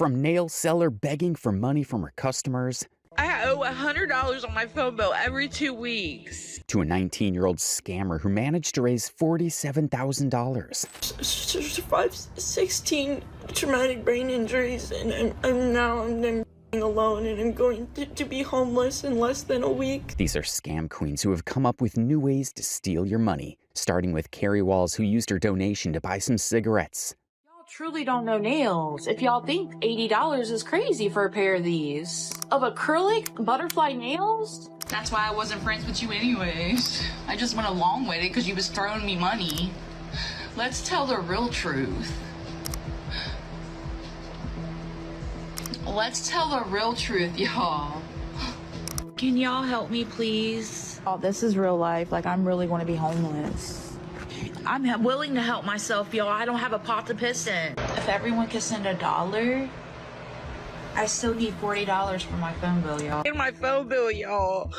From nail seller begging for money from her customers, I owe $100 on my phone bill every 2 weeks. to a 19-year-old scammer who managed to raise $47,000. Survived 16 traumatic brain injuries, and I'm alone, and I'm going to be homeless in less than a week. These are scam queens who have come up with new ways to steal your money, starting with Carrie Walls, who used her donation to buy some cigarettes. Y'all truly don't know nails if y'all think $80 is crazy for a pair of these. Of acrylic butterfly nails? That's why I wasn't friends with you anyways. I just went along with it because you was throwing me money. Let's tell the real truth. Let's tell the real truth, y'all. Can y'all help me, please? Oh, this is real life. Like, I'm really going to be homeless. I'm willing to help myself, y'all. I don't have a pot to piss in. If everyone could send $1, I still need $40 for my phone bill, y'all. And my phone bill, y'all.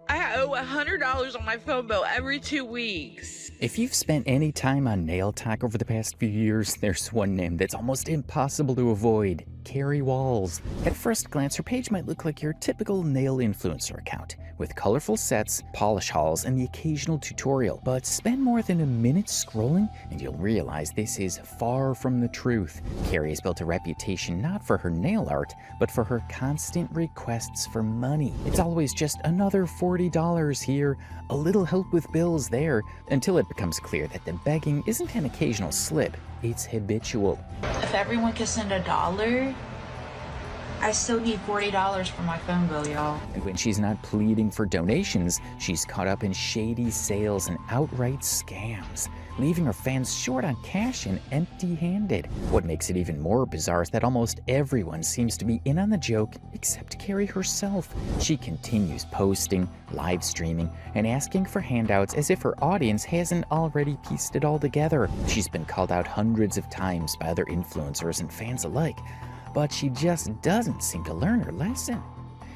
I owe $100 on my phone bill every 2 weeks. If you've spent any time on Nail Talk over the past few years, there's one name that's almost impossible to avoid: Carrie Walls. At first glance, her page might look like your typical nail influencer account, with colorful sets, polish hauls, and the occasional tutorial. But spend more than a minute scrolling, and you'll realize this is far from the truth. Carrie has built a reputation not for her nail art, but for her constant requests for money. It's always just another $40 here, a little help with bills there, until it becomes clear that the begging isn't an occasional slip, it's habitual. If everyone could send $1, I still need $40 for my phone bill, y'all. And when she's not pleading for donations, she's caught up in shady sales and outright scams, leaving her fans short on cash and empty-handed. What makes it even more bizarre is that almost everyone seems to be in on the joke except Carrie herself. She continues posting, live streaming, and asking for handouts as if her audience hasn't already pieced it all together. She's been called out hundreds of times by other influencers and fans alike, but she just doesn't seem to learn her lesson.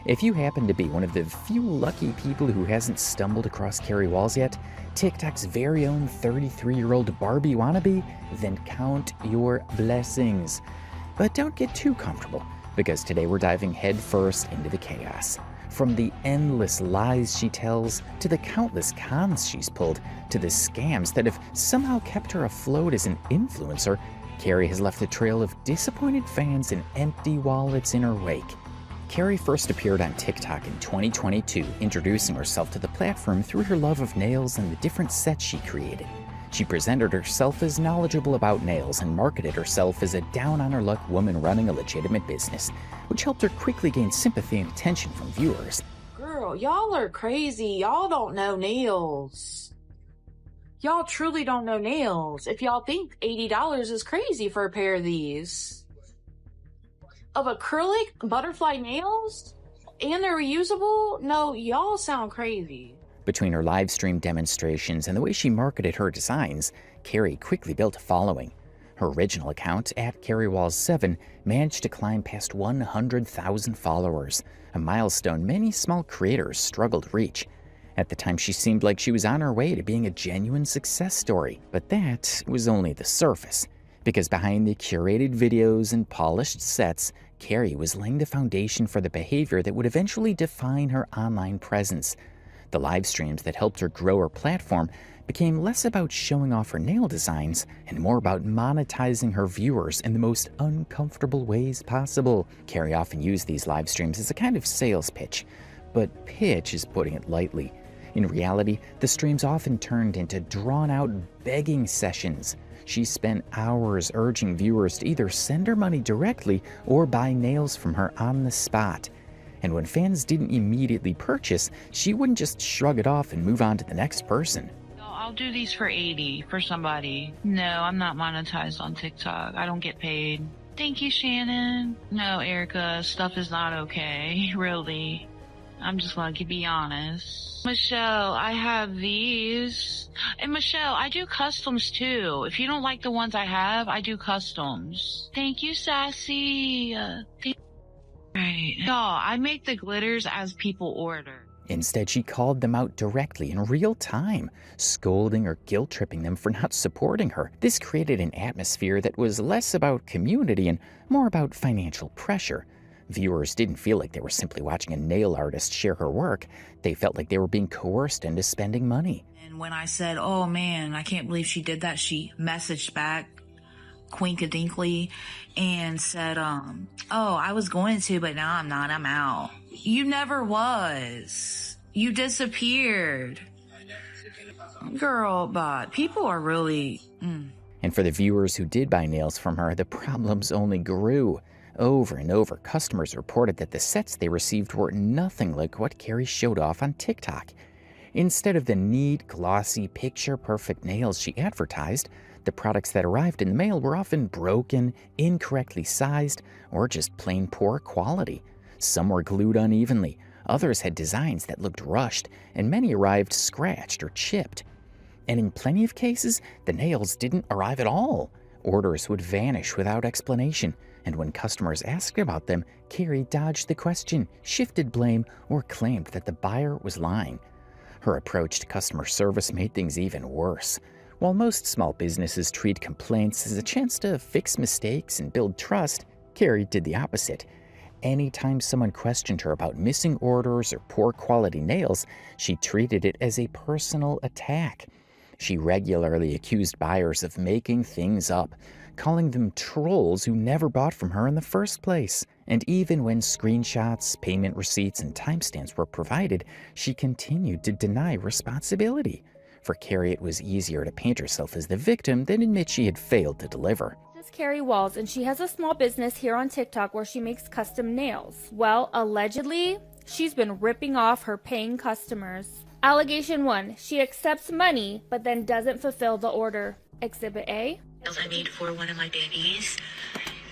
If you happen to be one of the few lucky people who hasn't stumbled across Carrie Walls yet, TikTok's very own 33-year-old Barbie wannabe, then count your blessings. But don't get too comfortable, because today we're diving headfirst into the chaos. From the endless lies she tells, to the countless cons she's pulled, to the scams that have somehow kept her afloat as an influencer, Carrie has left a trail of disappointed fans and empty wallets in her wake. Carrie first appeared on TikTok in 2022, introducing herself to the platform through her love of nails and the different sets she created. She presented herself as knowledgeable about nails and marketed herself as a down-on-her-luck woman running a legitimate business, which helped her quickly gain sympathy and attention from viewers. Girl, y'all are crazy. Y'all don't know nails. Y'all truly don't know nails if y'all think $80 is crazy for a pair of these. Of acrylic butterfly nails? And they're reusable? No, y'all sound crazy. Between her live stream demonstrations and the way she marketed her designs, Carrie quickly built a following. Her original account, @CarrieWalls7, managed to climb past 100,000 followers, a milestone many small creators struggled to reach. At the time, she seemed like she was on her way to being a genuine success story, but that was only the surface. Because behind the curated videos and polished sets, Carrie was laying the foundation for the behavior that would eventually define her online presence. The live streams that helped her grow her platform became less about showing off her nail designs and more about monetizing her viewers in the most uncomfortable ways possible. Carrie often used these live streams as a kind of sales pitch, but pitch is putting it lightly. In reality, the streams often turned into drawn-out begging sessions. She spent hours urging viewers to either send her money directly or buy nails from her on the spot. And when fans didn't immediately purchase, she wouldn't just shrug it off and move on to the next person. I'll do these for $80 for somebody. No, I'm not monetized on TikTok. I don't get paid. Thank you, Shannon. No, Erica, stuff is not okay, really. I'm just gonna be honest. Michelle, I have these. And Michelle, I do customs too. If you don't like the ones I have, I do customs. Thank you, Sassy. Right. Y'all, I make the glitters as people order. Instead, she called them out directly in real time, scolding or guilt-tripping them for not supporting her. This created an atmosphere that was less about community and more about financial pressure. Viewers didn't feel like they were simply watching a nail artist share her work. They felt like they were being coerced into spending money. And when I said, oh man, I can't believe she did that, she messaged back quinkadinkly and said, oh, I was going to, but now I'm not, I'm out. You never was. You disappeared. Girl, but people are really... And for the viewers who did buy nails from her, the problems only grew. Over and over, customers reported that the sets they received were nothing like what Carrie showed off on TikTok. Instead of the neat, glossy, picture-perfect nails she advertised, the products that arrived in the mail were often broken, incorrectly sized, or just plain poor quality. Some were glued unevenly, others had designs that looked rushed, and many arrived scratched or chipped. And in plenty of cases, the nails didn't arrive at all. Orders would vanish without explanation, and when customers asked about them, Carrie dodged the question, shifted blame, or claimed that the buyer was lying. Her approach to customer service made things even worse. While most small businesses treat complaints as a chance to fix mistakes and build trust, Carrie did the opposite. Anytime someone questioned her about missing orders or poor quality nails, she treated it as a personal attack. She regularly accused buyers of making things up, calling them trolls who never bought from her in the first place. And even when screenshots, payment receipts, and timestamps were provided, she continued to deny responsibility. For Carrie, it was easier to paint herself as the victim than admit she had failed to deliver. This is Carrie Walls, and she has a small business here on TikTok where she makes custom nails. Well, allegedly, she's been ripping off her paying customers. Allegation 1, she accepts money, but then doesn't fulfill the order. Exhibit A. I made for one of my babies.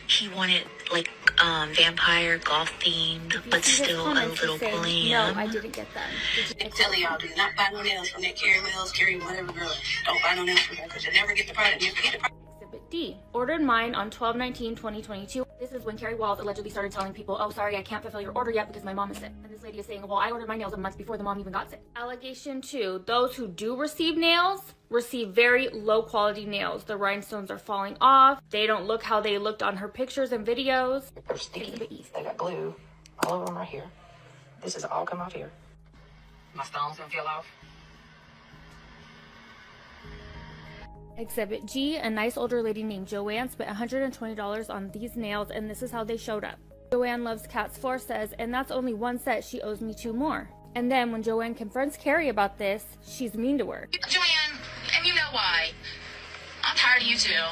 He wanted like vampire golf themed, but still a little glam. No, I didn't get that. I'm telling y'all, do not buy no nails from that Carrie Walls, Carrie whatever girl. Don't buy no nails from her because you never get the product. You get the product. Exhibit D. Ordered mine on 12/19/2022. This is when Carrie Walls allegedly started telling people, oh, sorry, I can't fulfill your order yet because my mom is sick. And this lady is saying, well, I ordered my nails a month before the mom even got sick. Allegation 2. Those who do receive nails receive very low quality nails. The rhinestones are falling off. They don't look how they looked on her pictures and videos. They're sticky. They got glue all over them right here. This is all come off here. My stones don't feel off. Exhibit G, a nice older lady named Joanne spent $120 on these nails, and this is how they showed up. Joanne Loves Cats 4 says, and that's only one set, she owes me 2 more. And then when Joanne confronts Carrie about this, she's mean to her. Joanne, and you know why. I'm tired of you too.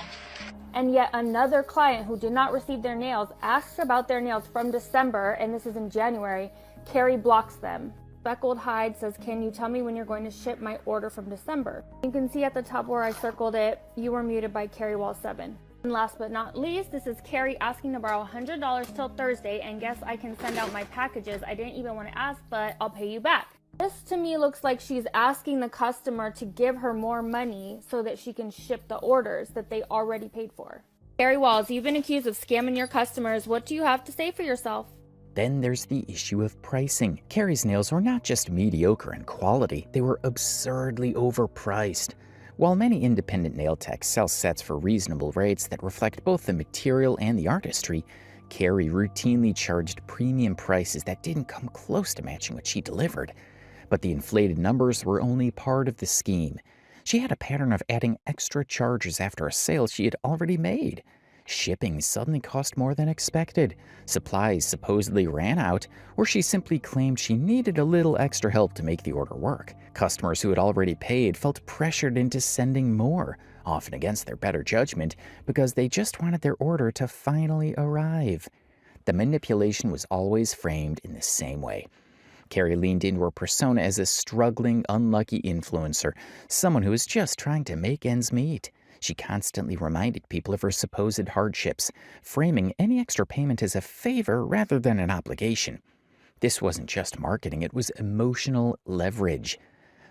And yet another client who did not receive their nails asks about their nails from December, and this is in January. Carrie blocks them. Speckled Hide says, can you tell me when you're going to ship my order from December? You can see at the top where I circled it, you were muted by Carrie Walls 7. And last but not least, this is Carrie asking to borrow $100 till Thursday, and guess I can send out my packages. I didn't even want to ask, but I'll pay you back. This to me looks like she's asking the customer to give her more money so that she can ship the orders that they already paid for. Carrie Walls, you've been accused of scamming your customers. What do you have to say for yourself? Then there's the issue of pricing. Carrie's nails were not just mediocre in quality, they were absurdly overpriced. While many independent nail techs sell sets for reasonable rates that reflect both the material and the artistry, Carrie routinely charged premium prices that didn't come close to matching what she delivered. But the inflated numbers were only part of the scheme. She had a pattern of adding extra charges after a sale she had already made. Shipping suddenly cost more than expected, supplies supposedly ran out, or she simply claimed she needed a little extra help to make the order work. Customers who had already paid felt pressured into sending more, often against their better judgment, because they just wanted their order to finally arrive. The manipulation was always framed in the same way. Carrie leaned into her persona as a struggling, unlucky influencer, someone who was just trying to make ends meet. She constantly reminded people of her supposed hardships, framing any extra payment as a favor rather than an obligation. This wasn't just marketing, it was emotional leverage.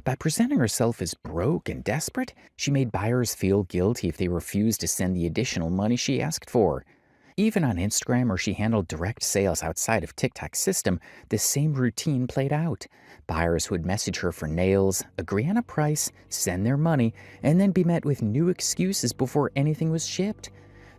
By presenting herself as broke and desperate, she made buyers feel guilty if they refused to send the additional money she asked for. Even on Instagram, where she handled direct sales outside of TikTok's system, the same routine played out. Buyers would message her for nails, agree on a price, send their money, and then be met with new excuses before anything was shipped.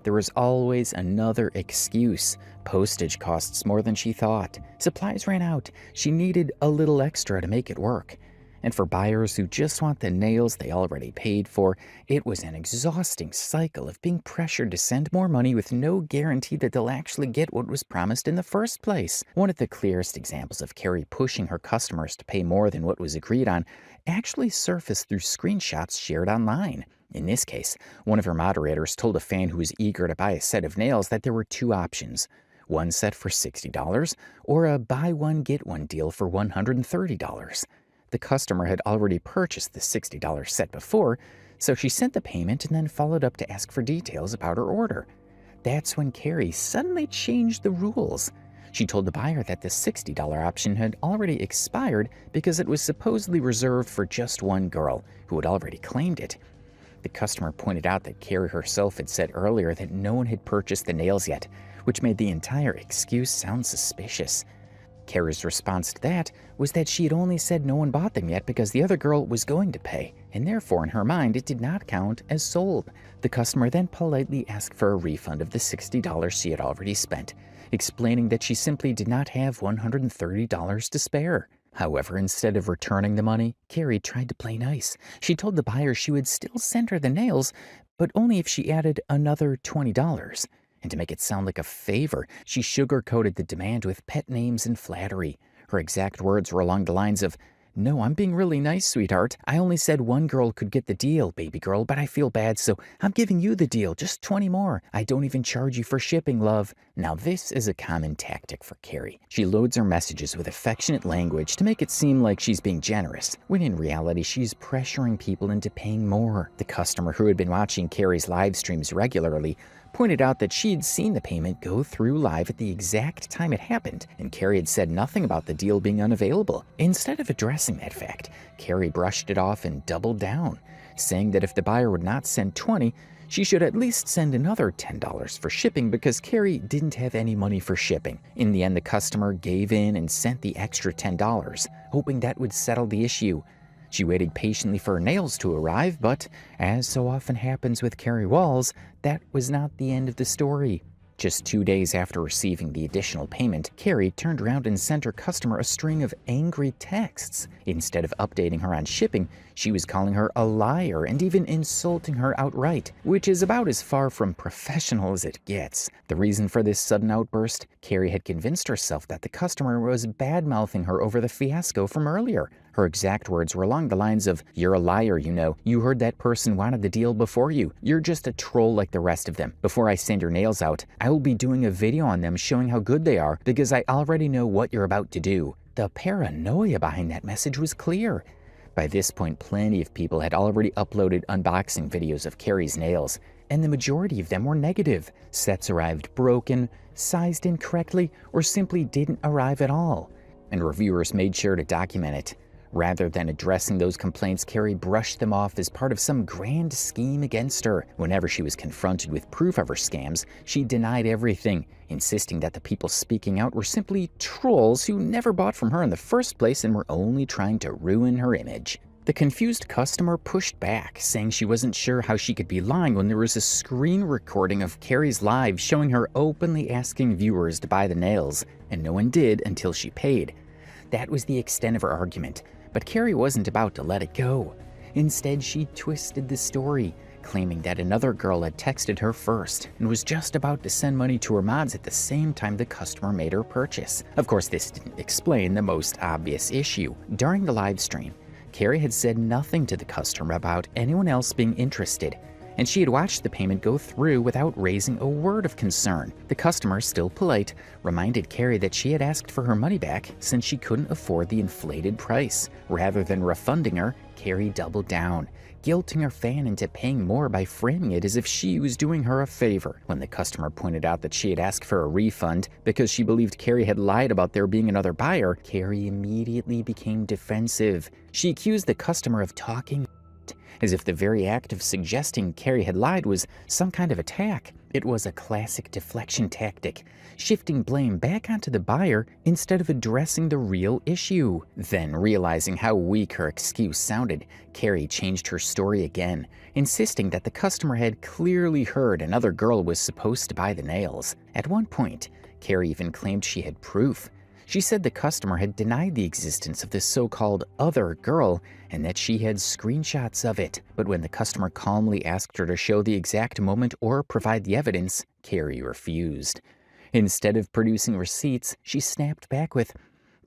There was always another excuse. Postage costs more than she thought. Supplies ran out. She needed a little extra to make it work. And for buyers who just want the nails they already paid for, it was an exhausting cycle of being pressured to send more money with no guarantee that they'll actually get what was promised in the first place. One of the clearest examples of Carrie pushing her customers to pay more than what was agreed on actually surfaced through screenshots shared online. In this case, one of her moderators told a fan who was eager to buy a set of nails that there were two options. One set for $60 or a buy one get one deal for $130. The customer had already purchased the $60 set before, so she sent the payment and then followed up to ask for details about her order. That's when Carrie suddenly changed the rules. She told the buyer that the $60 option had already expired because it was supposedly reserved for just one girl who had already claimed it. The customer pointed out that Carrie herself had said earlier that no one had purchased the nails yet, which made the entire excuse sound suspicious. Carrie's response to that was that she had only said no one bought them yet because the other girl was going to pay, and therefore in her mind it did not count as sold. The customer then politely asked for a refund of the $60 she had already spent, explaining that she simply did not have $130 to spare. However, instead of returning the money, Carrie tried to play nice. She told the buyer she would still send her the nails, but only if she added another $20. And to make it sound like a favor, she sugarcoated the demand with pet names and flattery. Her exact words were along the lines of, "No, I'm being really nice, sweetheart. I only said one girl could get the deal, baby girl, but I feel bad, so I'm giving you the deal, just 20 more. I don't even charge you for shipping, love." Now this is a common tactic for Carrie. She loads her messages with affectionate language to make it seem like she's being generous, when in reality she's pressuring people into paying more. The customer who had been watching Carrie's live streams regularly pointed out that she'd seen the payment go through live at the exact time it happened, and Carrie had said nothing about the deal being unavailable. Instead of addressing that fact, Carrie brushed it off and doubled down, saying that if the buyer would not send $20, she should at least send another $10 for shipping because Carrie didn't have any money for shipping. In the end, the customer gave in and sent the extra $10, hoping that would settle the issue. She waited patiently for her nails to arrive, but, as so often happens with Carrie Walls, that was not the end of the story. Just 2 days after receiving the additional payment, Carrie turned around and sent her customer a string of angry texts. Instead of updating her on shipping, she was calling her a liar and even insulting her outright, which is about as far from professional as it gets. The reason for this sudden outburst? Carrie had convinced herself that the customer was bad-mouthing her over the fiasco from earlier. Her exact words were along the lines of, "You're a liar, you know. You heard that person wanted the deal before you. You're just a troll like the rest of them. Before I send your nails out, I will be doing a video on them showing how good they are because I already know what you're about to do." The paranoia behind that message was clear. By this point, plenty of people had already uploaded unboxing videos of Carrie's nails, and the majority of them were negative. Sets arrived broken, sized incorrectly, or simply didn't arrive at all. And reviewers made sure to document it. Rather than addressing those complaints, Carrie brushed them off as part of some grand scheme against her. Whenever she was confronted with proof of her scams, she denied everything, insisting that the people speaking out were simply trolls who never bought from her in the first place and were only trying to ruin her image. The confused customer pushed back, saying she wasn't sure how she could be lying when there was a screen recording of Carrie's live showing her openly asking viewers to buy the nails, and no one did until she paid. That was the extent of her argument. But Carrie wasn't about to let it go. Instead, she twisted the story, claiming that another girl had texted her first and was just about to send money to her mods at the same time the customer made her purchase. Of course, this didn't explain the most obvious issue. During the live stream, Carrie had said nothing to the customer about anyone else being interested, and she had watched the payment go through without raising a word of concern. The customer, still polite, reminded Carrie that she had asked for her money back since she couldn't afford the inflated price. Rather than refunding her, Carrie doubled down, guilting her fan into paying more by framing it as if she was doing her a favor. When the customer pointed out that she had asked for a refund because she believed Carrie had lied about there being another buyer, Carrie immediately became defensive. She accused the customer of talking as if the very act of suggesting Carrie had lied was some kind of attack. It was a classic deflection tactic, shifting blame back onto the buyer instead of addressing the real issue. Then, realizing how weak her excuse sounded, Carrie changed her story again, insisting that the customer had clearly heard another girl was supposed to buy the nails. At one point, Carrie even claimed she had proof. She said the customer had denied the existence of this so-called other girl and that she had screenshots of it. But when the customer calmly asked her to show the exact moment or provide the evidence, Carrie refused. Instead of producing receipts, she snapped back with,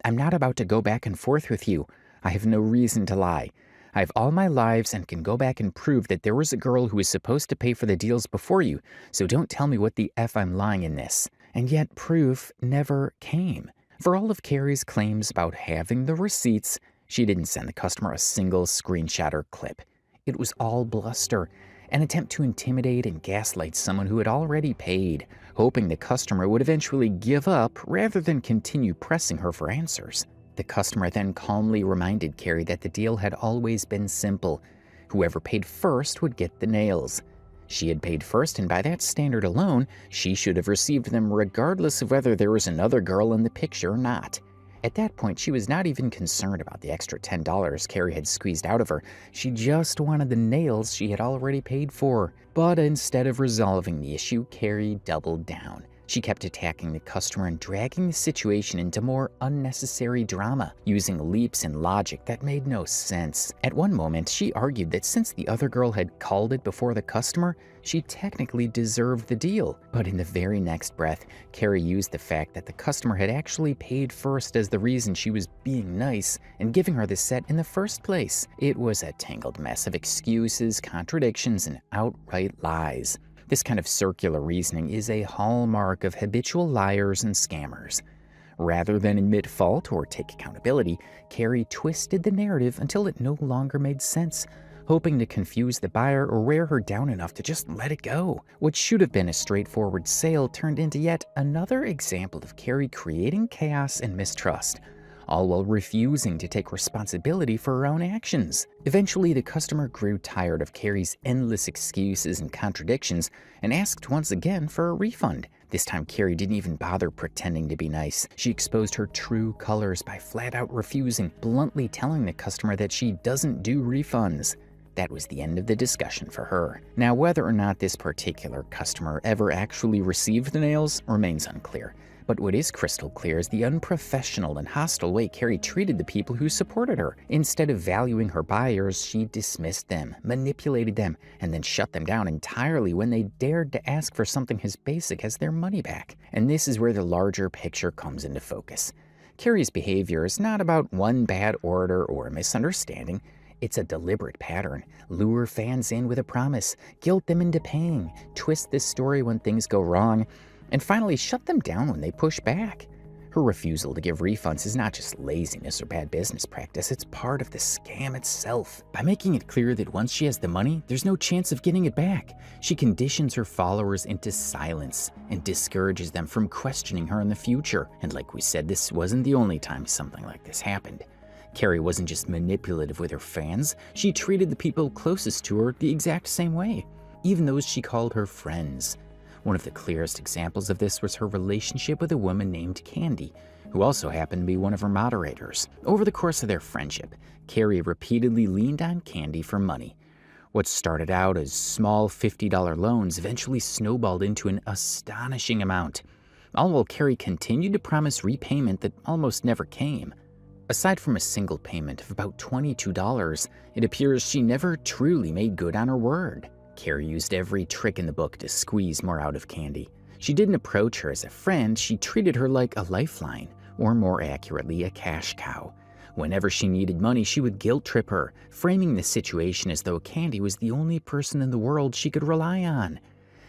"I'm not about to go back and forth with you. I have no reason to lie. I have all my lives and can go back and prove that there was a girl who was supposed to pay for the deals before you, so don't tell me what the F I'm lying in this." And yet proof never came. For all of Carrie's claims about having the receipts, she didn't send the customer a single screenshot or clip. It was all bluster, an attempt to intimidate and gaslight someone who had already paid, hoping the customer would eventually give up rather than continue pressing her for answers. The customer then calmly reminded Carrie that the deal had always been simple. Whoever paid first would get the nails. She had paid first, and by that standard alone, she should have received them regardless of whether there was another girl in the picture or not. At that point, she was not even concerned about the extra $10 Carrie had squeezed out of her. She just wanted the nails she had already paid for. But instead of resolving the issue, Carrie doubled down. She kept attacking the customer and dragging the situation into more unnecessary drama, using leaps in logic that made no sense. At one moment, she argued that since the other girl had called it before the customer, she technically deserved the deal. But in the very next breath, Carrie used the fact that the customer had actually paid first as the reason she was being nice and giving her the set in the first place. It was a tangled mess of excuses, contradictions, and outright lies. This kind of circular reasoning is a hallmark of habitual liars and scammers. Rather than admit fault or take accountability, Carrie twisted the narrative until it no longer made sense, hoping to confuse the buyer or wear her down enough to just let it go. What should have been a straightforward sale turned into yet another example of Carrie creating chaos and mistrust, all while refusing to take responsibility for her own actions. Eventually, the customer grew tired of Carrie's endless excuses and contradictions and asked once again for a refund. This time, Carrie didn't even bother pretending to be nice. She exposed her true colors by flat out refusing, bluntly telling the customer that she doesn't do refunds. That was the end of the discussion for her. Now, whether or not this particular customer ever actually received the nails remains unclear. But what is crystal clear is the unprofessional and hostile way Carrie treated the people who supported her. Instead of valuing her buyers, she dismissed them, manipulated them, and then shut them down entirely when they dared to ask for something as basic as their money back. And this is where the larger picture comes into focus. Carrie's behavior is not about one bad order or a misunderstanding. It's a deliberate pattern. Lure fans in with a promise, guilt them into paying, twist this story when things go wrong, and finally shut them down when they push back. Her refusal to give refunds is not just laziness or bad business practice, it's part of the scam itself. By making it clear that once she has the money, there's no chance of getting it back, she conditions her followers into silence and discourages them from questioning her in the future. And like we said, this wasn't the only time something like this happened. Carrie wasn't just manipulative with her fans, she treated the people closest to her the exact same way, even those she called her friends. One of the clearest examples of this was her relationship with a woman named Candy, who also happened to be one of her moderators. Over the course of their friendship, Carrie repeatedly leaned on Candy for money. What started out as small $50 loans eventually snowballed into an astonishing amount, all while Carrie continued to promise repayment that almost never came. Aside from a single payment of about $22, it appears she never truly made good on her word. Carrie used every trick in the book to squeeze more out of Candy. She didn't approach her as a friend, she treated her like a lifeline, or more accurately, a cash cow. Whenever she needed money, she would guilt trip her, framing the situation as though Candy was the only person in the world she could rely on.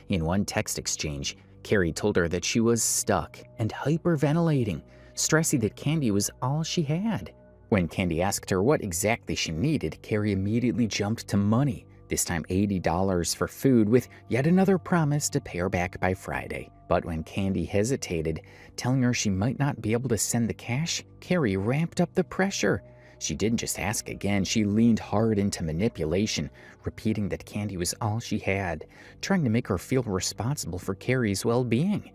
In one text exchange, Carrie told her that she was stuck and hyperventilating, stressing that Candy was all she had. When Candy asked her what exactly she needed, Carrie immediately jumped to money, this time $80 for food, with yet another promise to pay her back by Friday. But when Candy hesitated, telling her she might not be able to send the cash, Carrie ramped up the pressure. She didn't just ask again, she leaned hard into manipulation, repeating that Candy was all she had, trying to make her feel responsible for Carrie's well-being.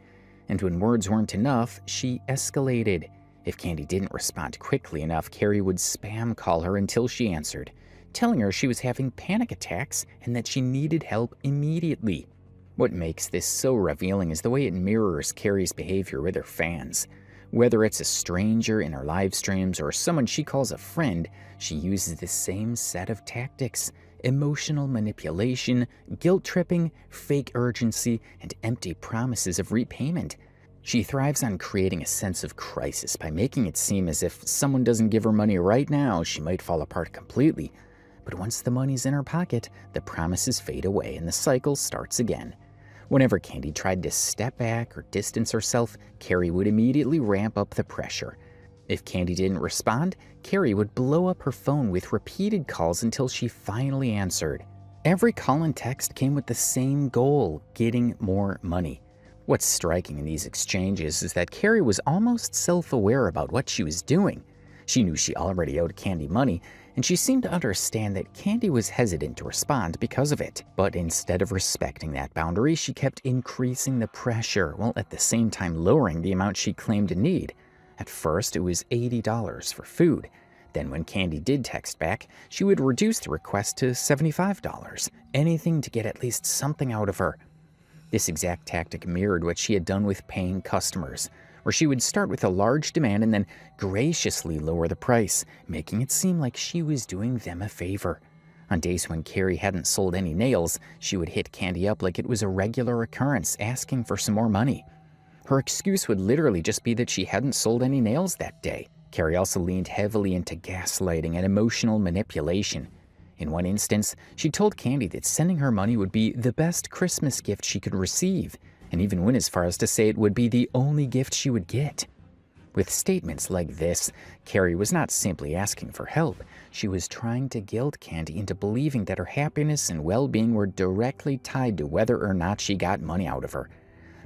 And when words weren't enough, she escalated. If Candy didn't respond quickly enough, Carrie would spam call her until she answered, telling her she was having panic attacks and that she needed help immediately. What makes this so revealing is the way it mirrors Carrie's behavior with her fans. Whether it's a stranger in her live streams or someone she calls a friend, she uses the same set of tactics: emotional manipulation, guilt-tripping, fake urgency, and empty promises of repayment. She thrives on creating a sense of crisis by making it seem as if someone doesn't give her money right now, she might fall apart completely. But once the money's in her pocket, the promises fade away and the cycle starts again. Whenever Candy tried to step back or distance herself, Carrie would immediately ramp up the pressure. If Candy didn't respond, Carrie would blow up her phone with repeated calls until she finally answered. Every call and text came with the same goal: getting more money. What's striking in these exchanges is that Carrie was almost self-aware about what she was doing. She knew she already owed Candy money, and she seemed to understand that Candy was hesitant to respond because of it. But instead of respecting that boundary, she kept increasing the pressure, while at the same time lowering the amount she claimed to need. At first, it was $80 for food. Then when Candy did text back, she would reduce the request to $75, anything to get at least something out of her. This exact tactic mirrored what she had done with paying customers, where she would start with a large demand and then graciously lower the price, making it seem like she was doing them a favor. On days when Carrie hadn't sold any nails, she would hit Candy up like it was a regular occurrence, asking for some more money. Her excuse would literally just be that she hadn't sold any nails that day. Carrie also leaned heavily into gaslighting and emotional manipulation. In one instance, she told Candy that sending her money would be the best Christmas gift she could receive, and even went as far as to say it would be the only gift she would get. With statements like this, Carrie was not simply asking for help. She was trying to guilt Candy into believing that her happiness and well-being were directly tied to whether or not she got money out of her.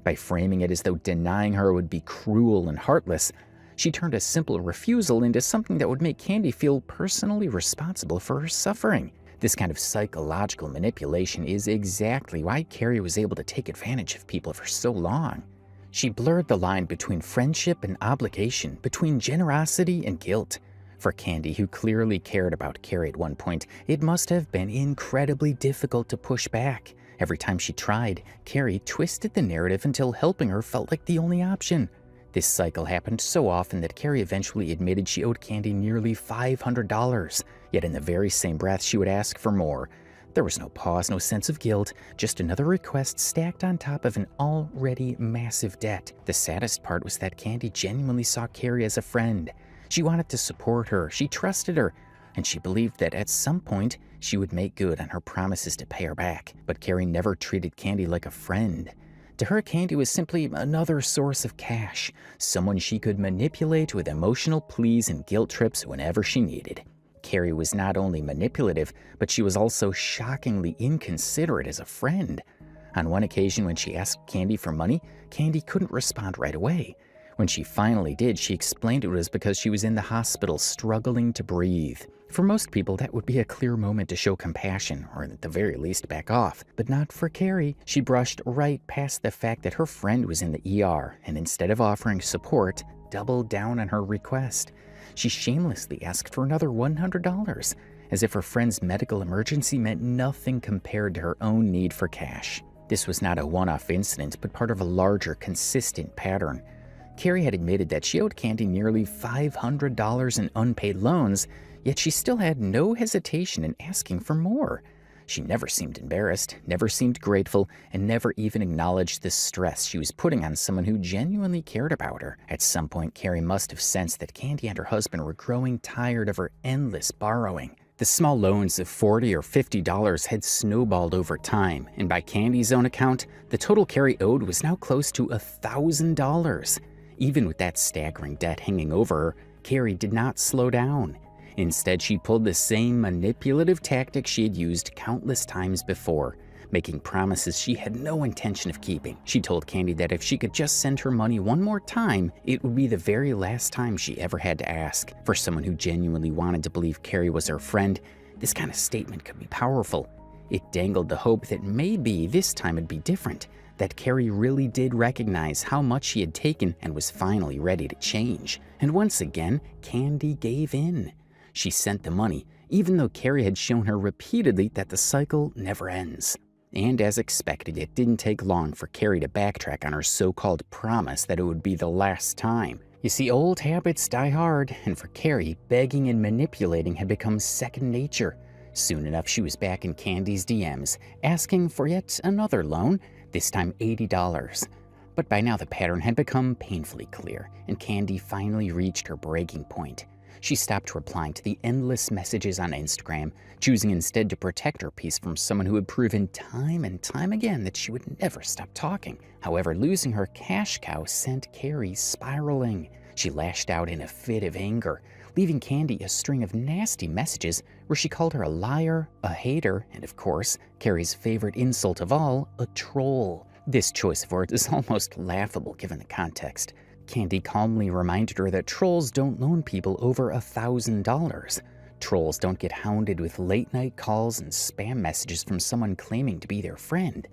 By framing it as though denying her would be cruel and heartless, she turned a simple refusal into something that would make Candy feel personally responsible for her suffering. This kind of psychological manipulation is exactly why Carrie was able to take advantage of people for so long. She blurred the line between friendship and obligation, between generosity and guilt. For Candy, who clearly cared about Carrie at one point, it must have been incredibly difficult to push back. Every time she tried, Carrie twisted the narrative until helping her felt like the only option. This cycle happened so often that Carrie eventually admitted she owed Candy nearly $500, yet in the very same breath she would ask for more. There was no pause, no sense of guilt, just another request stacked on top of an already massive debt. The saddest part was that Candy genuinely saw Carrie as a friend. She wanted to support her, she trusted her, and she believed that at some point she would make good on her promises to pay her back. But Carrie never treated Candy like a friend. To her, Candy was simply another source of cash, someone she could manipulate with emotional pleas and guilt trips whenever she needed. Carrie was not only manipulative, but she was also shockingly inconsiderate as a friend. On one occasion when she asked Candy for money, Candy couldn't respond right away. When she finally did, she explained it was because she was in the hospital struggling to breathe. For most people, that would be a clear moment to show compassion, or at the very least back off. But not for Carrie. She brushed right past the fact that her friend was in the ER, and instead of offering support, doubled down on her request. She shamelessly asked for another $100, as if her friend's medical emergency meant nothing compared to her own need for cash. This was not a one-off incident, but part of a larger, consistent pattern. Carrie had admitted that she owed Candy nearly $500 in unpaid loans, yet she still had no hesitation in asking for more. She never seemed embarrassed, never seemed grateful, and never even acknowledged the stress she was putting on someone who genuinely cared about her. At some point, Carrie must have sensed that Candy and her husband were growing tired of her endless borrowing. The small loans of $40 or $50 had snowballed over time, and by Candy's own account, the total Carrie owed was now close to $1,000. Even with that staggering debt hanging over her, Carrie did not slow down. Instead, she pulled the same manipulative tactic she had used countless times before. making promises she had no intention of keeping. She told Candy that if she could just send her money one more time, it would be the very last time she ever had to ask. For someone who genuinely wanted to believe Carrie was her friend, this kind of statement could be powerful. It dangled the hope that maybe this time it'd be different, that Carrie really did recognize how much she had taken and was finally ready to change. And once again, Candy gave in. She sent the money, even though Carrie had shown her repeatedly that the cycle never ends. And as expected, it didn't take long for Carrie to backtrack on her so-called promise that it would be the last time. You see, old habits die hard, and for Carrie, begging and manipulating had become second nature. Soon enough, she was back in Candy's DMs, asking for yet another loan, this time $80. But by now the pattern had become painfully clear, and Candy finally reached her breaking point. She stopped replying to the endless messages on Instagram, choosing instead to protect her peace from someone who had proven time and time again that she would never stop talking. However, losing her cash cow sent Carrie spiraling. She lashed out in a fit of anger, leaving Candy a string of nasty messages where she called her a liar, a hater, and of course, Carrie's favorite insult of all, a troll. This choice of words is almost laughable given the context. Candy calmly reminded her that trolls don't loan people over $1,000. Trolls don't get hounded with late-night calls and spam messages from someone claiming to be their friend.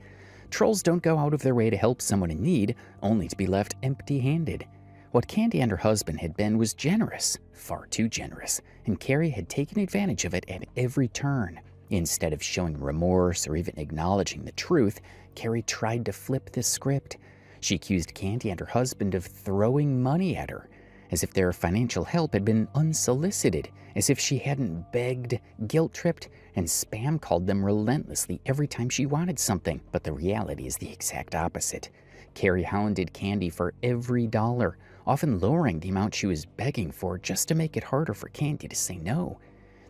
Trolls don't go out of their way to help someone in need, only to be left empty-handed. What Candy and her husband had been was generous, far too generous, and Carrie had taken advantage of it at every turn. Instead of showing remorse or even acknowledging the truth, Carrie tried to flip the script. She accused Candy and her husband of throwing money at her, as if their financial help had been unsolicited, as if she hadn't begged, guilt-tripped, and spam-called them relentlessly every time she wanted something. But the reality is the exact opposite. Carrie hounded Candy for every dollar, often lowering the amount she was begging for just to make it harder for Candy to say no.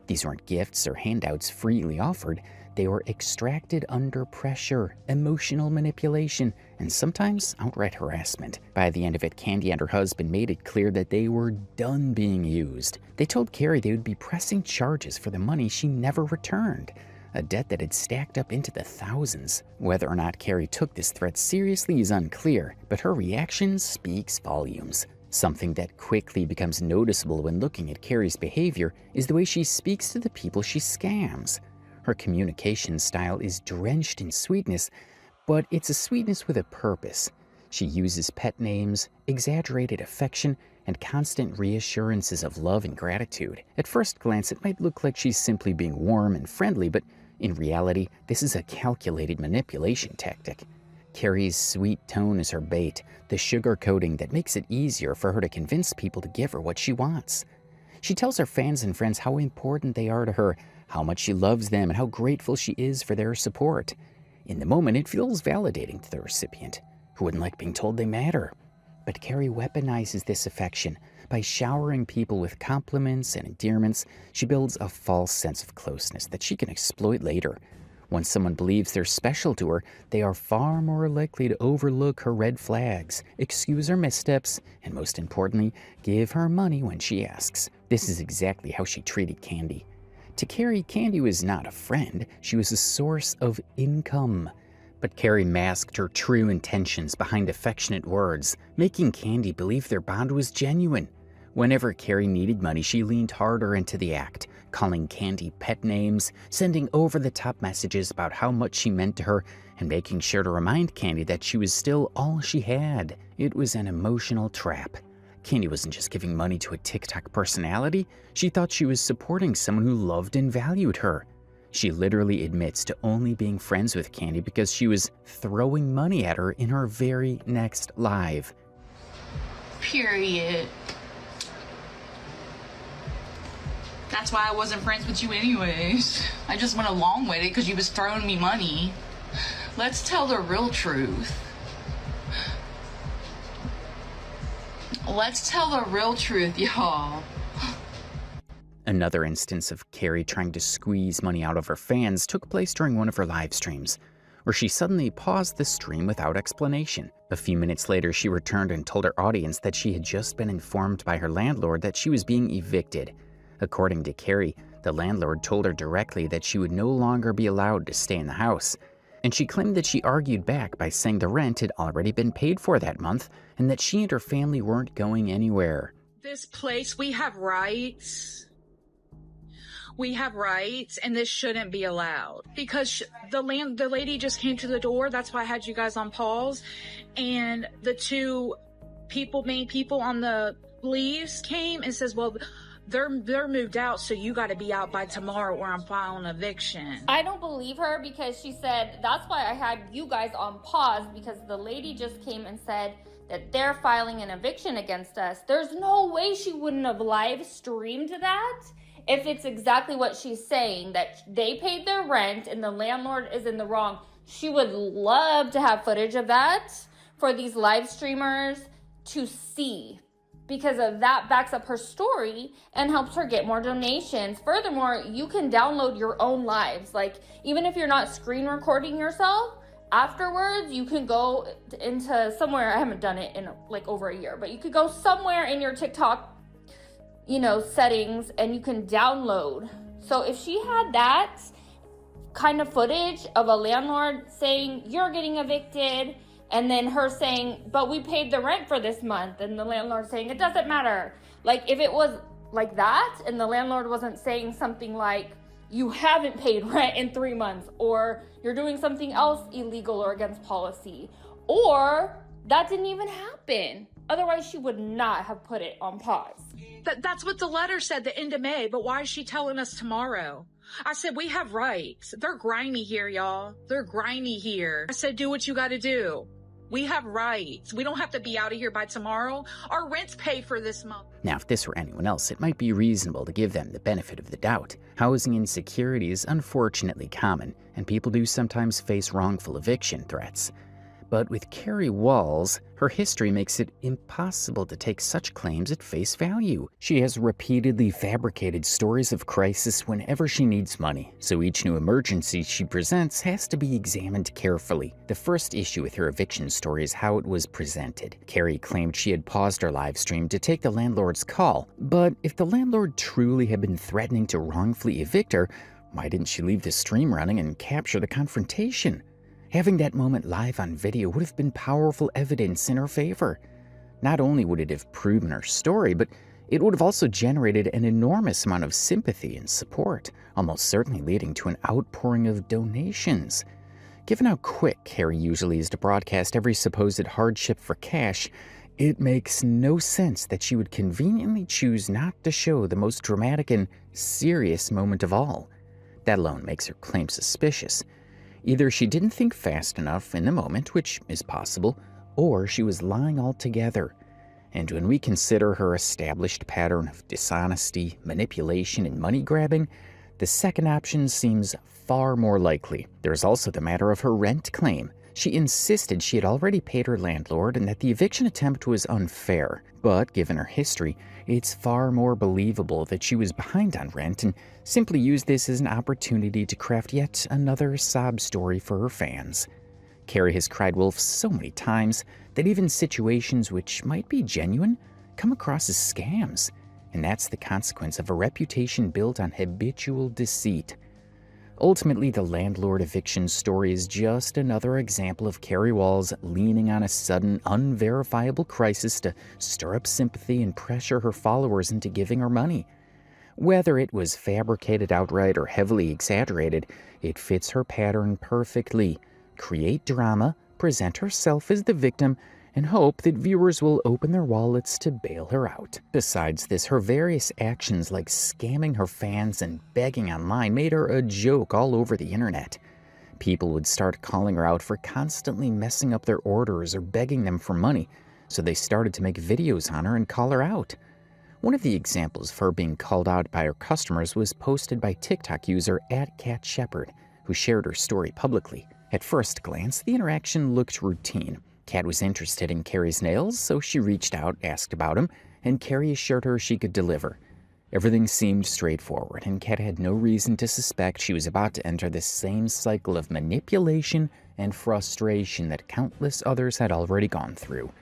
These weren't gifts or handouts freely offered. They were extracted under pressure, emotional manipulation, and sometimes outright harassment. By the end of it, Candy and her husband made it clear that they were done being used. They told Carrie they would be pressing charges for the money she never returned, a debt that had stacked up into the thousands. Whether or not Carrie took this threat seriously is unclear, but her reaction speaks volumes. Something that quickly becomes noticeable when looking at Carrie's behavior is the way she speaks to the people she scams. Her communication style is drenched in sweetness, but it's a sweetness with a purpose. She uses pet names, exaggerated affection, and constant reassurances of love and gratitude. At first glance, it might look like she's simply being warm and friendly, but in reality, this is a calculated manipulation tactic. Carrie's sweet tone is her bait, the sugar-coating that makes it easier for her to convince people to give her what she wants. She tells her fans and friends how important they are to her, how much she loves them, and how grateful she is for their support. In the moment, it feels validating to the recipient, who wouldn't like being told they matter. But Carrie weaponizes this affection. By showering people with compliments and endearments, she builds a false sense of closeness that she can exploit later. Once someone believes they're special to her, they are far more likely to overlook her red flags, excuse her missteps, and most importantly, give her money when she asks. This is exactly how she treated Candy. To Carrie, Candy was not a friend, she was a source of income. But Carrie masked her true intentions behind affectionate words, making Candy believe their bond was genuine. Whenever Carrie needed money, she leaned harder into the act, calling Candy pet names, sending over-the-top messages about how much she meant to her, and making sure to remind Candy that she was still all she had. It was an emotional trap. Candy wasn't just giving money to a TikTok personality, she thought she was supporting someone who loved and valued her. She literally admits to only being friends with Candy because she was throwing money at her in her very next live. Period. That's why I wasn't friends with you anyways. I just went along with it because you was throwing me money. Let's tell the real truth. Let's tell the real truth, y'all. Another instance of Carrie trying to squeeze money out of her fans took place during one of her live streams, where she suddenly paused the stream without explanation. A few minutes later, she returned and told her audience that she had just been informed by her landlord that she was being evicted. According to Carrie, the landlord told her directly that she would no longer be allowed to stay in the house. And she claimed that she argued back by saying the rent had already been paid for that month and that she and her family weren't going anywhere. This place, we have rights. We have rights, and this shouldn't be allowed. Because the lady just came to the door. That's why I had you guys on pause. And the two main people on the leaves came and says, well, they're moved out, so you got to be out by tomorrow or I'm filing eviction. I don't believe her because she said, that's why I had you guys on pause, because the lady just came and said that they're filing an eviction against us. There's no way she wouldn't have live streamed that if it's exactly what she's saying, that they paid their rent and the landlord is in the wrong. She would love to have footage of that for these live streamers to see, because of that backs up her story and helps her get more donations. Furthermore, you can download your own lives. Like, even if you're not screen recording yourself, afterwards you can go into somewhere. I haven't done it in like over a year, but you could go somewhere in your TikTok, settings, and you can download. So if she had that kind of footage of a landlord saying you're getting evicted, and then her saying, but we paid the rent for this month, and the landlord saying it doesn't matter. Like, if it was like that and the landlord wasn't saying something like you haven't paid rent in 3 months, or you're doing something else illegal or against policy, or that didn't even happen. Otherwise, she would not have put it on pause. That's what the letter said, the end of May, but why is she telling us tomorrow? I said, we have rights. They're grimy here, y'all. They're grimy here. I said, do what you got to do. We have rights. We don't have to be out of here by tomorrow. Our rent's paid for this month. Now, if this were anyone else, it might be reasonable to give them the benefit of the doubt. Housing insecurity is unfortunately common, and people do sometimes face wrongful eviction threats. But with Carrie Walls, her history makes it impossible to take such claims at face value. She has repeatedly fabricated stories of crisis whenever she needs money, so each new emergency she presents has to be examined carefully. The first issue with her eviction story is how it was presented. Carrie claimed she had paused her live stream to take the landlord's call, but if the landlord truly had been threatening to wrongfully evict her, why didn't she leave the stream running and capture the confrontation? Having that moment live on video would have been powerful evidence in her favor. Not only would it have proven her story, but it would have also generated an enormous amount of sympathy and support, almost certainly leading to an outpouring of donations. Given how quick Carrie usually is to broadcast every supposed hardship for cash, it makes no sense that she would conveniently choose not to show the most dramatic and serious moment of all. That alone makes her claim suspicious. Either she didn't think fast enough in the moment, which is possible, or she was lying altogether. And when we consider her established pattern of dishonesty, manipulation, and money grabbing, the second option seems far more likely. There's also the matter of her rent claim. She insisted she had already paid her landlord and that the eviction attempt was unfair. But given her history, it's far more believable that she was behind on rent and simply used this as an opportunity to craft yet another sob story for her fans. Carrie has cried wolf so many times that even situations which might be genuine come across as scams, and that's the consequence of a reputation built on habitual deceit. Ultimately, the landlord eviction story is just another example of Carrie Walls leaning on a sudden, unverifiable crisis to stir up sympathy and pressure her followers into giving her money. Whether it was fabricated outright or heavily exaggerated, it fits her pattern perfectly. Create drama, present herself as the victim, and hope that viewers will open their wallets to bail her out. Besides this, her various actions like scamming her fans and begging online made her a joke all over the internet. People would start calling her out for constantly messing up their orders or begging them for money, so they started to make videos on her and call her out. One of the examples of her being called out by her customers was posted by TikTok user @CatShepherd, who shared her story publicly. At first glance, the interaction looked routine. Kat was interested in Carrie's nails, so she reached out, asked about him, and Carrie assured her she could deliver. Everything seemed straightforward, and Kat had no reason to suspect she was about to enter the same cycle of manipulation and frustration that countless others had already gone through.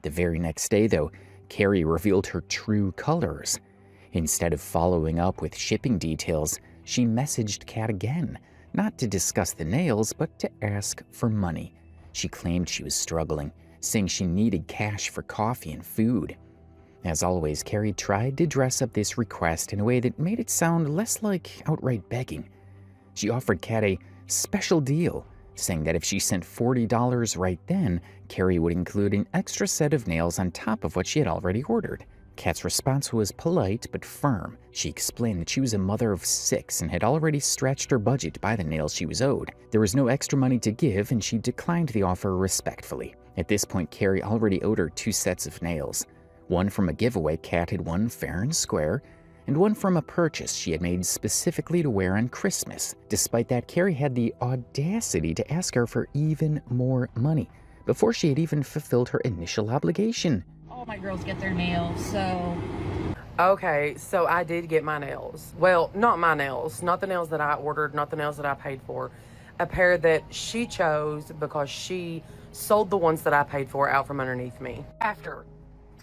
The very next day, though, Carrie revealed her true colors. Instead of following up with shipping details, she messaged Kat again, not to discuss the nails, but to ask for money. She claimed she was struggling, saying she needed cash for coffee and food. As always, Carrie tried to dress up this request in a way that made it sound less like outright begging. She offered Kat a special deal, saying that if she sent $40 right then, Carrie would include an extra set of nails on top of what she had already ordered. Kat's response was polite but firm. She explained that she was a mother of 6 and had already stretched her budget to buy the nails she was owed. There was no extra money to give, and she declined the offer respectfully. At this point, Carrie already owed her 2 sets of nails. One from a giveaway Kat had won fair and square, and one from a purchase she had made specifically to wear on Christmas. Despite that, Carrie had the audacity to ask her for even more money before she had even fulfilled her initial obligation. All my girls get their nails, so... Okay, so I did get my nails. Well, not my nails, not the nails that I ordered, not the nails that I paid for. A pair that she chose because she sold the ones that I paid for out from underneath me after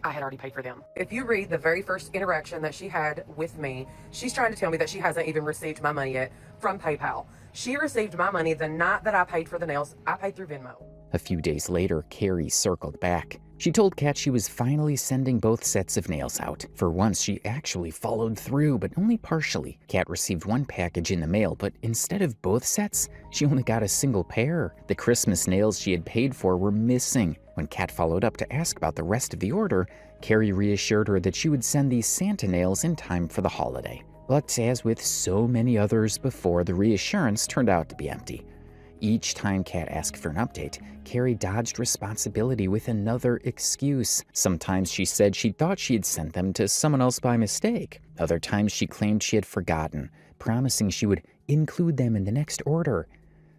I had already paid for them. If you read the very first interaction that she had with me, she's trying to tell me that she hasn't even received my money yet from PayPal. She received my money the night that I paid for the nails. I paid through Venmo. A few days later, Carrie circled back. She told Kat she was finally sending both sets of nails out. For once, she actually followed through, but only partially. Kat received one package in the mail, but instead of both sets, she only got a single pair. The Christmas nails she had paid for were missing. When Kat followed up to ask about the rest of the order, Carrie reassured her that she would send these Santa nails in time for the holiday. But as with so many others before, the reassurance turned out to be empty. Each time Kat asked for an update, Carrie dodged responsibility with another excuse. Sometimes she said she thought she had sent them to someone else by mistake. Other times she claimed she had forgotten, promising she would include them in the next order.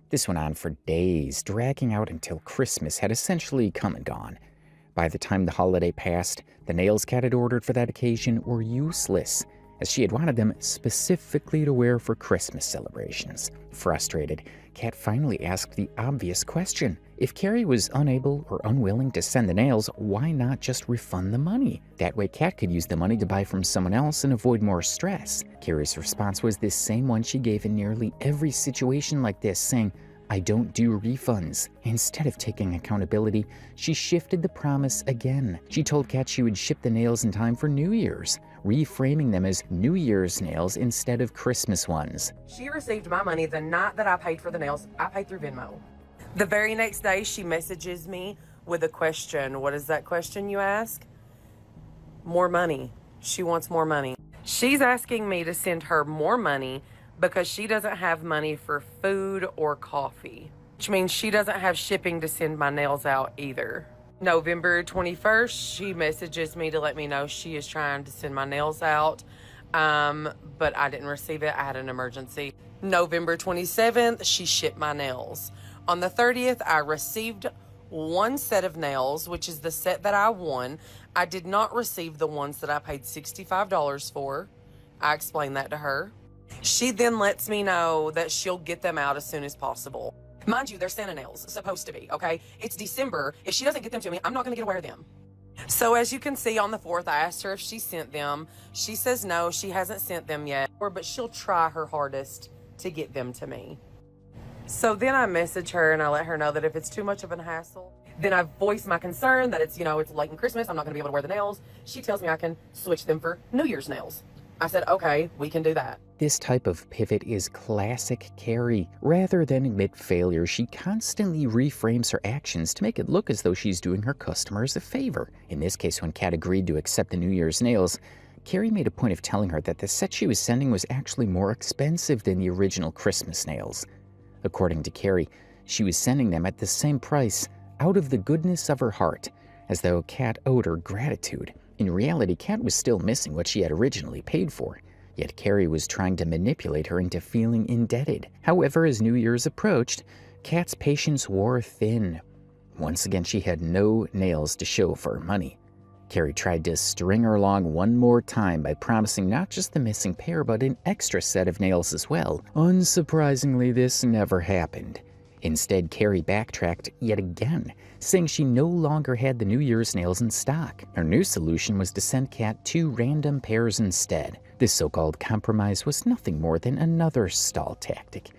This went on for days, dragging out until Christmas had essentially come and gone. By the time the holiday passed, the nails Kat had ordered for that occasion were useless, as she had wanted them specifically to wear for Christmas celebrations. Frustrated, Kat finally asked the obvious question. If Carrie was unable or unwilling to send the nails, why not just refund the money? That way Kat could use the money to buy from someone else and avoid more stress. Carrie's response was the same one she gave in nearly every situation like this, saying, "I don't do refunds." Instead of taking accountability, she shifted the promise again. She told Kat she would ship the nails in time for New Year's, reframing them as New Year's nails instead of Christmas ones. She received my money the night that I paid for the nails. I paid through Venmo. The very next day, she messages me with a question. What is that question, you ask? More money. She wants more money. She's asking me to send her more money because she doesn't have money for food or coffee, which means she doesn't have shipping to send my nails out either. November 21st, she messages me to let me know she is trying to send my nails out, but I didn't receive it. I had an emergency. November 27th, she shipped my nails. On the 30th, I received one set of nails, which is the set that I won. I did not receive the ones that I paid $65 for. I explained that to her. She then lets me know that she'll get them out as soon as possible. Mind you, they're Santa nails, supposed to be, okay? It's December. If she doesn't get them to me, I'm not going to get to wear them. So as you can see on the 4th, I asked her if she sent them. She says no, she hasn't sent them yet, but she'll try her hardest to get them to me. So then I message her and I let her know that if it's too much of an hassle, then I voice my concern that it's, it's late in Christmas. I'm not going to be able to wear the nails. She tells me I can switch them for New Year's nails. I said, okay, we can do that. This type of pivot is classic Carrie. Rather than admit failure, she constantly reframes her actions to make it look as though she's doing her customers a favor. In this case, when Kat agreed to accept the New Year's nails, Carrie made a point of telling her that the set she was sending was actually more expensive than the original Christmas nails. According to Carrie, she was sending them at the same price out of the goodness of her heart, as though Kat owed her gratitude. In reality, Kat was still missing what she had originally paid for, yet Carrie was trying to manipulate her into feeling indebted. However, as New Year's approached, Kat's patience wore thin. Once again, she had no nails to show for her money. Carrie tried to string her along one more time by promising not just the missing pair, but an extra set of nails as well. Unsurprisingly, this never happened. Instead, Carrie backtracked yet again, saying she no longer had the New Year's nails in stock. Her new solution was to send Kat 2 random pairs instead. This so-called compromise was nothing more than another stall tactic.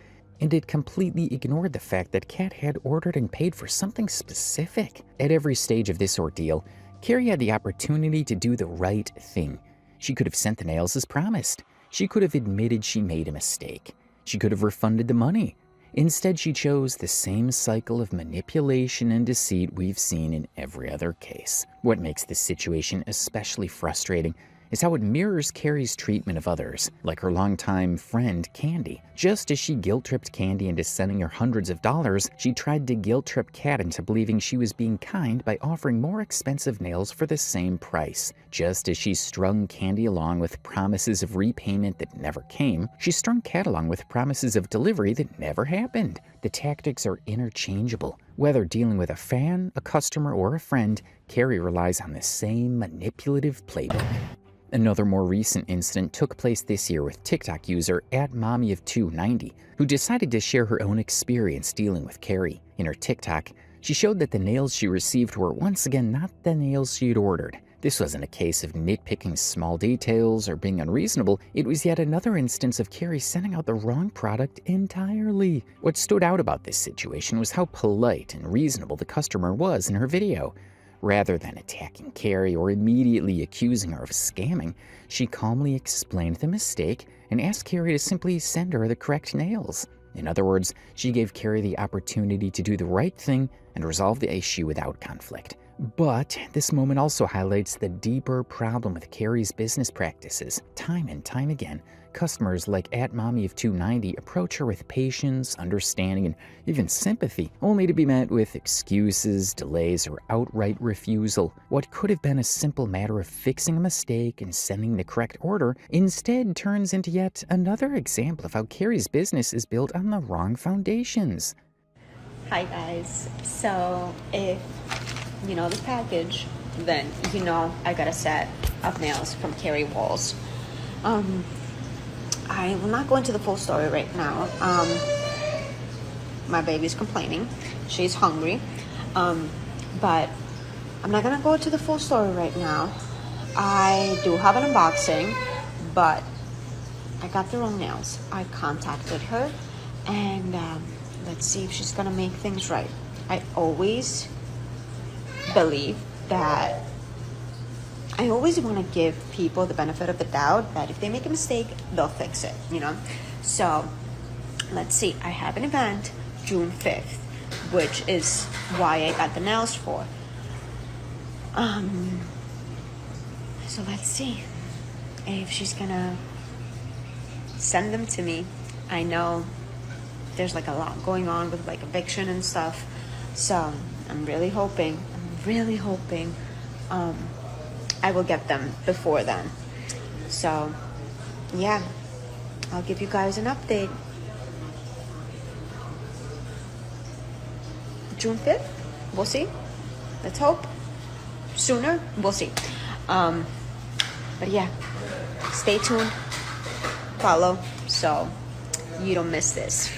And it completely ignored the fact that Kat had ordered and paid for something specific. At every stage of this ordeal, Carrie had the opportunity to do the right thing. She could have sent the nails as promised. She could have admitted she made a mistake. She could have refunded the money. Instead, she chose the same cycle of manipulation and deceit we've seen in every other case. What makes this situation especially frustrating is how it mirrors Carrie's treatment of others, like her longtime friend Candy. Just as she guilt-tripped Candy into sending her hundreds of dollars, she tried to guilt-trip Kat into believing she was being kind by offering more expensive nails for the same price. Just as she strung Candy along with promises of repayment that never came, she strung Kat along with promises of delivery that never happened. The tactics are interchangeable. Whether dealing with a fan, a customer, or a friend, Carrie relies on the same manipulative playbook. Another more recent incident took place this year with TikTok user @mommyof290, who decided to share her own experience dealing with Carrie. In her TikTok, she showed that the nails she received were once again not the nails she had ordered. This wasn't a case of nitpicking small details or being unreasonable. It was yet another instance of Carrie sending out the wrong product entirely. What stood out about this situation was how polite and reasonable the customer was in her video. Rather than attacking Carrie or immediately accusing her of scamming, she calmly explained the mistake and asked Carrie to simply send her the correct nails. In other words, she gave Carrie the opportunity to do the right thing and resolve the issue without conflict. But this moment also highlights the deeper problem with Carrie's business practices. Time and time again, customers like @mommyof290 approach her with patience, understanding, and even sympathy, only to be met with excuses, delays, or outright refusal. What could have been a simple matter of fixing a mistake and sending the correct order instead turns into yet another example of how Carrie's business is built on the wrong foundations. Hi guys, so if you know the package, then you know I got a set of nails from Carrie Walls. I will not go into the full story right now. My baby's complaining. She's hungry. But I'm not gonna go into the full story right now. I do have an unboxing, but I got the wrong nails. I contacted her and let's see if she's gonna make things right. I always believe that I always want to give people the benefit of the doubt that if they make a mistake, they'll fix it, you know? So let's see, I have an event June 5th, which is why I got the nails for. So let's see if she's gonna send them to me. I know there's like a lot going on with like eviction and stuff. So I'm really hoping I will get them before then. So yeah, I'll give you guys an update. June 5th, we'll see. Let's hope. Sooner, we'll see. But yeah, stay tuned, follow, so you don't miss this.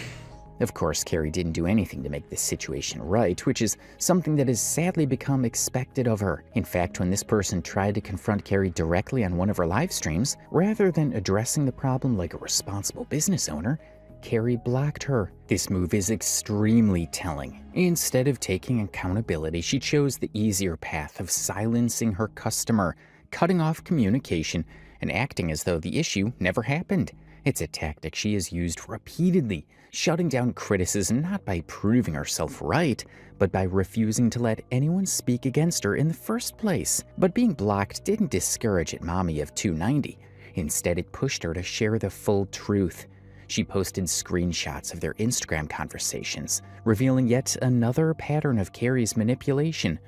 Of course, Carrie didn't do anything to make this situation right, which is something that has sadly become expected of her. In fact, when this person tried to confront Carrie directly on one of her live streams, rather than addressing the problem like a responsible business owner, Carrie blocked her. This move is extremely telling. Instead of taking accountability, she chose the easier path of silencing her customer, cutting off communication, and acting as though the issue never happened. It's a tactic she has used repeatedly, shutting down criticism not by proving herself right, but by refusing to let anyone speak against her in the first place. But being blocked didn't discourage @mommyof290. Instead, it pushed her to share the full truth. She posted screenshots of their Instagram conversations, revealing yet another pattern of Carrie's manipulation.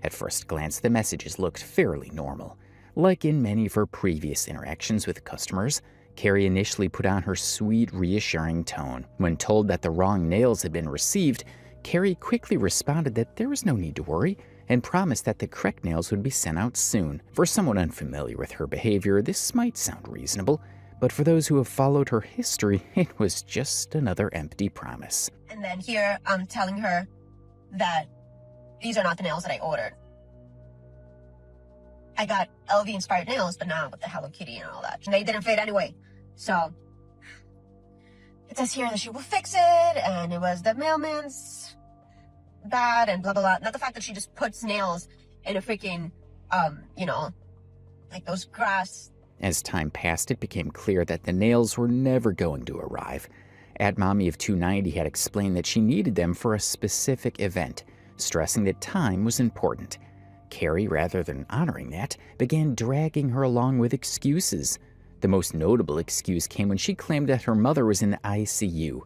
At first glance, the messages looked fairly normal. Like in many of her previous interactions with customers, Carrie initially put on her sweet, reassuring tone. When told that the wrong nails had been received, Carrie quickly responded that there was no need to worry and promised that the correct nails would be sent out soon. For someone unfamiliar with her behavior, this might sound reasonable, but for those who have followed her history, it was just another empty promise. And then here I'm telling her that these are not the nails that I ordered. I got LV inspired nails, but not with the Hello Kitty and all that. And they didn't fit anyway. So it says here that she will fix it, and it was the mailman's bad, and blah, blah, blah. Not the fact that she just puts nails in a freaking, like those grass. As time passed, it became clear that the nails were never going to arrive. Mommy of 290 had explained that she needed them for a specific event, stressing that time was important. Carrie, rather than honoring that, began dragging her along with excuses. The most notable excuse came when she claimed that her mother was in the ICU.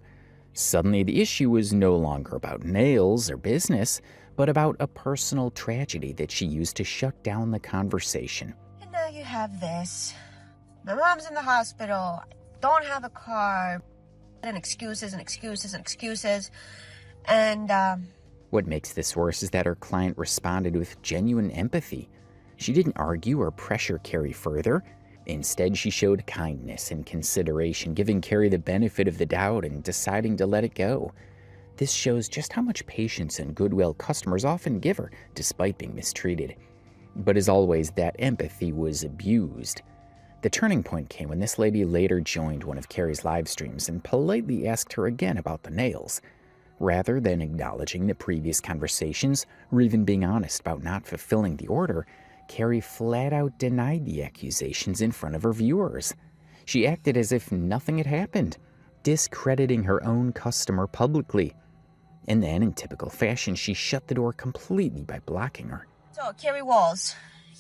Suddenly, the issue was no longer about nails or business, but about a personal tragedy that she used to shut down the conversation. And now you have this. My mom's in the hospital. I don't have a car. And excuses and excuses and excuses. And, What makes this worse is that her client responded with genuine empathy. She didn't argue or pressure Carrie further. Instead, she showed kindness and consideration, giving Carrie the benefit of the doubt and deciding to let it go. This shows just how much patience and goodwill customers often give her, despite being mistreated. But as always, that empathy was abused. The turning point came when this lady later joined one of Carrie's live streams and politely asked her again about the nails. Rather than acknowledging the previous conversations or even being honest about not fulfilling the order, Carrie flat out denied the accusations in front of her viewers. She acted as if nothing had happened, discrediting her own customer publicly. And then, in typical fashion, she shut the door completely by blocking her. So, Carrie Walls,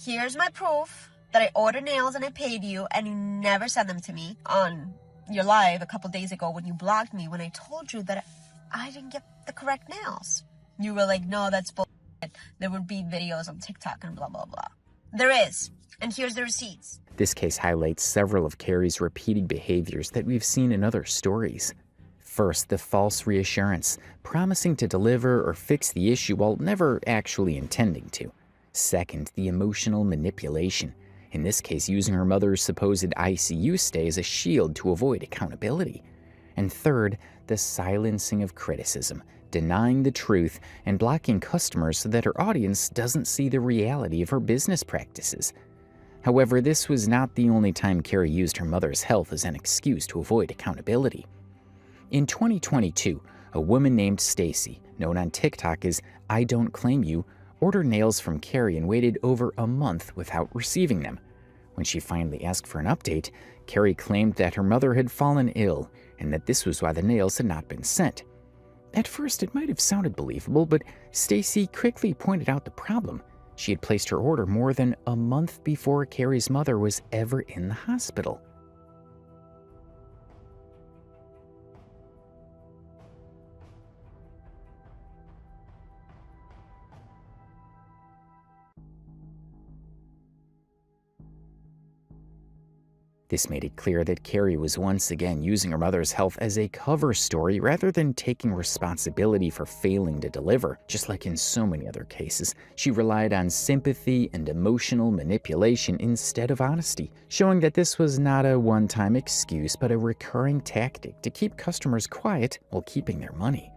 here's my proof that I ordered nails and I paid you, and you never sent them to me on your live a couple days ago when you blocked me when I told you that I didn't get the correct nails. You were like, no, that's bullshit. There would be videos on TikTok and blah, blah, blah. There is. And here's the receipts. This case highlights several of Carrie's repeated behaviors that we've seen in other stories. First, the false reassurance, promising to deliver or fix the issue while never actually intending to. Second, the emotional manipulation, in this case using her mother's supposed ICU stay as a shield to avoid accountability. And third, the silencing of criticism, denying the truth and blocking customers so that her audience doesn't see the reality of her business practices. However, this was not the only time Carrie used her mother's health as an excuse to avoid accountability. In 2022, a woman named Stacy, known on TikTok as I Don't Claim You, ordered nails from Carrie and waited over a month without receiving them. When she finally asked for an update, Carrie claimed that her mother had fallen ill and that this was why the nails had not been sent. At first, it might have sounded believable, but Stacy quickly pointed out the problem. She had placed her order more than a month before Carrie's mother was ever in the hospital. This made it clear that Carrie was once again using her mother's health as a cover story rather than taking responsibility for failing to deliver. Just like in so many other cases, she relied on sympathy and emotional manipulation instead of honesty, showing that this was not a one-time excuse but a recurring tactic to keep customers quiet while keeping their money.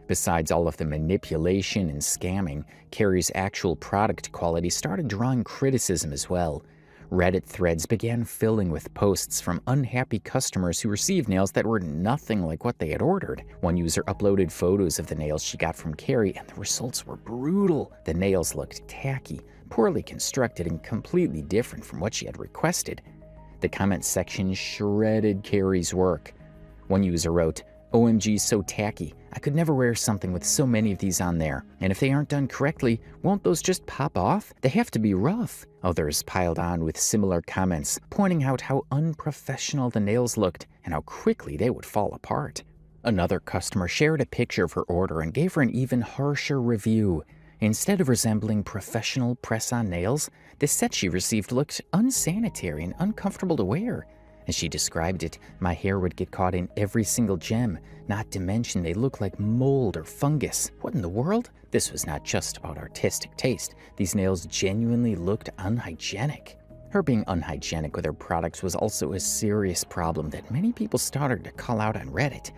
Besides all of the manipulation and scamming, Carrie's actual product quality started drawing criticism as well. Reddit threads began filling with posts from unhappy customers who received nails that were nothing like what they had ordered. One user uploaded photos of the nails she got from Carrie, and the results were brutal. The nails looked tacky, poorly constructed, and completely different from what she had requested. The comment section shredded Carrie's work. One user wrote, "OMG, so tacky. I could never wear something with so many of these on there. And if they aren't done correctly, won't those just pop off? They have to be rough." Others piled on with similar comments, pointing out how unprofessional the nails looked and how quickly they would fall apart. Another customer shared a picture of her order and gave her an even harsher review. Instead of resembling professional press-on nails, the set she received looked unsanitary and uncomfortable to wear. As she described it, my hair would get caught in every single gem, not to mention they look like mold or fungus. What in the world? This was not just about artistic taste. These nails genuinely looked unhygienic. Her being unhygienic with her products was also a serious problem that many people started to call out on Reddit.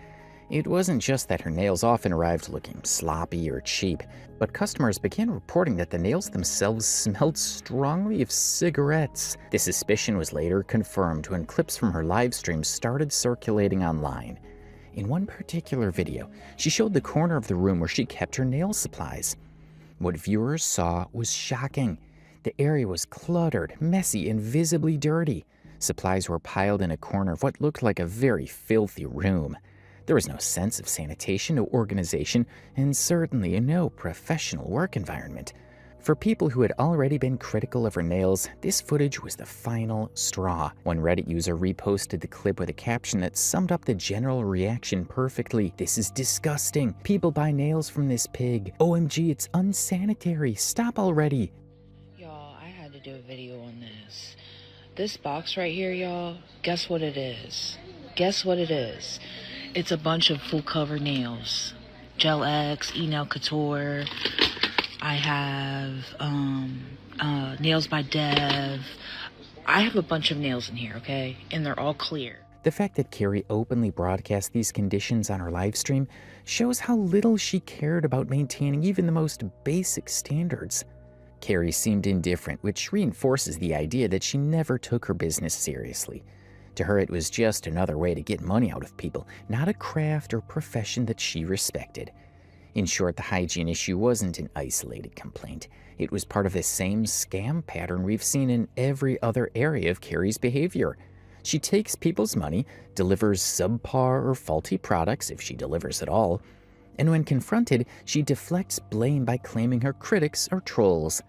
It wasn't just that her nails often arrived looking sloppy or cheap, but customers began reporting that the nails themselves smelled strongly of cigarettes. This suspicion was later confirmed when clips from her live stream started circulating online. In one particular video, she showed the corner of the room where she kept her nail supplies. What viewers saw was shocking. The area was cluttered, messy, and visibly dirty. Supplies were piled in a corner of what looked like a very filthy room. There was no sense of sanitation, no organization, and certainly no professional work environment. For people who had already been critical of her nails, this footage was the final straw. One Reddit user reposted the clip with a caption that summed up the general reaction perfectly. "This is disgusting. People buy nails from this pig. OMG, it's unsanitary. Stop already." Y'all, I had to do a video on this. This box right here, y'all, guess what it is? Guess what it is? It's a bunch of full cover nails. Gel X, E-Nail Couture. I have Nails by Dev. I have a bunch of nails in here, okay? And they're all clear. The fact that Carrie openly broadcast these conditions on her live stream shows how little she cared about maintaining even the most basic standards. Carrie seemed indifferent, which reinforces the idea that she never took her business seriously. To her, it was just another way to get money out of people, not a craft or profession that she respected. In short, the hygiene issue wasn't an isolated complaint. It was part of the same scam pattern we've seen in every other area of Carrie's behavior. She takes people's money, delivers subpar or faulty products if she delivers at all, and when confronted, she deflects blame by claiming her critics are trolls.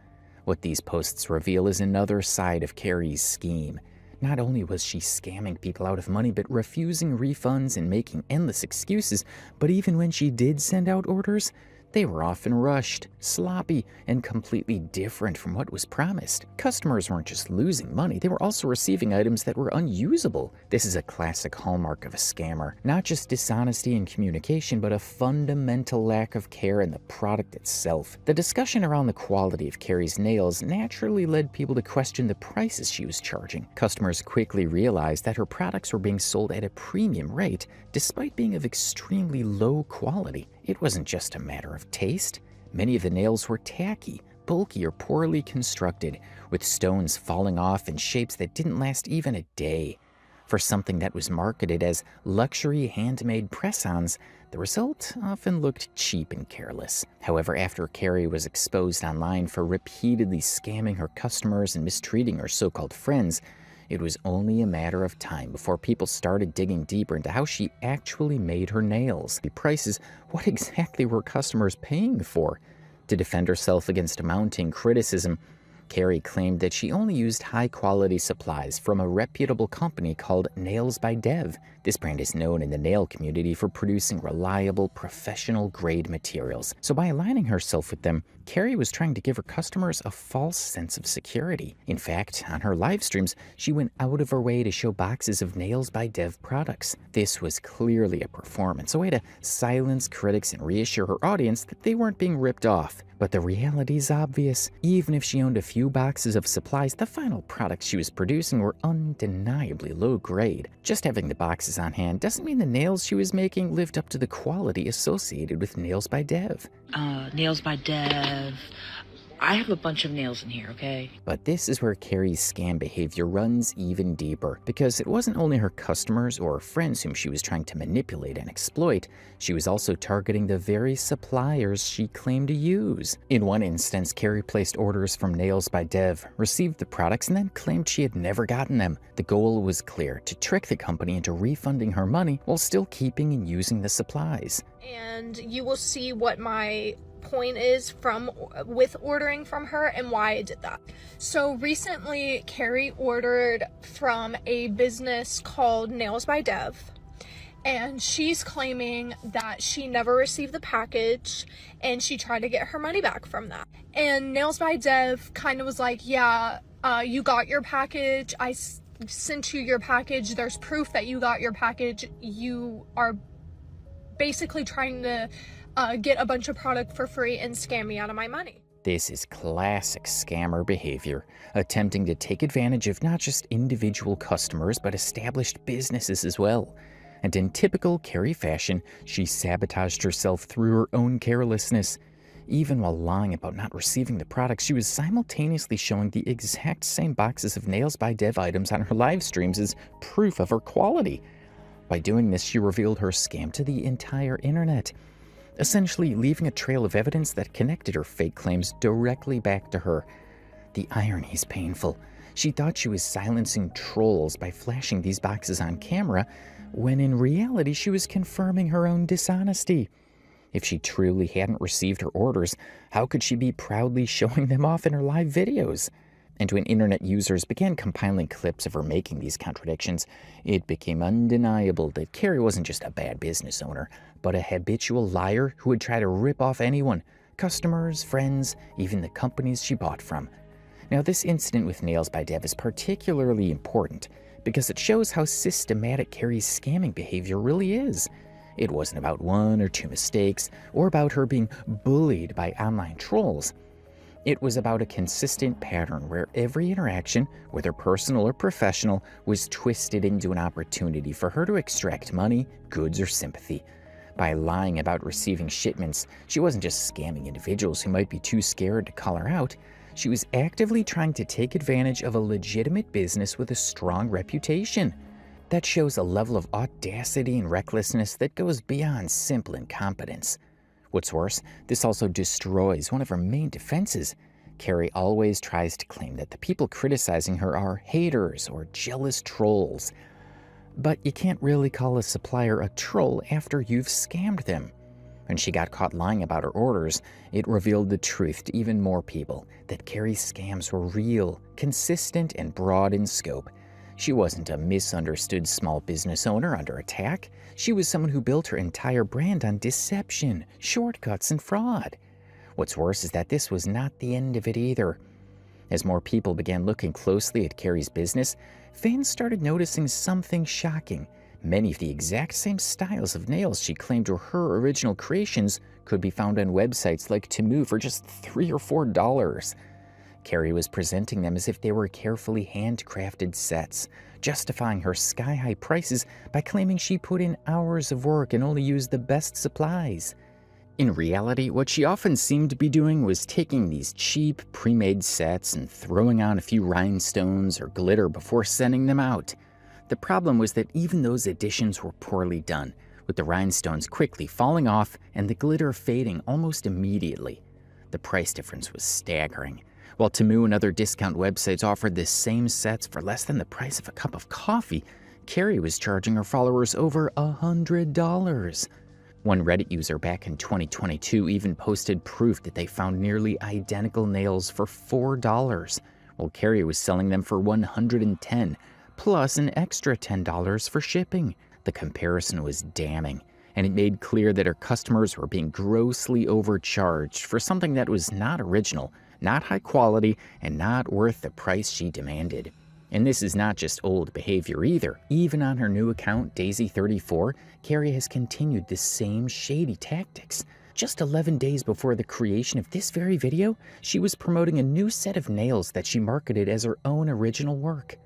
What these posts reveal is another side of Carrie's scheme. Not only was she scamming people out of money, but refusing refunds and making endless excuses, but even when she did send out orders, they were often rushed, sloppy, and completely different from what was promised. Customers weren't just losing money, they were also receiving items that were unusable. This is a classic hallmark of a scammer. Not just dishonesty in communication, but a fundamental lack of care in the product itself. The discussion around the quality of Carrie's nails naturally led people to question the prices she was charging. Customers quickly realized that her products were being sold at a premium rate, despite being of extremely low quality. It wasn't just a matter of taste. Many of the nails were tacky, bulky, or poorly constructed, with stones falling off in shapes that didn't last even a day. For something that was marketed as luxury handmade press-ons, the result often looked cheap and careless. However, after Carrie was exposed online for repeatedly scamming her customers and mistreating her so-called friends, it was only a matter of time before people started digging deeper into how she actually made her nails. The prices, what exactly were customers paying for? To defend herself against mounting criticism, Carrie claimed that she only used high-quality supplies from a reputable company called Nails by Dev. This brand is known in the nail community for producing reliable, professional-grade materials. So by aligning herself with them, Carrie was trying to give her customers a false sense of security. In fact, on her live streams, she went out of her way to show boxes of Nails by Dev products. This was clearly a performance, a way to silence critics and reassure her audience that they weren't being ripped off. But the reality's obvious. Even if she owned a few boxes of supplies, the final products she was producing were undeniably low grade. Just having the boxes on hand doesn't mean the nails she was making lived up to the quality associated with Nails by Dev. Nails by Dev. I have a bunch of nails in here, okay? But this is where Carrie's scam behavior runs even deeper, because it wasn't only her customers or friends whom she was trying to manipulate and exploit, she was also targeting the very suppliers she claimed to use. In one instance, Carrie placed orders from Nails by Dev, received the products, and then claimed she had never gotten them. The goal was clear: to trick the company into refunding her money while still keeping and using the supplies. And you will see what my point is with ordering from her and why I did that. So recently, Carrie ordered from a business called Nails by Dev, and she's claiming that she never received the package and she tried to get her money back from that. And Nails by Dev kind of was like, yeah, you got your package, I sent you your package, there's proof that you got your package, you are basically trying to get a bunch of product for free and scam me out of my money. This is classic scammer behavior, attempting to take advantage of not just individual customers, but established businesses as well. And in typical Carrie fashion, she sabotaged herself through her own carelessness. Even while lying about not receiving the products, she was simultaneously showing the exact same boxes of Nails by Dev items on her live streams as proof of her quality. By doing this, she revealed her scam to the entire internet, essentially leaving a trail of evidence that connected her fake claims directly back to her. The irony is painful. She thought she was silencing trolls by flashing these boxes on camera, when in reality she was confirming her own dishonesty. If she truly hadn't received her orders, how could she be proudly showing them off in her live videos? And when internet users began compiling clips of her making these contradictions, it became undeniable that Carrie wasn't just a bad business owner, but a habitual liar who would try to rip off anyone, customers, friends, even the companies she bought from. Now, this incident with Nails by Dev is particularly important because it shows how systematic Carrie's scamming behavior really is. It wasn't about one or two mistakes or about her being bullied by online trolls. It was about a consistent pattern where every interaction, whether personal or professional, was twisted into an opportunity for her to extract money, goods, or sympathy. By lying about receiving shipments, she wasn't just scamming individuals who might be too scared to call her out. She was actively trying to take advantage of a legitimate business with a strong reputation. That shows a level of audacity and recklessness that goes beyond simple incompetence. What's worse, this also destroys one of her main defenses. Carrie always tries to claim that the people criticizing her are haters or jealous trolls. But you can't really call a supplier a troll after you've scammed them. When she got caught lying about her orders, it revealed the truth to even more people, that Carrie's scams were real, consistent, and broad in scope. She wasn't a misunderstood small business owner under attack. She was someone who built her entire brand on deception, shortcuts, and fraud. What's worse is that this was not the end of it either. As more people began looking closely at Carrie's business, fans started noticing something shocking. Many of the exact same styles of nails she claimed were her original creations could be found on websites like Temu for just $3 or $4. Carrie was presenting them as if they were carefully handcrafted sets, justifying her sky-high prices by claiming she put in hours of work and only used the best supplies. In reality, what she often seemed to be doing was taking these cheap, pre-made sets and throwing on a few rhinestones or glitter before sending them out. The problem was that even those additions were poorly done, with the rhinestones quickly falling off and the glitter fading almost immediately. The price difference was staggering. While Temu and other discount websites offered the same sets for less than the price of a cup of coffee, Carrie was charging her followers over $100. One Reddit user back in 2022 even posted proof that they found nearly identical nails for $4, while Carrie was selling them for $110, plus an extra $10 for shipping. The comparison was damning, and it made clear that her customers were being grossly overcharged for something that was not original, not high quality, and not worth the price she demanded. And this is not just old behavior either. Even on her new account, Daisy34, Carrie has continued the same shady tactics. Just 11 days before the creation of this very video, she was promoting a new set of nails that she marketed as her own original work.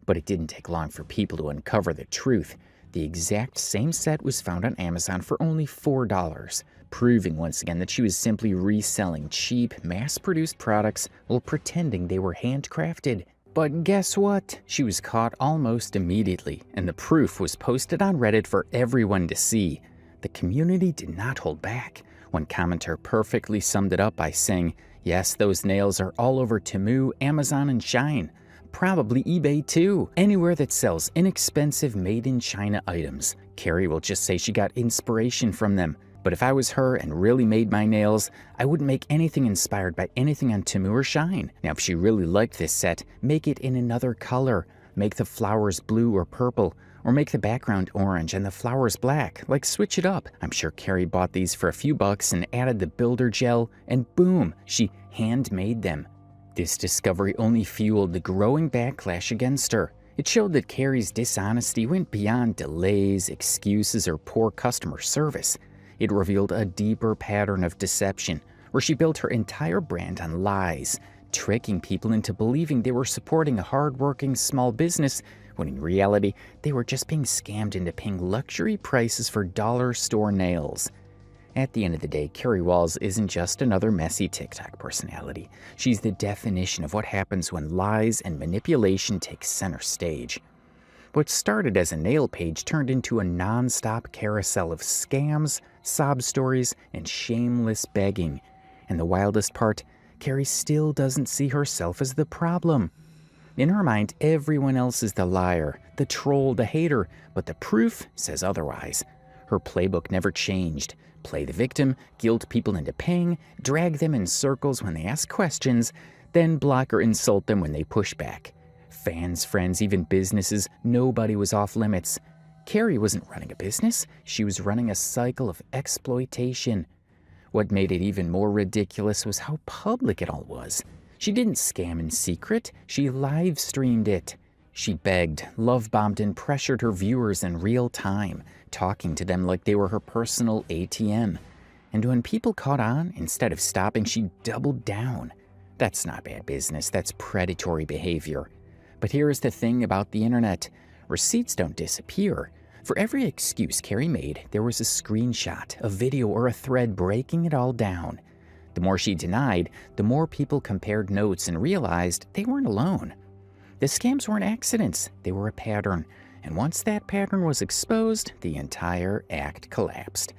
But it didn't take long for people to uncover the truth. The exact same set was found on Amazon for only $4, proving once again that she was simply reselling cheap, mass-produced products while pretending they were handcrafted. But guess what? She was caught almost immediately, and the proof was posted on Reddit for everyone to see. The community did not hold back. One commenter perfectly summed it up by saying, "Yes, those nails are all over Temu, Amazon, and Shein. Probably eBay too. Anywhere that sells inexpensive made-in-China items. Carrie will just say she got inspiration from them. But if I was her and really made my nails, I wouldn't make anything inspired by anything on Temu or Shein. Now, if she really liked this set, make it in another color. Make the flowers blue or purple, or make the background orange and the flowers black. Like, switch it up." I'm sure Carrie bought these for a few bucks and added the builder gel, and boom, she handmade them. This discovery only fueled the growing backlash against her. It showed that Carrie's dishonesty went beyond delays, excuses, or poor customer service. It revealed a deeper pattern of deception, where she built her entire brand on lies, tricking people into believing they were supporting a hard-working small business, when in reality, they were just being scammed into paying luxury prices for dollar store nails. At the end of the day, Carrie Walls isn't just another messy TikTok personality. She's the definition of what happens when lies and manipulation take center stage. What started as a nail page turned into a non-stop carousel of scams, sob stories, and shameless begging. And the wildest part, Carrie still doesn't see herself as the problem. In her mind, everyone else is the liar, the troll, the hater, but the proof says otherwise. Her playbook never changed. Play the victim, guilt people into paying, drag them in circles when they ask questions, then block or insult them when they push back. Fans, friends, even businesses, nobody was off limits. Carrie wasn't running a business, she was running a cycle of exploitation. What made it even more ridiculous was how public it all was. She didn't scam in secret, she live streamed it. She begged, love-bombed, and pressured her viewers in real time, talking to them like they were her personal ATM. And when people caught on, instead of stopping, she doubled down. That's not bad business, that's predatory behavior. But here's the thing about the internet. Receipts don't disappear. For every excuse Carrie made, there was a screenshot, a video, or a thread breaking it all down. The more she denied, the more people compared notes and realized they weren't alone. The scams weren't accidents, they were a pattern. And once that pattern was exposed, the entire act collapsed.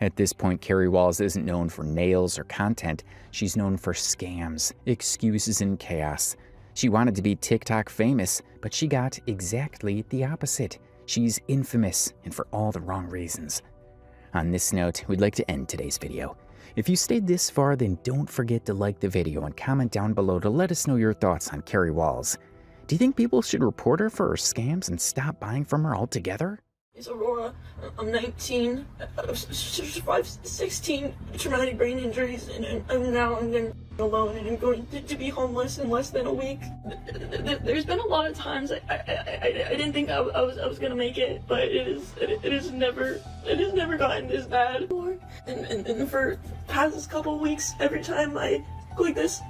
At this point, Carrie Walls isn't known for nails or content. She's known for scams, excuses, and chaos. She wanted to be TikTok famous, but she got exactly the opposite. She's infamous, and for all the wrong reasons. On this note, we'd like to end today's video. If you stayed this far, then don't forget to like the video and comment down below to let us know your thoughts on Carrie Walls. Do you think people should report her for her scams and stop buying from her altogether? It's Aurora. I'm 19. I've survived 16 traumatic brain injuries, and I'm alone, and I'm going to be homeless in less than a week. There's been a lot of times I didn't think I was gonna make it, but it has never gotten this bad before. And for past couple of weeks, every time I click this,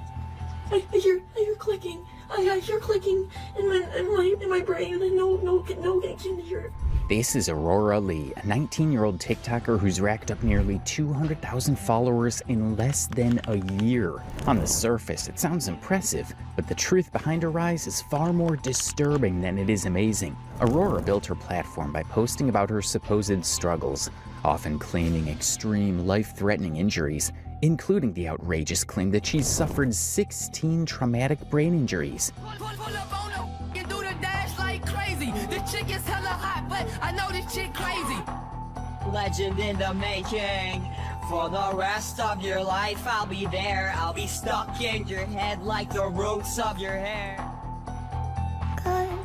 I hear clicking. I hear clicking in my brain, and no can hear it. This is Aurora Lee, a 19-year-old TikToker who's racked up nearly 200,000 followers in less than a year. On the surface, it sounds impressive, but the truth behind her rise is far more disturbing than it is amazing. Aurora built her platform by posting about her supposed struggles, often claiming extreme, life-threatening injuries, including the outrageous claim that she's suffered 16 traumatic brain injuries. This chick is hella hot, but I know this chick crazy. Legend in the making. For the rest of your life, I'll be there. I'll be stuck in your head like the roots of your hair.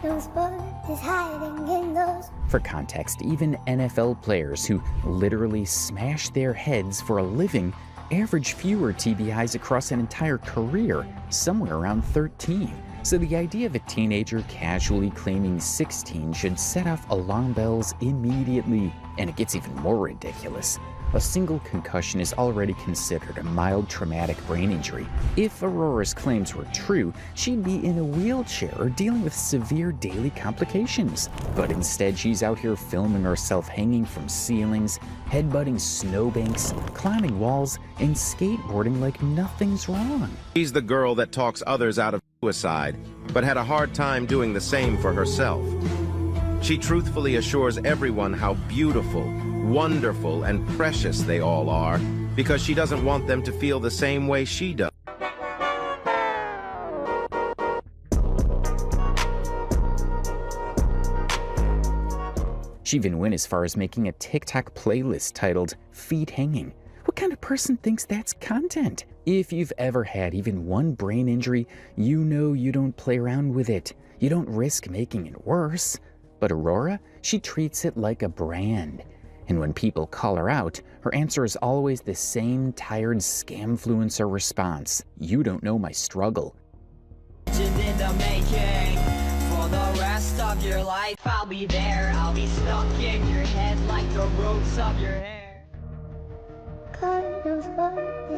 Is hiding in those. For context, even NFL players who literally smash their heads for a living average fewer TBIs across an entire career, somewhere around 13. So the idea of a teenager casually claiming 16 should set off alarm bells immediately. And it gets even more ridiculous. A single concussion is already considered a mild traumatic brain injury. If Aurora's claims were true, she'd be in a wheelchair or dealing with severe daily complications. But instead, she's out here filming herself hanging from ceilings, headbutting snowbanks, climbing walls, and skateboarding like nothing's wrong. She's the girl that talks others out of suicide, but had a hard time doing the same for herself. She truthfully assures everyone how beautiful, wonderful, and precious they all are, because she doesn't want them to feel the same way she does. She even went as far as making a TikTok playlist titled Feet Hanging. What kind of person thinks that's content? If you've ever had even one brain injury, you know you don't play around with it. You don't risk making it worse. But Aurora, she treats it like a brand. And when people call her out, her answer is always the same tired scamfluencer response. You don't know my struggle. Legend in the making. For the rest of your life, I'll be there. I'll be stuck in your head like the roots of your hair. Is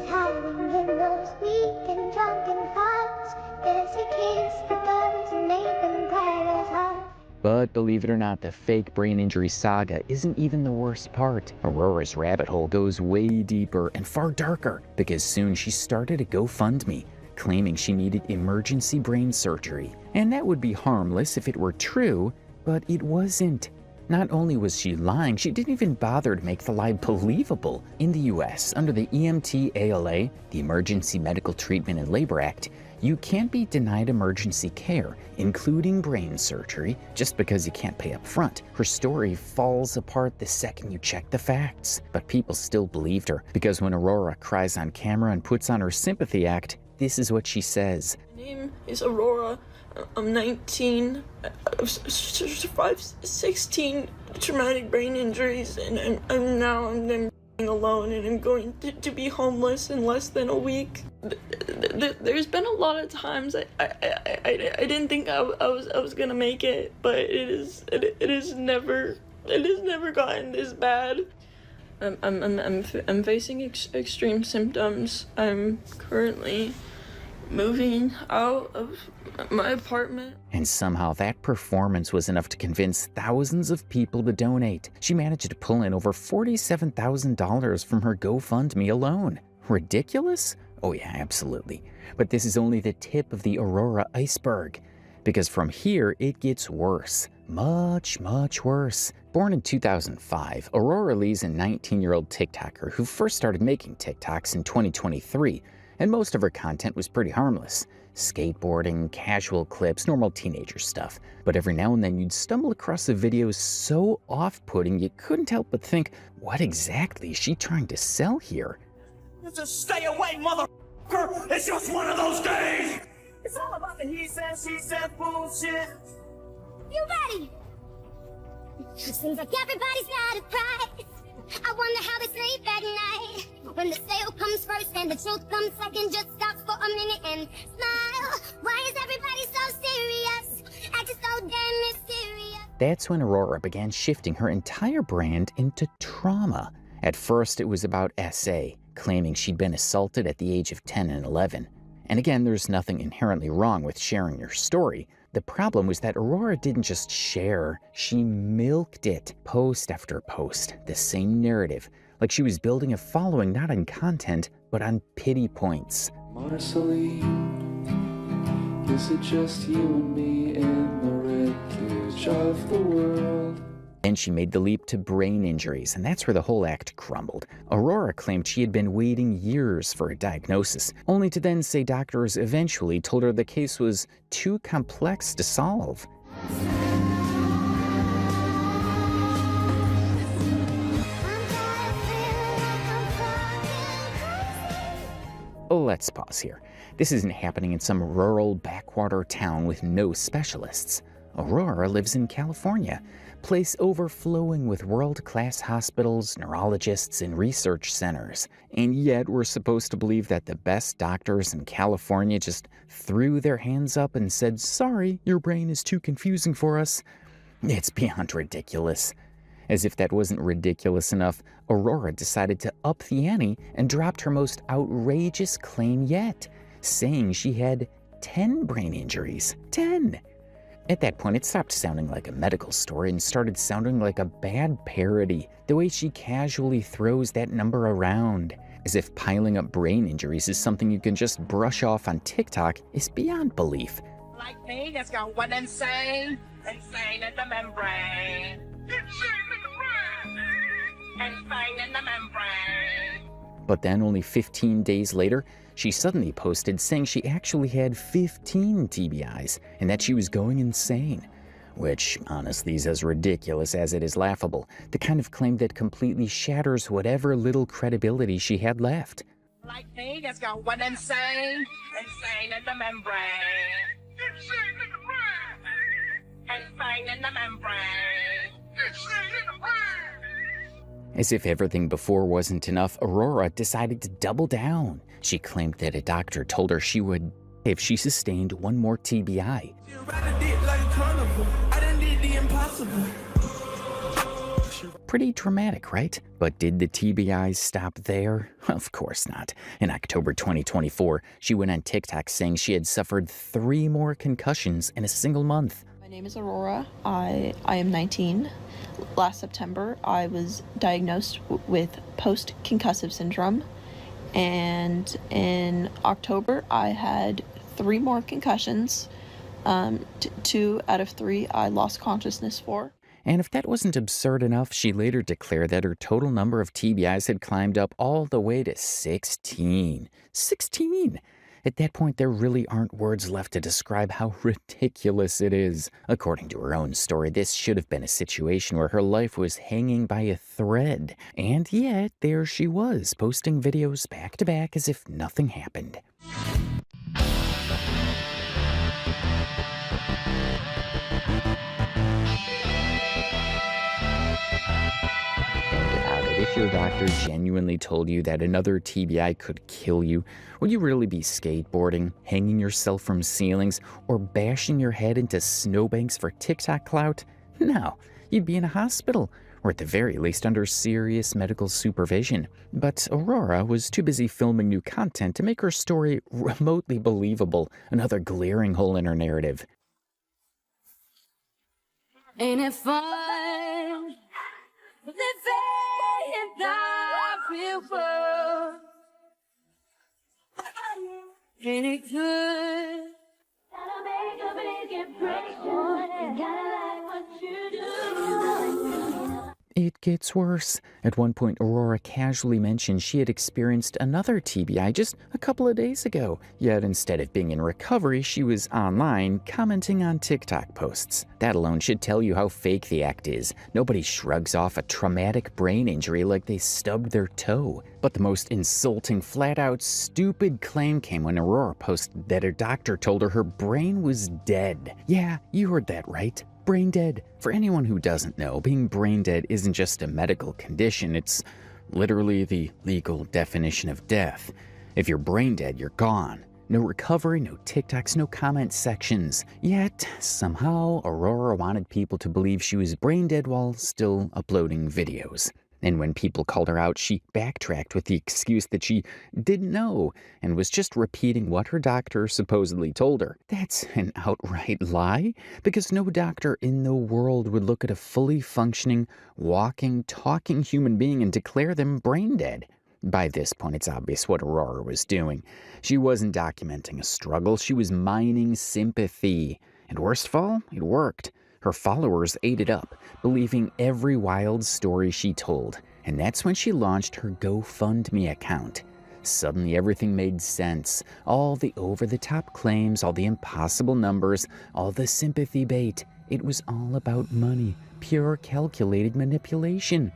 hiding in those weak and drunken thoughts. There's a kiss that goes and make them bright as hot. But believe it or not, the fake brain injury saga isn't even the worst part. Aurora's rabbit hole goes way deeper and far darker, because soon she started a GoFundMe, claiming she needed emergency brain surgery. And that would be harmless if it were true, but it wasn't. Not only was she lying, she didn't even bother to make the lie believable. In the US, under the EMT-ALA, the Emergency Medical Treatment and Labor Act, you can't be denied emergency care, including brain surgery, just because you can't pay up front. Her story falls apart the second you check the facts. But people still believed her, because when Aurora cries on camera and puts on her sympathy act, this is what she says. My name is Aurora. I'm 19. I've survived 16 traumatic brain injuries, and I'm now alone, and I'm going to be homeless in less than a week. There's been a lot of times I didn't think I was gonna make it, but it has never gotten this bad. I'm facing extreme symptoms. I'm currently moving out of my apartment. And somehow that performance was enough to convince thousands of people to donate. She managed to pull in over $47,000 from her GoFundMe alone. Ridiculous? Oh yeah, absolutely. But this is only the tip of the Aurora iceberg. Because from here, it gets worse. Much, much worse. Born in 2005, Aurora Lee's a 19-year-old TikToker who first started making TikToks in 2023. And most of her content was pretty harmless. Skateboarding, casual clips, normal teenager stuff. But every now and then you'd stumble across a video so off-putting you couldn't help but think, what exactly is she trying to sell here? Just stay away, motherfucker! It's just one of those days! It's all about the he said, she said bullshit. You ready? It seems like everybody's got a price. I wonder how they sleep at night. When the sale comes first and the truth comes second, just stop for a minute and smile. Why is everybody so serious? Acting so damn mysterious. That's when Aurora began shifting her entire brand into trauma. At first, it was about SA, claiming she'd been assaulted at the age of 10 and 11. And again, there's nothing inherently wrong with sharing your story. The problem was that Aurora didn't just share, she milked it, post after post, the same narrative, like she was building a following not on content, but on pity points. Marceline, is it just you and me in the wreckage of the world? Then she made the leap to brain injuries, and that's where the whole act crumbled. Aurora claimed she had been waiting years for a diagnosis, only to then say doctors eventually told her the case was too complex to solve. Let's pause here. This isn't happening in some rural backwater town with no specialists. Aurora lives in California, place overflowing with world-class hospitals, neurologists, and research centers. And yet we're supposed to believe that the best doctors in California just threw their hands up and said, "Sorry, your brain is too confusing for us." It's beyond ridiculous. As if that wasn't ridiculous enough, Aurora decided to up the ante and dropped her most outrageous claim yet, saying she had 10 brain injuries. 10! At that point, it stopped sounding like a medical story and started sounding like a bad parody, the way she casually throws that number around. As if piling up brain injuries is something you can just brush off on TikTok is beyond belief. Like me, that's gone what insane in the membrane. Insane in the membrane. But then only 15 days later, she suddenly posted saying she actually had 15 TBIs and that she was going insane. Which, honestly, is as ridiculous as it is laughable. The kind of claim that completely shatters whatever little credibility she had left. Like me, that's gone what insane in the membrane. Insane in the brain. Insane in the membrane. Insane in the brain. As if everything before wasn't enough, Aurora decided to double down. She claimed that a doctor told her she would if she sustained one more TBI. Pretty dramatic, right? But did the TBIs stop there? Of course not. In October 2024, she went on TikTok saying she had suffered 3 more concussions in a single month. My name is Aurora. I am 19. Last September, I was diagnosed with post-concussive syndrome. And in October, I had 3 more concussions. 2 out of 3 I lost consciousness for. And if that wasn't absurd enough, she later declared that her total number of TBIs had climbed up all the way to 16. 16! At that point, there really aren't words left to describe how ridiculous it is. According to her own story, this should have been a situation where her life was hanging by a thread. And yet, there she was, posting videos back to back as if nothing happened. If your doctor genuinely told you that another TBI could kill you, would you really be skateboarding, hanging yourself from ceilings, or bashing your head into snowbanks for TikTok clout? No, you'd be in a hospital, or at the very least under serious medical supervision. But Aurora was too busy filming new content to make her story remotely believable, another glaring hole in her narrative. Ain't it fun? Living in the real world. Ain't it good? Gotta make a big impression. Gotta like what you do. It gets worse. At one point, Aurora casually mentioned she had experienced another TBI just a couple of days ago. Yet instead of being in recovery, she was online commenting on TikTok posts. That alone should tell you how fake the act is. Nobody shrugs off a traumatic brain injury like they stubbed their toe. But the most insulting, flat-out, stupid claim came when Aurora posted that her doctor told her brain was dead. Yeah, you heard that right. Brain dead. For anyone who doesn't know, being brain dead isn't just a medical condition, it's literally the legal definition of death. If you're brain dead, you're gone. No recovery, no TikToks, no comment sections. Yet, somehow, Aurora wanted people to believe she was brain dead while still uploading videos. And when people called her out, she backtracked with the excuse that she didn't know and was just repeating what her doctor supposedly told her. That's an outright lie, because no doctor in the world would look at a fully functioning, walking, talking human being and declare them brain dead. By this point, it's obvious what Aurora was doing. She wasn't documenting a struggle, she was mining sympathy. And worst of all, it worked. Her followers ate it up, believing every wild story she told, and that's when she launched her Gofundme account. Suddenly everything made sense. All the over-the-top claims, all the impossible numbers, all the sympathy bait. It was all about money, pure calculated manipulation.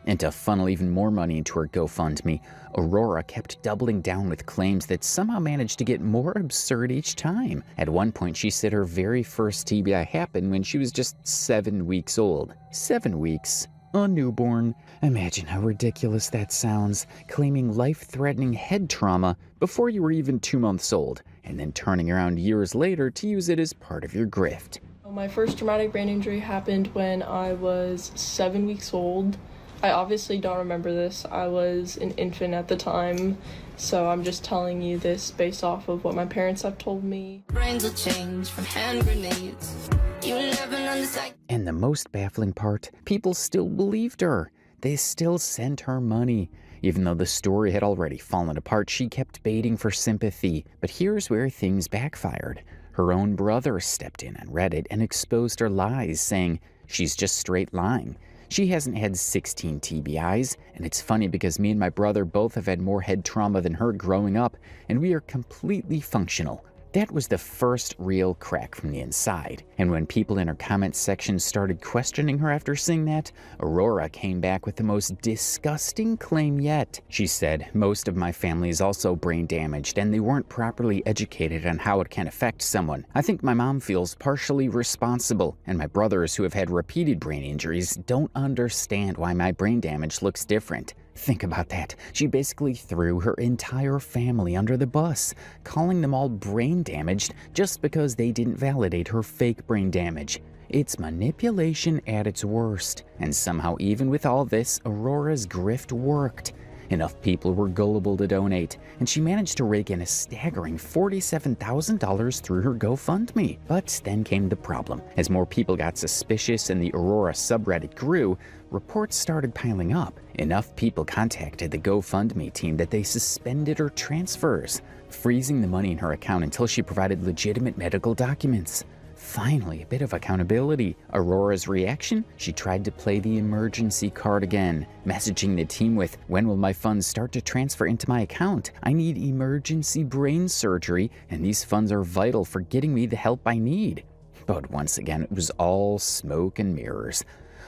And to funnel even more money into her GoFundMe, Aurora kept doubling down with claims that somehow managed to get more absurd each time. At one point, she said her very first TBI happened when she was just 7 weeks old. 7 weeks. A newborn. Imagine how ridiculous that sounds, claiming life-threatening head trauma before you were even 2 months old, and then turning around years later to use it as part of your grift. My first traumatic brain injury happened when I was 7 weeks old. I obviously don't remember this. I was an infant at the time, so I'm just telling you this based off of what my parents have told me. Brains will change from hand grenades. You live and understand. And the most baffling part, people still believed her. They still sent her money. Even though the story had already fallen apart, she kept baiting for sympathy. But here's where things backfired. Her own brother stepped in on Reddit and exposed her lies, saying she's just straight lying. She hasn't had 16 TBIs, and it's funny because me and my brother both have had more head trauma than her growing up, and we are completely functional. That was the first real crack from the inside. And when people in her comment section started questioning her after seeing that, Aurora came back with the most disgusting claim yet. She said, "Most of my family is also brain damaged, and they weren't properly educated on how it can affect someone. I think my mom feels partially responsible, and my brothers who have had repeated brain injuries don't understand why my brain damage looks different." Think about that. She basically threw her entire family under the bus, calling them all brain damaged just because they didn't validate her fake brain damage. It's manipulation at its worst. And somehow, even with all this, Aurora's grift worked. Enough people were gullible to donate, and she managed to rake in a staggering $47,000 through her GoFundMe. But then came the problem. As more people got suspicious and the Aurora subreddit grew, reports started piling up. Enough people contacted the GoFundMe team that they suspended her transfers, freezing the money in her account until she provided legitimate medical documents. Finally, a bit of accountability. Aurora's reaction? She tried to play the emergency card again, messaging the team with, "When will my funds start to transfer into my account? I need emergency brain surgery, and these funds are vital for getting me the help I need." But once again, it was all smoke and mirrors.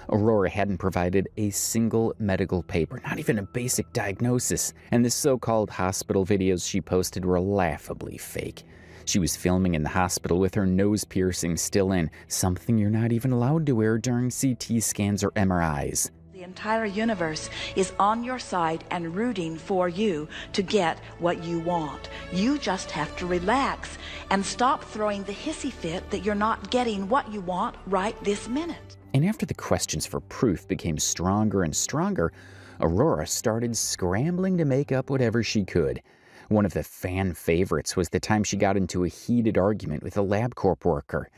Aurora hadn't provided a single medical paper, not even a basic diagnosis, and the so-called hospital videos she posted were laughably fake. She was filming in the hospital with her nose piercing still in, something you're not even allowed to wear during CT scans or MRIs. The entire universe is on your side and rooting for you to get what you want. You just have to relax and stop throwing the hissy fit that you're not getting what you want right this minute. And after the questions for proof became stronger and stronger, Aurora started scrambling to make up whatever she could. One of the fan favorites was the time she got into a heated argument with a LabCorp worker.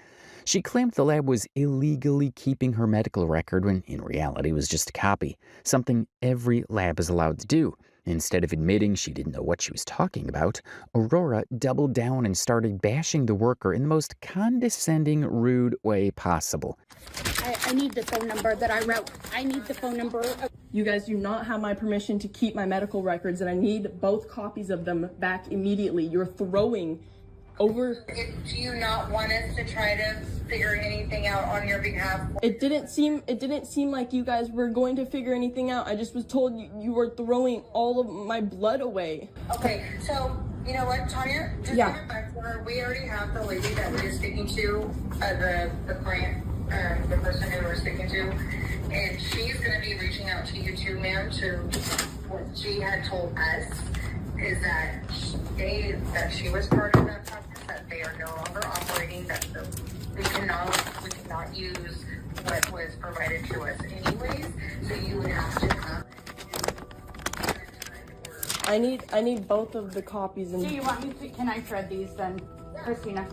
She claimed the lab was illegally keeping her medical record when in reality it was just a copy, something every lab is allowed to do. Instead of admitting she didn't know what she was talking about, Aurora doubled down and started bashing the worker in the most condescending, rude way possible. I need the phone number that I wrote. I need the phone number. You guys do not have my permission to keep my medical records, and I need both copies of them back immediately. You're throwing over... Do you not want us to try to figure anything out on your behalf? It didn't seem like you guys were going to figure anything out. I just was told you were throwing all of my blood away. Okay, so you know what, Tanya? Just Yeah. back to her. We already have the lady that we were speaking to, the client, the person who we're speaking to, and she's going to be reaching out to you too, ma'am. To what she had told us is that she was part of that process, that they are no longer operating, that we cannot use what was provided to us anyways, so you would have to have. I need both of the copies. And Do you want me to, can I shred these then, Christina?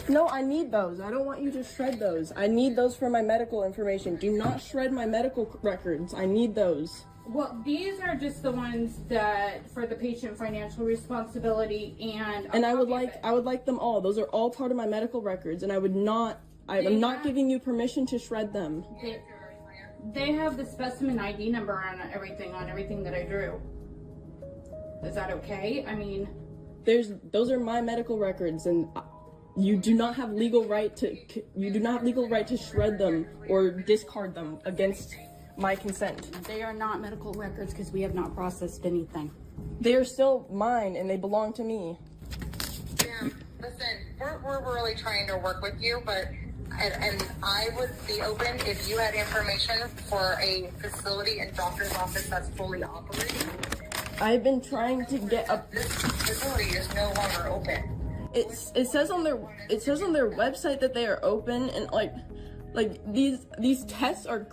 No, I need those. I don't want you to shred those. I need those for my medical information. Do not shred my medical records. I need those. Well, these are just the ones that for the patient financial responsibility and I would like them all. Those are all part of my medical records, and I'm not giving you permission to shred them. They have the specimen ID number on everything that I drew. Is that okay? I mean, those are my medical records, and you do not have legal right to shred them or discard them against my consent. They are not medical records because we have not processed anything. They are still mine and they belong to me. Yeah, listen, we're really trying to work with you, but and I would be open if you had information for a facility and doctor's office that's fully operating. I've been trying to get up. This facility is no longer open. It says on their website that they are open, and like these tests are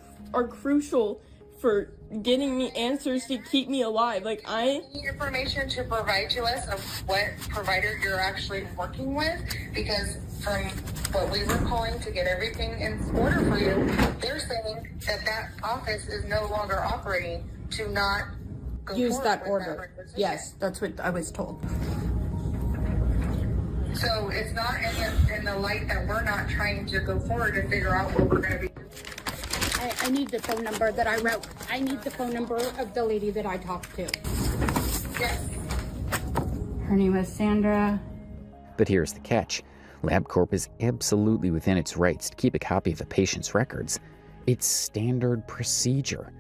crucial for getting me answers to keep me alive. Like I need information to provide to us of what provider you're actually working with, because from what we were calling to get everything in order for you, they're saying that office is no longer operating to not go use that forward with order. that Yes, that's what I was told. So it's not in the light that we're not trying to go forward to figure out what we're going to be doing. I need the phone number that I wrote. I need the phone number of the lady that I talked to. Yes. Her name was Sandra. But here's the catch. LabCorp is absolutely within its rights to keep a copy of a patient's records. It's standard procedure.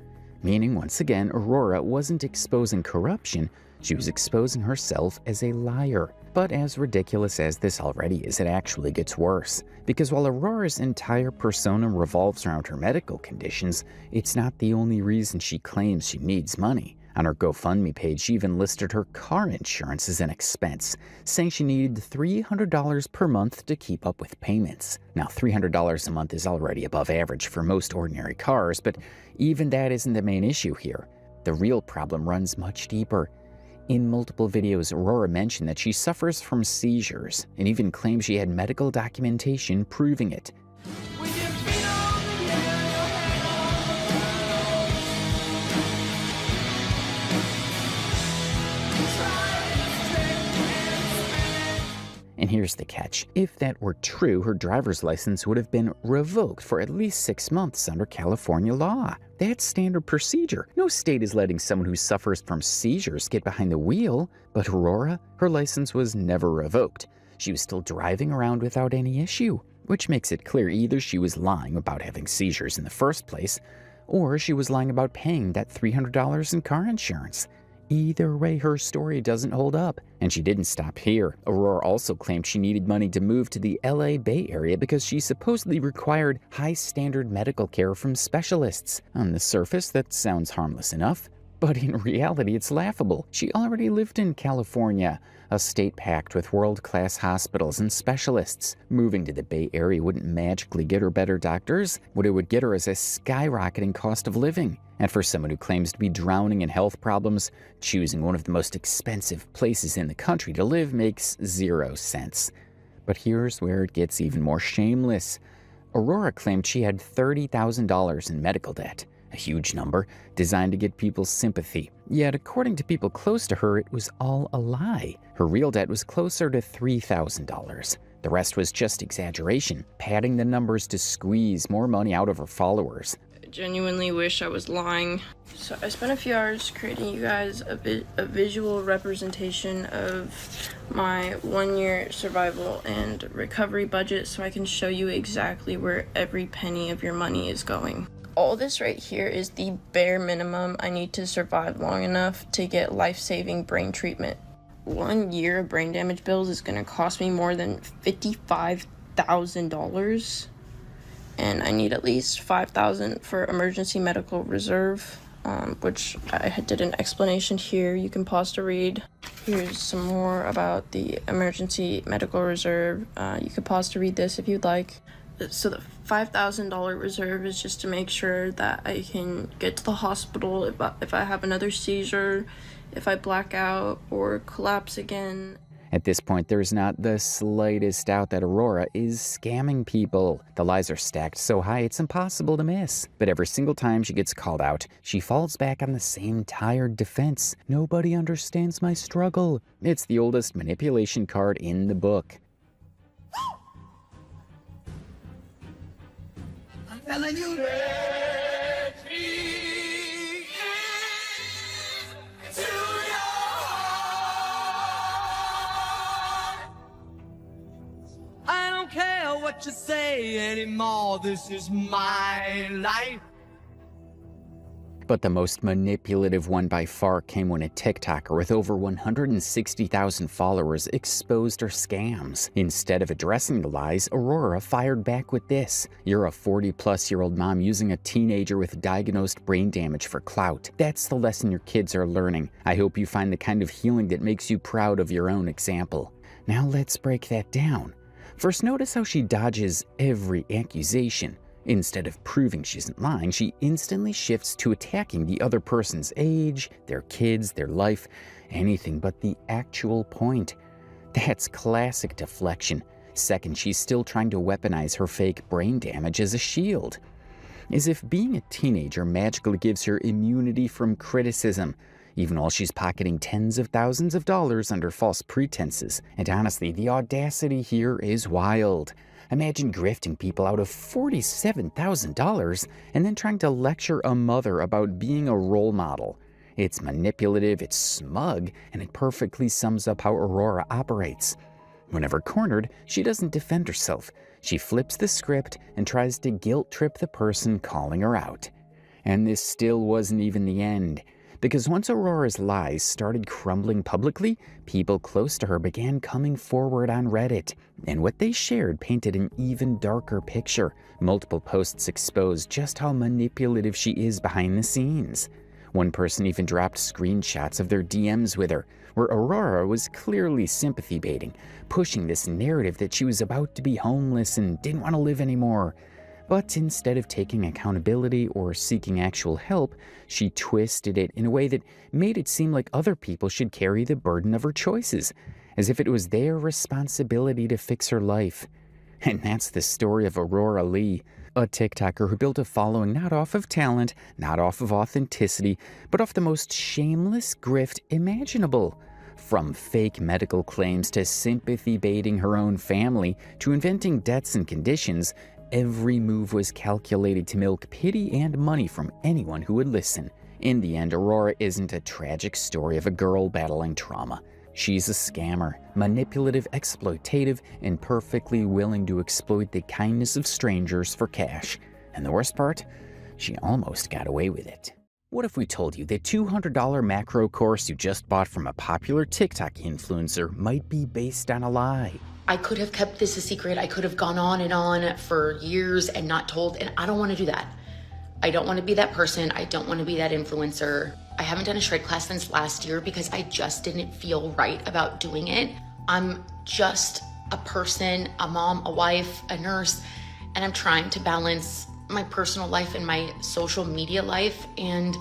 Meaning, once again, Aurora wasn't exposing corruption, she was exposing herself as a liar. But as ridiculous as this already is, it actually gets worse. Because while Aurora's entire persona revolves around her medical conditions, it's not the only reason she claims she needs money. On her GoFundMe page, she even listed her car insurance as an expense, saying she needed $300 per month to keep up with payments. Now, $300 a month is already above average for most ordinary cars, but even that isn't the main issue here. The real problem runs much deeper. In multiple videos, Aurora mentioned that she suffers from seizures and even claims she had medical documentation proving it. And here's the catch. If that were true, her driver's license would have been revoked for at least 6 months under California law. That's standard procedure. No state is letting someone who suffers from seizures get behind the wheel. But Aurora, her license was never revoked. She was still driving around without any issue, which makes it clear either she was lying about having seizures in the first place, or she was lying about paying that $300 in car insurance. Either way, her story doesn't hold up. And she didn't stop here. Aurora also claimed she needed money to move to the LA Bay Area because she supposedly required high-standard medical care from specialists. On the surface, that sounds harmless enough. But in reality, it's laughable. She already lived in California, a state packed with world-class hospitals and specialists. Moving to the Bay Area wouldn't magically get her better doctors. What it would get her is a skyrocketing cost of living. And for someone who claims to be drowning in health problems, choosing one of the most expensive places in the country to live makes zero sense. But here's where it gets even more shameless. Aurora claimed she had $30,000 in medical debt, a huge number designed to get people's sympathy. Yet, according to people close to her, it was all a lie. Her real debt was closer to $3,000. The rest was just exaggeration, padding the numbers to squeeze more money out of her followers. Genuinely wish I was lying. So I spent a few hours creating you guys a visual representation of my 1-year survival and recovery budget so I can show you exactly where every penny of your money is going. All this right here is the bare minimum I need to survive long enough to get life-saving brain treatment. 1 year of brain damage bills is going to cost me more than $55,000. And I need at least $5,000 for emergency medical reserve, which I did an explanation here. You can pause to read. Here's some more about the emergency medical reserve. You can pause to read this if you'd like. So the $5,000 reserve is just to make sure that I can get to the hospital if I have another seizure, if I black out or collapse again. At this point, there's not the slightest doubt that Aurora is scamming people. The lies are stacked so high it's impossible to miss. But every single time she gets called out, she falls back on the same tired defense. Nobody understands my struggle. It's the oldest manipulation card in the book. I'm telling you I don't care what you say anymore, this is my life. But the most manipulative one by far came when a TikToker with over 160,000 followers exposed her scams. Instead of addressing the lies, Aurora fired back with this. You're a 40-plus-year-old mom using a teenager with diagnosed brain damage for clout. That's the lesson your kids are learning. I hope you find the kind of healing that makes you proud of your own example. Now let's break that down. First, notice how she dodges every accusation. Instead of proving she isn't lying, she instantly shifts to attacking the other person's age, their kids, their life, anything but the actual point. That's classic deflection. Second, she's still trying to weaponize her fake brain damage as a shield. As if being a teenager magically gives her immunity from criticism, even while she's pocketing tens of thousands of dollars under false pretenses. And honestly, the audacity here is wild. Imagine grifting people out of $47,000 and then trying to lecture a mother about being a role model. It's manipulative, it's smug, and it perfectly sums up how Aurora operates. Whenever cornered, she doesn't defend herself. She flips the script and tries to guilt-trip the person calling her out. And this still wasn't even the end. Because once Aurora's lies started crumbling publicly, people close to her began coming forward on Reddit. And what they shared painted an even darker picture. Multiple posts exposed just how manipulative she is behind the scenes. One person even dropped screenshots of their DMs with her, where Aurora was clearly sympathy baiting, pushing this narrative that she was about to be homeless and didn't want to live anymore. But instead of taking accountability or seeking actual help, she twisted it in a way that made it seem like other people should carry the burden of her choices, as if it was their responsibility to fix her life. And that's the story of Aurora Lee, a TikToker who built a following not off of talent, not off of authenticity, but off the most shameless grift imaginable. From fake medical claims to sympathy baiting her own family to inventing debts and conditions, every move was calculated to milk pity and money from anyone who would listen. In the end, Aurora isn't a tragic story of a girl battling trauma. She's a scammer, manipulative, exploitative, and perfectly willing to exploit the kindness of strangers for cash. And the worst part? She almost got away with it. What if we told you the $200 macro course you just bought from a popular TikTok influencer might be based on a lie? I could have kept this a secret. I could have gone on and on for years and not told, and I don't want to do that. I don't want to be that person. I don't want to be that influencer. I haven't done a shred class since last year because I just didn't feel right about doing it. I'm just a person, a mom, a wife, a nurse, and I'm trying to balance my personal life and my social media life, and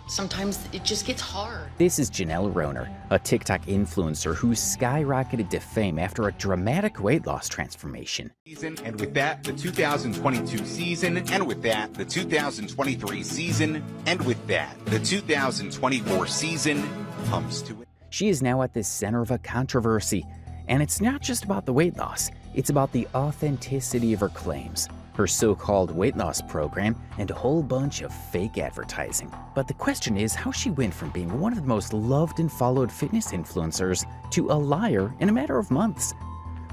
sometimes it just gets hard. This is Janelle Rohner, a TikTok influencer who skyrocketed to fame after a dramatic weight loss transformation. And with that, the 2022 season, and with that, the 2023 season, and with that, the 2024 season comes to it. She is now at the center of a controversy, and it's not just about the weight loss, it's about the authenticity of her claims, her so-called weight loss program, and a whole bunch of fake advertising. But the question is how she went from being one of the most loved and followed fitness influencers to a liar in a matter of months.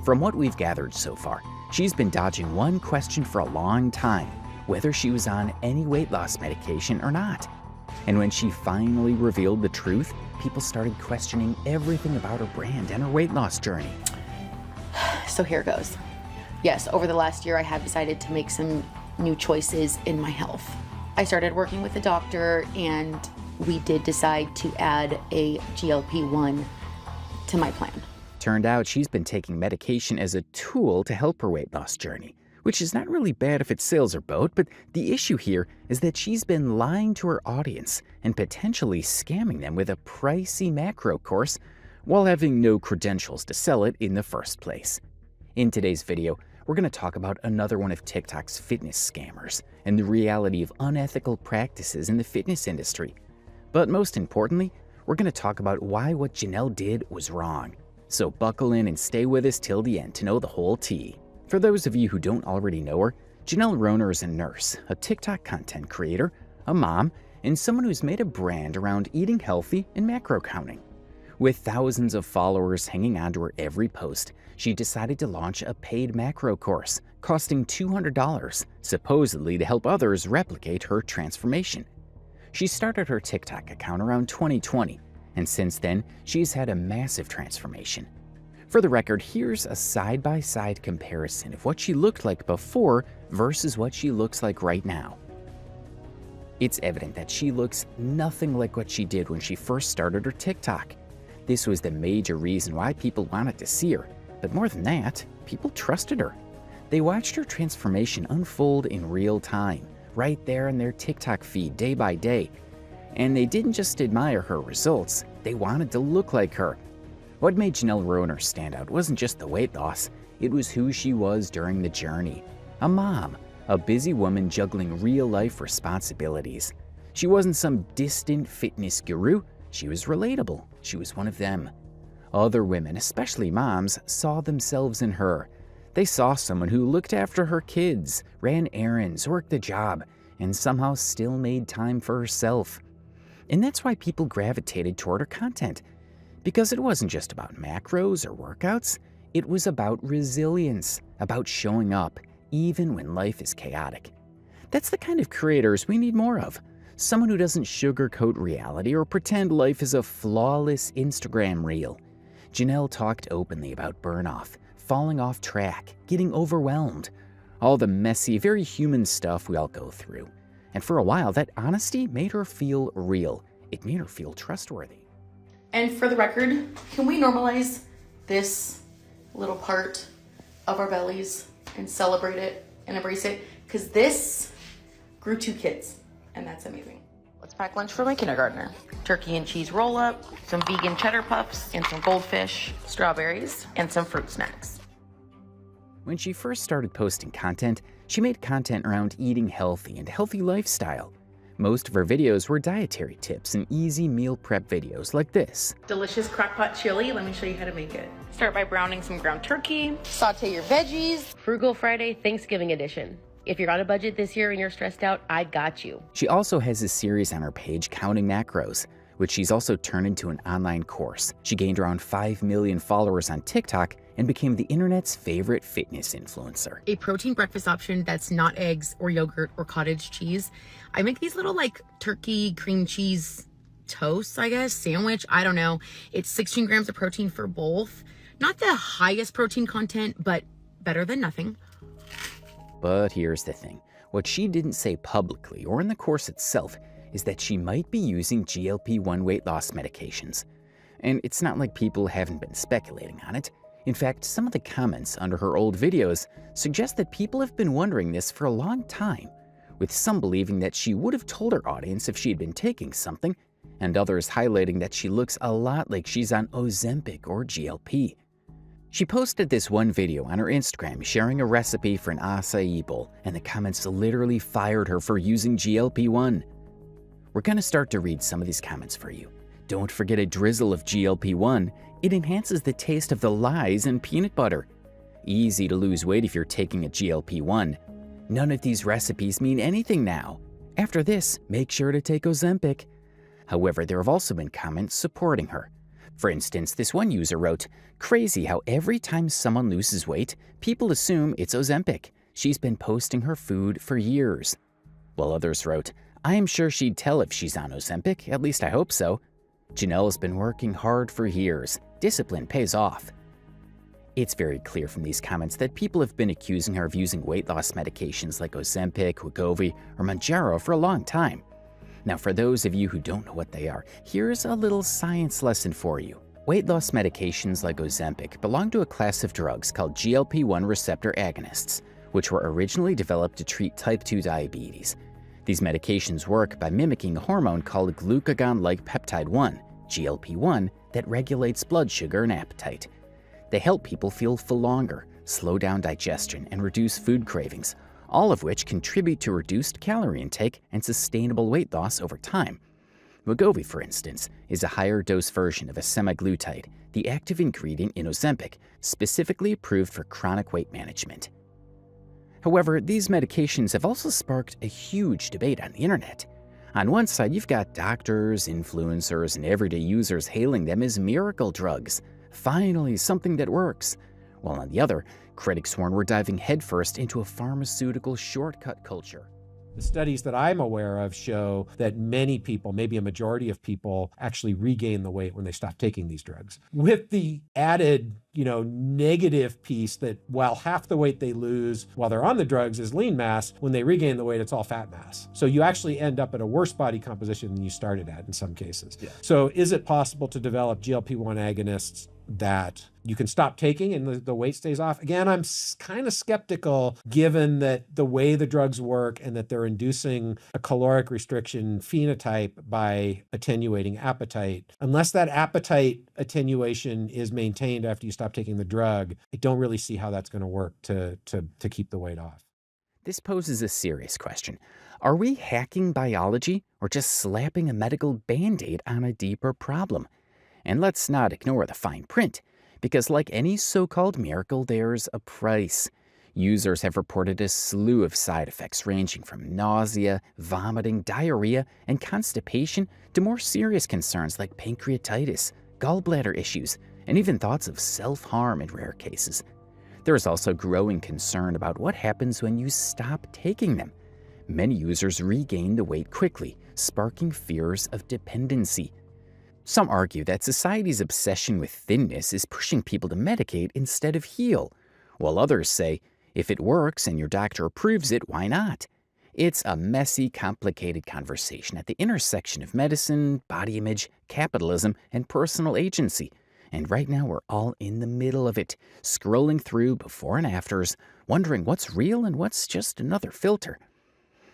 From what we've gathered so far, she's been dodging one question for a long time, whether she was on any weight loss medication or not. And when she finally revealed the truth, people started questioning everything about her brand and her weight loss journey. So here goes. Yes, over the last year, I have decided to make some new choices in my health. I started working with a doctor, and we did decide to add a GLP-1 to my plan. Turned out she's been taking medication as a tool to help her weight loss journey, which is not really bad if it sails her boat, but the issue here is that she's been lying to her audience and potentially scamming them with a pricey macro course while having no credentials to sell it in the first place. In today's video, we're going to talk about another one of TikTok's fitness scammers and the reality of unethical practices in the fitness industry. But most importantly, we're going to talk about why what Janelle did was wrong. So buckle in and stay with us till the end to know the whole tea. For those of you who don't already know her, Janelle Rohner is a nurse, a TikTok content creator, a mom, and someone who's made a brand around eating healthy and macro counting. With thousands of followers hanging on to her every post, she decided to launch a paid macro course, costing $200, supposedly to help others replicate her transformation. She started her TikTok account around 2020, and since then, she's had a massive transformation. For the record, here's a side-by-side comparison of what she looked like before versus what she looks like right now. It's evident that she looks nothing like what she did when she first started her TikTok. This was the major reason why people wanted to see her. But more than that, people trusted her. They watched her transformation unfold in real time, right there in their TikTok feed day by day. And they didn't just admire her results, they wanted to look like her. What made Janelle Rohner stand out wasn't just the weight loss, it was who she was during the journey. A mom, a busy woman juggling real-life responsibilities. She wasn't some distant fitness guru, she was relatable, she was one of them. Other women, especially moms, saw themselves in her. They saw someone who looked after her kids, ran errands, worked a job, and somehow still made time for herself. And that's why people gravitated toward her content. Because it wasn't just about macros or workouts, it was about resilience, about showing up, even when life is chaotic. That's the kind of creators we need more of. Someone who doesn't sugarcoat reality or pretend life is a flawless Instagram reel. Janelle talked openly about burn-off, falling off track, getting overwhelmed, all the messy, very human stuff we all go through. And for a while, that honesty made her feel real. It made her feel trustworthy. And for the record, can we normalize this little part of our bellies and celebrate it and embrace it, because this grew 2 kids, and that's amazing. Let's pack lunch for my kindergartner. Turkey and cheese roll-up, some vegan cheddar puffs, and some goldfish, strawberries, and some fruit snacks. When she first started posting content, she made content around eating healthy and healthy lifestyle. Most of her videos were dietary tips and easy meal prep videos like this. Delicious crock-pot chili. Let me show you how to make it. Start by browning some ground turkey. Saute your veggies. Frugal Friday, Thanksgiving edition. If you're on a budget this year and you're stressed out, I got you. She also has a series on her page counting macros, which she's also turned into an online course. She gained around 5 million followers on TikTok and became the internet's favorite fitness influencer. A protein breakfast option that's not eggs or yogurt or cottage cheese. I make these little like turkey cream cheese toasts, I guess, sandwich, I don't know. It's 16 grams of protein for both. Not the highest protein content, but better than nothing. But here's the thing. What she didn't say publicly or in the course itself is that she might be using GLP-1 weight loss medications. And it's not like people haven't been speculating on it. In fact, some of the comments under her old videos suggest that people have been wondering this for a long time, with some believing that she would have told her audience if she had been taking something, and others highlighting that she looks a lot like she's on Ozempic or GLP. She posted this one video on her Instagram sharing a recipe for an acai bowl, and the comments literally fired her for using GLP-1. We're gonna start to read some of these comments for you. Don't forget a drizzle of GLP-1. It enhances the taste of the lies and peanut butter. Easy to lose weight if you're taking a GLP-1. None of these recipes mean anything now. After this, make sure to take Ozempic. However, there have also been comments supporting her. For instance, this one user wrote, "Crazy how every time someone loses weight, people assume it's Ozempic. She's been posting her food for years." While others wrote, "I am sure she'd tell if she's on Ozempic, at least I hope so. Janelle's been working hard for years. Discipline pays off." It's very clear from these comments that people have been accusing her of using weight loss medications like Ozempic, Wegovy, or Mounjaro for a long time. Now, for those of you who don't know what they are, here's a little science lesson for you. Weight loss medications like Ozempic belong to a class of drugs called GLP-1 receptor agonists, which were originally developed to treat type 2 diabetes. These medications work by mimicking a hormone called glucagon-like peptide 1, GLP-1, that regulates blood sugar and appetite. They help people feel full longer, slow down digestion, and reduce food cravings, all of which contribute to reduced calorie intake and sustainable weight loss over time. Wegovy, for instance, is a higher dose version of a semaglutide, the active ingredient in Ozempic, specifically approved for chronic weight management. However, these medications have also sparked a huge debate on the internet. On one side, you've got doctors, influencers, and everyday users hailing them as miracle drugs. Finally, something that works. While on the other, critics warn we're diving headfirst into a pharmaceutical shortcut culture. The studies that I'm aware of show that many people, maybe a majority of people, actually regain the weight when they stop taking these drugs. With the added, negative piece that while half the weight they lose while they're on the drugs is lean mass, when they regain the weight, it's all fat mass. So you actually end up at a worse body composition than you started at in some cases. Yeah. So is it possible to develop GLP-1 agonists that you can stop taking and the weight stays off? Again, I'm kind of skeptical given that the way the drugs work and that they're inducing a caloric restriction phenotype by attenuating appetite. Unless that appetite attenuation is maintained after you stop taking the drug, I don't really see how that's going to work to keep the weight off. This poses a serious question. Are we hacking biology or just slapping a medical band-aid on a deeper problem? And let's not ignore the fine print, because like any so-called miracle, there's a price. Users have reported a slew of side effects ranging from nausea, vomiting, diarrhea, and constipation to more serious concerns like pancreatitis, gallbladder issues, and even thoughts of self-harm in rare cases. There is also growing concern about what happens when you stop taking them. Many users regain the weight quickly, sparking fears of dependency. Some argue that society's obsession with thinness is pushing people to medicate instead of heal, while others say, if it works and your doctor approves it, why not? It's a messy, complicated conversation at the intersection of medicine, body image, capitalism, and personal agency, And right now we're all in the middle of it, scrolling through before and afters, wondering what's real and what's just another filter.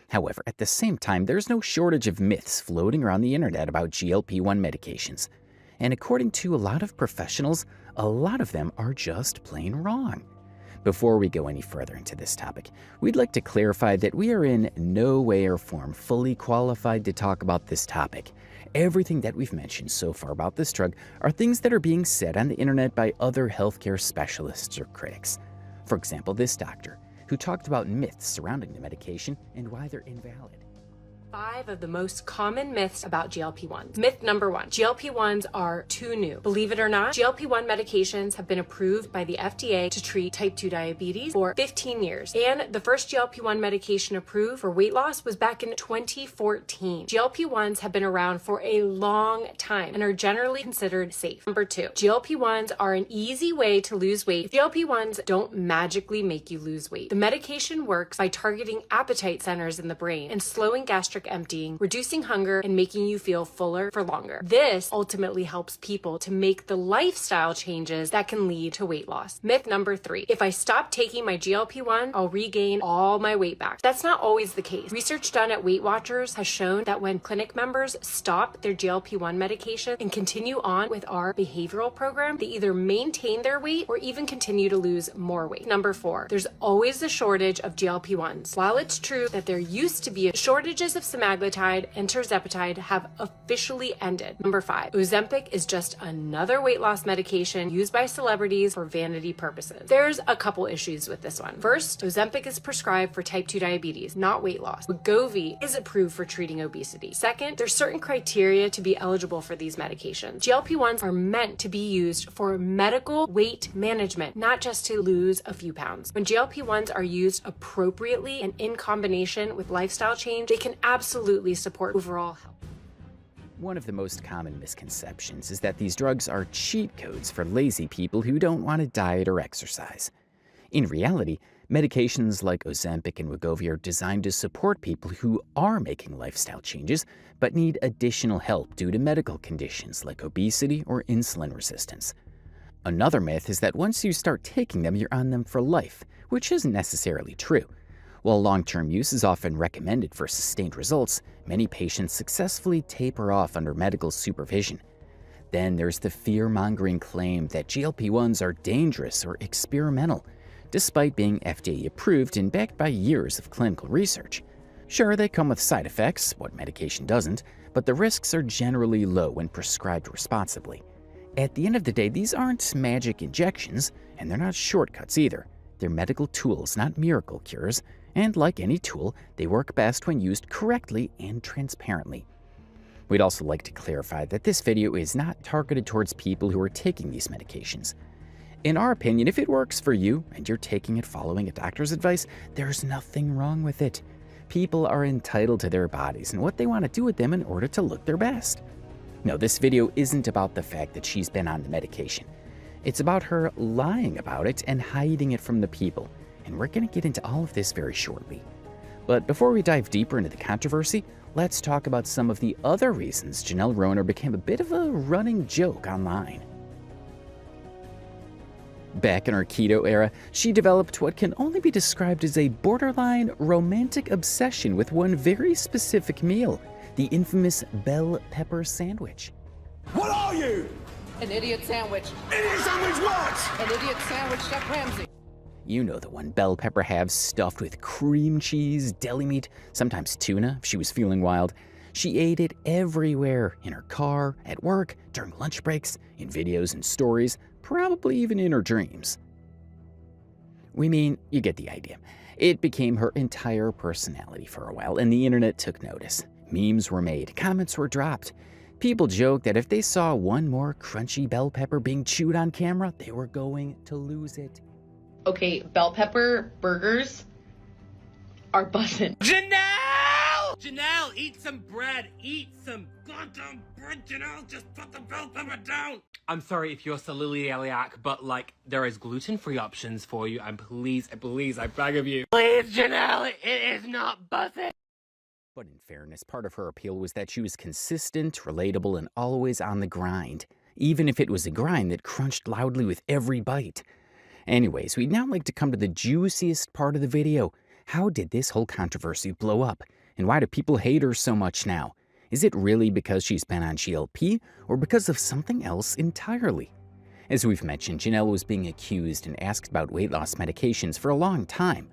However, at the same time, there's no shortage of myths floating around the internet about GLP-1 medications. And according to a lot of professionals, a lot of them are just plain wrong. Before we go any further into this topic, we'd like to clarify that we are in no way or form fully qualified to talk about this topic. Everything that we've mentioned so far about this drug are things that are being said on the internet by other healthcare specialists or critics. For example, this doctor, who talked about myths surrounding the medication and why they're invalid. 5 of the most common myths about GLP-1s. Myth number 1, GLP-1s are too new. Believe it or not, GLP-1 medications have been approved by the FDA to treat type 2 diabetes for 15 years. And the first GLP-1 medication approved for weight loss was back in 2014. GLP-1s have been around for a long time and are generally considered safe. Number 2, GLP-1s are an easy way to lose weight. GLP-1s don't magically make you lose weight. The medication works by targeting appetite centers in the brain and slowing gastric emptying, reducing hunger, and making you feel fuller for longer. This ultimately helps people to make the lifestyle changes that can lead to weight loss. Myth number 3, if I stop taking my GLP-1, I'll regain all my weight back. That's not always the case. Research done at Weight Watchers has shown that when clinic members stop their GLP-1 medication and continue on with our behavioral program, they either maintain their weight or even continue to lose more weight. Number 4, there's always a shortage of GLP-1s. While it's true that there used to be shortages of semaglutide and tirzepatide have officially ended. Number 5, Ozempic is just another weight loss medication used by celebrities for vanity purposes. There's a couple issues with this one. First, Ozempic is prescribed for type 2 diabetes, not weight loss. Wegovy is approved for treating obesity. Second, there's certain criteria to be eligible for these medications. GLP-1s are meant to be used for medical weight management, not just to lose a few pounds. When GLP-1s are used appropriately and in combination with lifestyle change, they can absolutely support overall health. One of the most common misconceptions is that these drugs are cheat codes for lazy people who don't want to diet or exercise. In reality, medications like Ozempic and Wegovy are designed to support people who are making lifestyle changes but need additional help due to medical conditions like obesity or insulin resistance. Another myth is that once you start taking them, you're on them for life, which isn't necessarily true. While long-term use is often recommended for sustained results, many patients successfully taper off under medical supervision. Then there's the fear-mongering claim that GLP-1s are dangerous or experimental, despite being FDA approved and backed by years of clinical research. Sure, they come with side effects, what medication doesn't, but the risks are generally low when prescribed responsibly. At the end of the day, these aren't magic injections, and they're not shortcuts either. They're medical tools, not miracle cures, and like any tool, they work best when used correctly and transparently. We'd also like to clarify that this video is not targeted towards people who are taking these medications. In our opinion, if it works for you and you're taking it following a doctor's advice, there's nothing wrong with it. People are entitled to their bodies and what they want to do with them in order to look their best. No, this video isn't about the fact that she's been on the medication. It's about her lying about it and hiding it from the people. And we're going to get into all of this very shortly. But before we dive deeper into the controversy, let's talk about some of the other reasons Janelle Rohner became a bit of a running joke online. Back in her keto era, she developed what can only be described as a borderline romantic obsession with one very specific meal, the infamous bell pepper sandwich. What are you? An idiot sandwich. Idiot sandwich what? An idiot sandwich, Chef Ramsay. You know the one, bell pepper halves stuffed with cream cheese, deli meat, sometimes tuna if she was feeling wild. She ate it everywhere, in her car, at work, during lunch breaks, in videos and stories, probably even in her dreams. We mean, you get the idea. It became her entire personality for a while, and the internet took notice. Memes were made, comments were dropped. People joked that if they saw one more crunchy bell pepper being chewed on camera, they were going to lose it. Okay, bell pepper burgers are bussin'. Janelle! Janelle, eat some bread. Eat some goddamn bread, Janelle. Just put the bell pepper down. I'm sorry if you're celiac, but like, there is gluten-free options for you. And please, I beg of you. Please, Janelle, it is not bussin'. But in fairness, part of her appeal was that she was consistent, relatable, and always on the grind. even if it was a grind that crunched loudly with every bite. Anyways, we'd now like to come to the juiciest part of the video. How did this whole controversy blow up? And why do people hate her so much now? Is it really because she's been on GLP, or because of something else entirely? As we've mentioned, Janelle was being accused and asked about weight loss medications for a long time.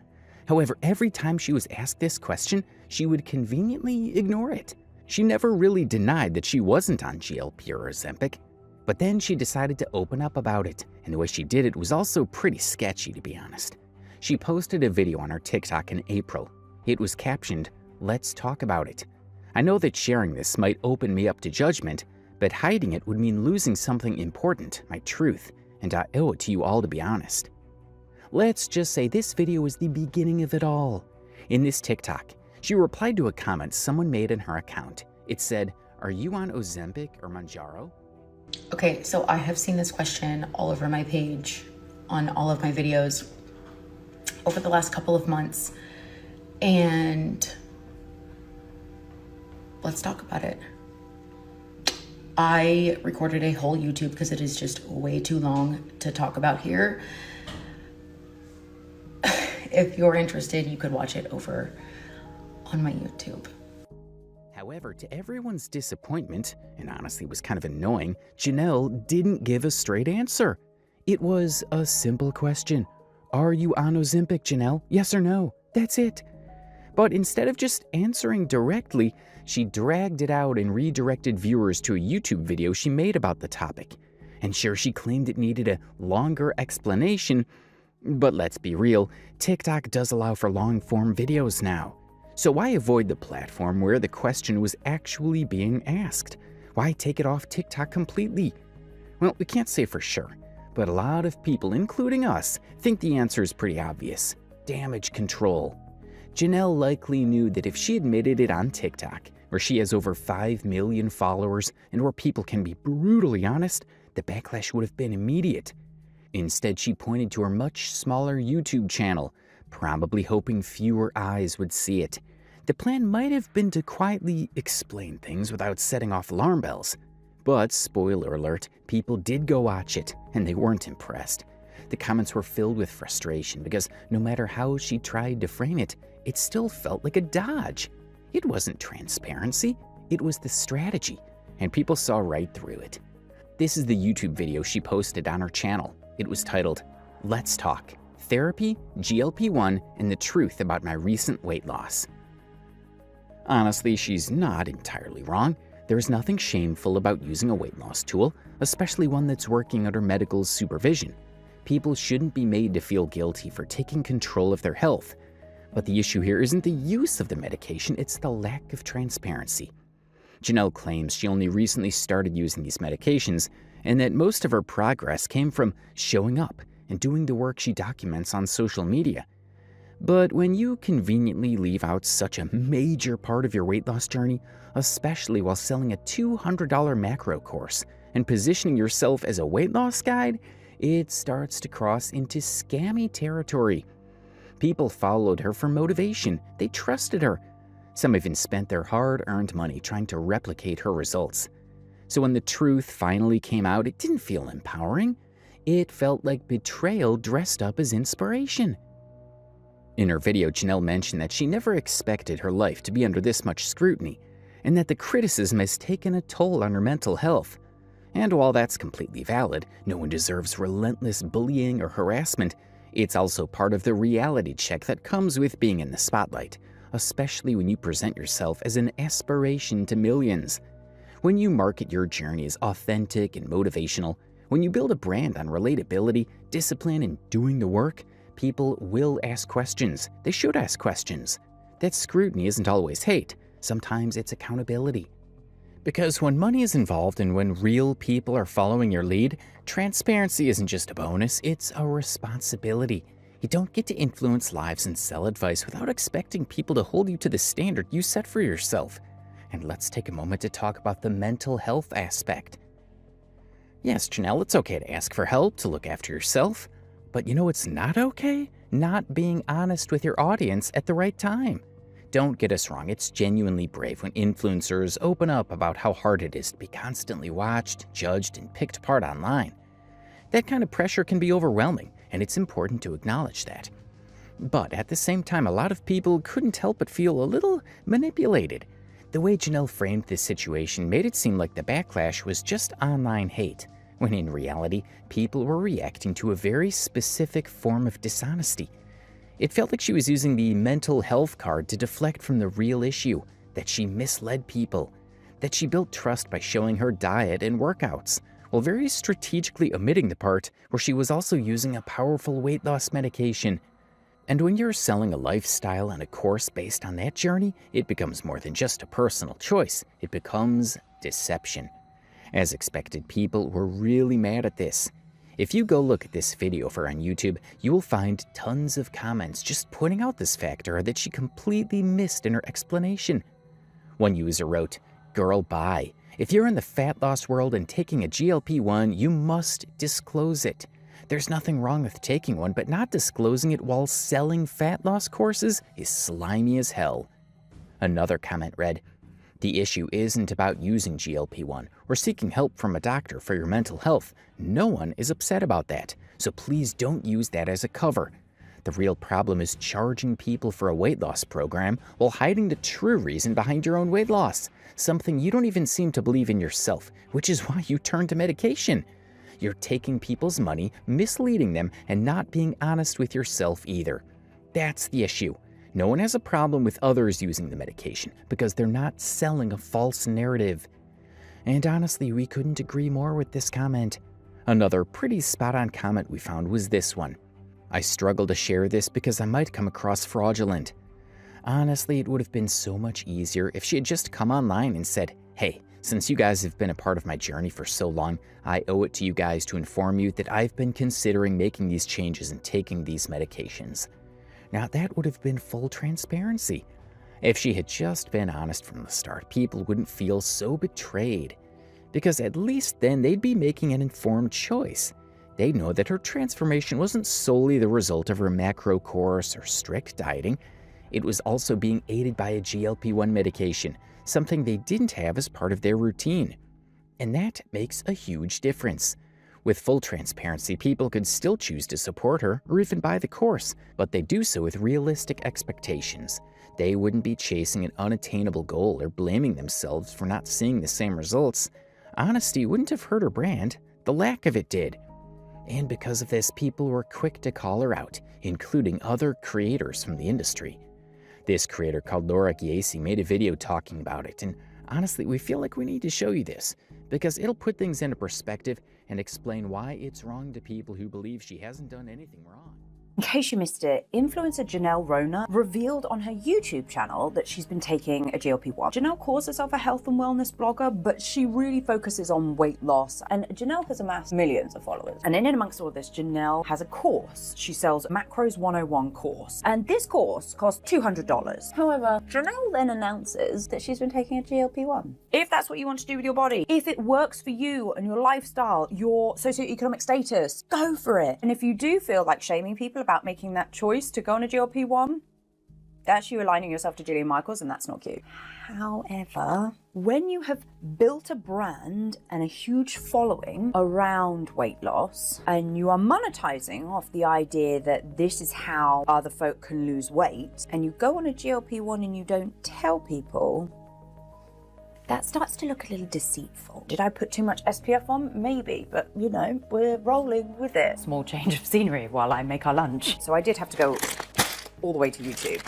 However, every time she was asked this question, she would conveniently ignore it. She never really denied that she wasn't on GLP or Ozempic. But then she decided to open up about it, and the way she did it was also pretty sketchy, to be honest. She posted a video on her TikTok in April. It was captioned, "Let's talk about it." I know that sharing this might open me up to judgment, but hiding it would mean losing something important, my truth, and I owe it to you all to be honest. Let's just say this video was the beginning of it all. In this TikTok, she replied to a comment someone made in her account. It said, "Are you on Ozempic or Mounjaro?" Okay, so I have seen this question all over my page, on all of my videos over the last couple of months, and let's talk about it. I recorded a whole YouTube because it is just way too long to talk about here. If you're interested, you could watch it over on my YouTube. However, to everyone's disappointment, and honestly was kind of annoying, Janelle didn't give a straight answer. It was a simple question. Are you on Ozempic, Janelle? Yes or no? That's it. But instead of just answering directly, she dragged it out and redirected viewers to a YouTube video she made about the topic. And sure, she claimed it needed a longer explanation, but let's be real, TikTok does allow for long-form videos now. So why avoid the platform where the question was actually being asked? Why take it off TikTok completely? Well, we can't say for sure, but a lot of people, including us, think the answer is pretty obvious. Damage control. Janelle likely knew that if she admitted it on TikTok, where she has over 5 million followers and where people can be brutally honest, the backlash would have been immediate. Instead, she pointed to her much smaller YouTube channel, probably hoping fewer eyes would see it. The plan might have been to quietly explain things without setting off alarm bells. But, spoiler alert, people did go watch it, and they weren't impressed. The comments were filled with frustration because no matter how she tried to frame it, it still felt like a dodge. It wasn't transparency, it was the strategy, and people saw right through it. This is the YouTube video she posted on her channel. It was titled, "Let's Talk. Therapy, GLP-1, and the Truth About My Recent Weight Loss." Honestly, she's not entirely wrong. There's nothing shameful about using a weight loss tool, especially one that's working under medical supervision. People shouldn't be made to feel guilty for taking control of their health. But the issue here isn't the use of the medication, it's the lack of transparency. Janelle claims she only recently started using these medications, and that most of her progress came from showing up and doing the work she documents on social media. But when you conveniently leave out such a major part of your weight loss journey, especially while selling a $200 macro course and positioning yourself as a weight loss guide, it starts to cross into scammy territory. People followed her for motivation. They trusted her. Some even spent their hard-earned money trying to replicate her results. So when the truth finally came out, it didn't feel empowering. It felt like betrayal dressed up as inspiration. In her video, Janelle mentioned that she never expected her life to be under this much scrutiny, and that the criticism has taken a toll on her mental health. And while that's completely valid, no one deserves relentless bullying or harassment, it's also part of the reality check that comes with being in the spotlight, especially when you present yourself as an aspiration to millions. When you market your journey as authentic and motivational, when you build a brand on relatability, discipline, and doing the work, people will ask questions. They should ask questions. That scrutiny isn't always hate. Sometimes it's accountability. Because when money is involved and when real people are following your lead, transparency isn't just a bonus, it's a responsibility. You don't get to influence lives and sell advice without expecting people to hold you to the standard you set for yourself. And let's take a moment to talk about the mental health aspect. Yes, Janelle, it's okay to ask for help, to look after yourself. But you know what's not okay? Not being honest with your audience at the right time. don't get us wrong, it's genuinely brave when influencers open up about how hard it is to be constantly watched, judged, and picked apart online. That kind of pressure can be overwhelming, and it's important to acknowledge that. But at the same time, a lot of people couldn't help but feel a little manipulated. The way Janelle framed this situation made it seem like the backlash was just online hate, when in reality, people were reacting to a very specific form of dishonesty. It felt like she was using the mental health card to deflect from the real issue, that she misled people, that she built trust by showing her diet and workouts, while very strategically omitting the part where she was also using a powerful weight loss medication. And when you're selling a lifestyle and a course based on that journey, it becomes more than just a personal choice. It becomes deception. As expected, people were really mad at this. If you go look at this video for on YouTube, you will find tons of comments just pointing out this factor that she completely missed in her explanation. One user wrote, "Girl, bye. If you're in the fat loss world and taking a GLP-1, you must disclose it. There's nothing wrong with taking one, but not disclosing it while selling fat loss courses is slimy as hell." Another comment read, "The issue isn't about using GLP-1 or seeking help from a doctor for your mental health. No one is upset about that, so please don't use that as a cover. The real problem is charging people for a weight loss program while hiding the true reason behind your own weight loss, something you don't even seem to believe in yourself, which is why you turn to medication. You're taking people's money, misleading them, and not being honest with yourself either. That's the issue. No one has a problem with others using the medication because they're not selling a false narrative." And honestly, we couldn't agree more with this comment. Another pretty spot-on comment we found was this one. "I struggle to share this because I might come across fraudulent." Honestly, it would have been so much easier if she had just come online and said, "Hey, since you guys have been a part of my journey for so long, I owe it to you guys to inform you that I've been considering making these changes and taking these medications." Now that would have been full transparency. If she had just been honest from the start, people wouldn't feel so betrayed. Because at least then they'd be making an informed choice. They'd know that her transformation wasn't solely the result of her macro course or strict dieting. It was also being aided by a GLP-1 medication, something they didn't have as part of their routine. And that makes a huge difference. With full transparency, people could still choose to support her or even buy the course, but they do so with realistic expectations. They wouldn't be chasing an unattainable goal or blaming themselves for not seeing the same results. Honesty wouldn't have hurt her brand. The lack of it did. And because of this, people were quick to call her out, including other creators from the industry. This creator called Laura Giesi made a video talking about it, and honestly, we feel like we need to show you this, because it'll put things into perspective and explain why it's wrong to people who believe she hasn't done anything wrong. In case you missed it, influencer Janelle Rohner revealed on her YouTube channel that she's been taking a GLP-1. Janelle calls herself a health and wellness blogger, but she really focuses on weight loss. And Janelle has amassed millions of followers. And in and amongst all this, Janelle has a course. She sells Macros 101 course. And this course costs $200. However, Janelle then announces that she's been taking a GLP-1. If that's what you want to do with your body, if it works for you and your lifestyle, your socioeconomic status, go for it. And if you do feel like shaming people about making that choice to go on a GLP-1, that's you aligning yourself to Jillian Michaels, and that's not cute. However, when you have built a brand and a huge following around weight loss, and you are monetizing off the idea that this is how other folk can lose weight, and you go on a GLP-1 and you don't tell people, that starts to look a little deceitful. Did I put too much SPF on? Maybe, but you know, we're rolling with it. Small change of scenery while I make our lunch. So I did have to go all the way to YouTube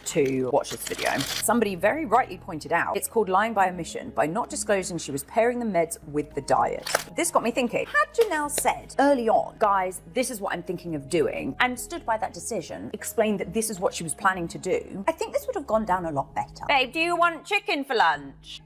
to watch this video. Somebody very rightly pointed out it's called lying by omission by not disclosing she was pairing the meds with the diet. This got me thinking, had Janelle said early on, guys, this is what I'm thinking of doing, and stood by that decision, explained that this is what she was planning to do, I think this would have gone down a lot better. Babe, do you want chicken for lunch?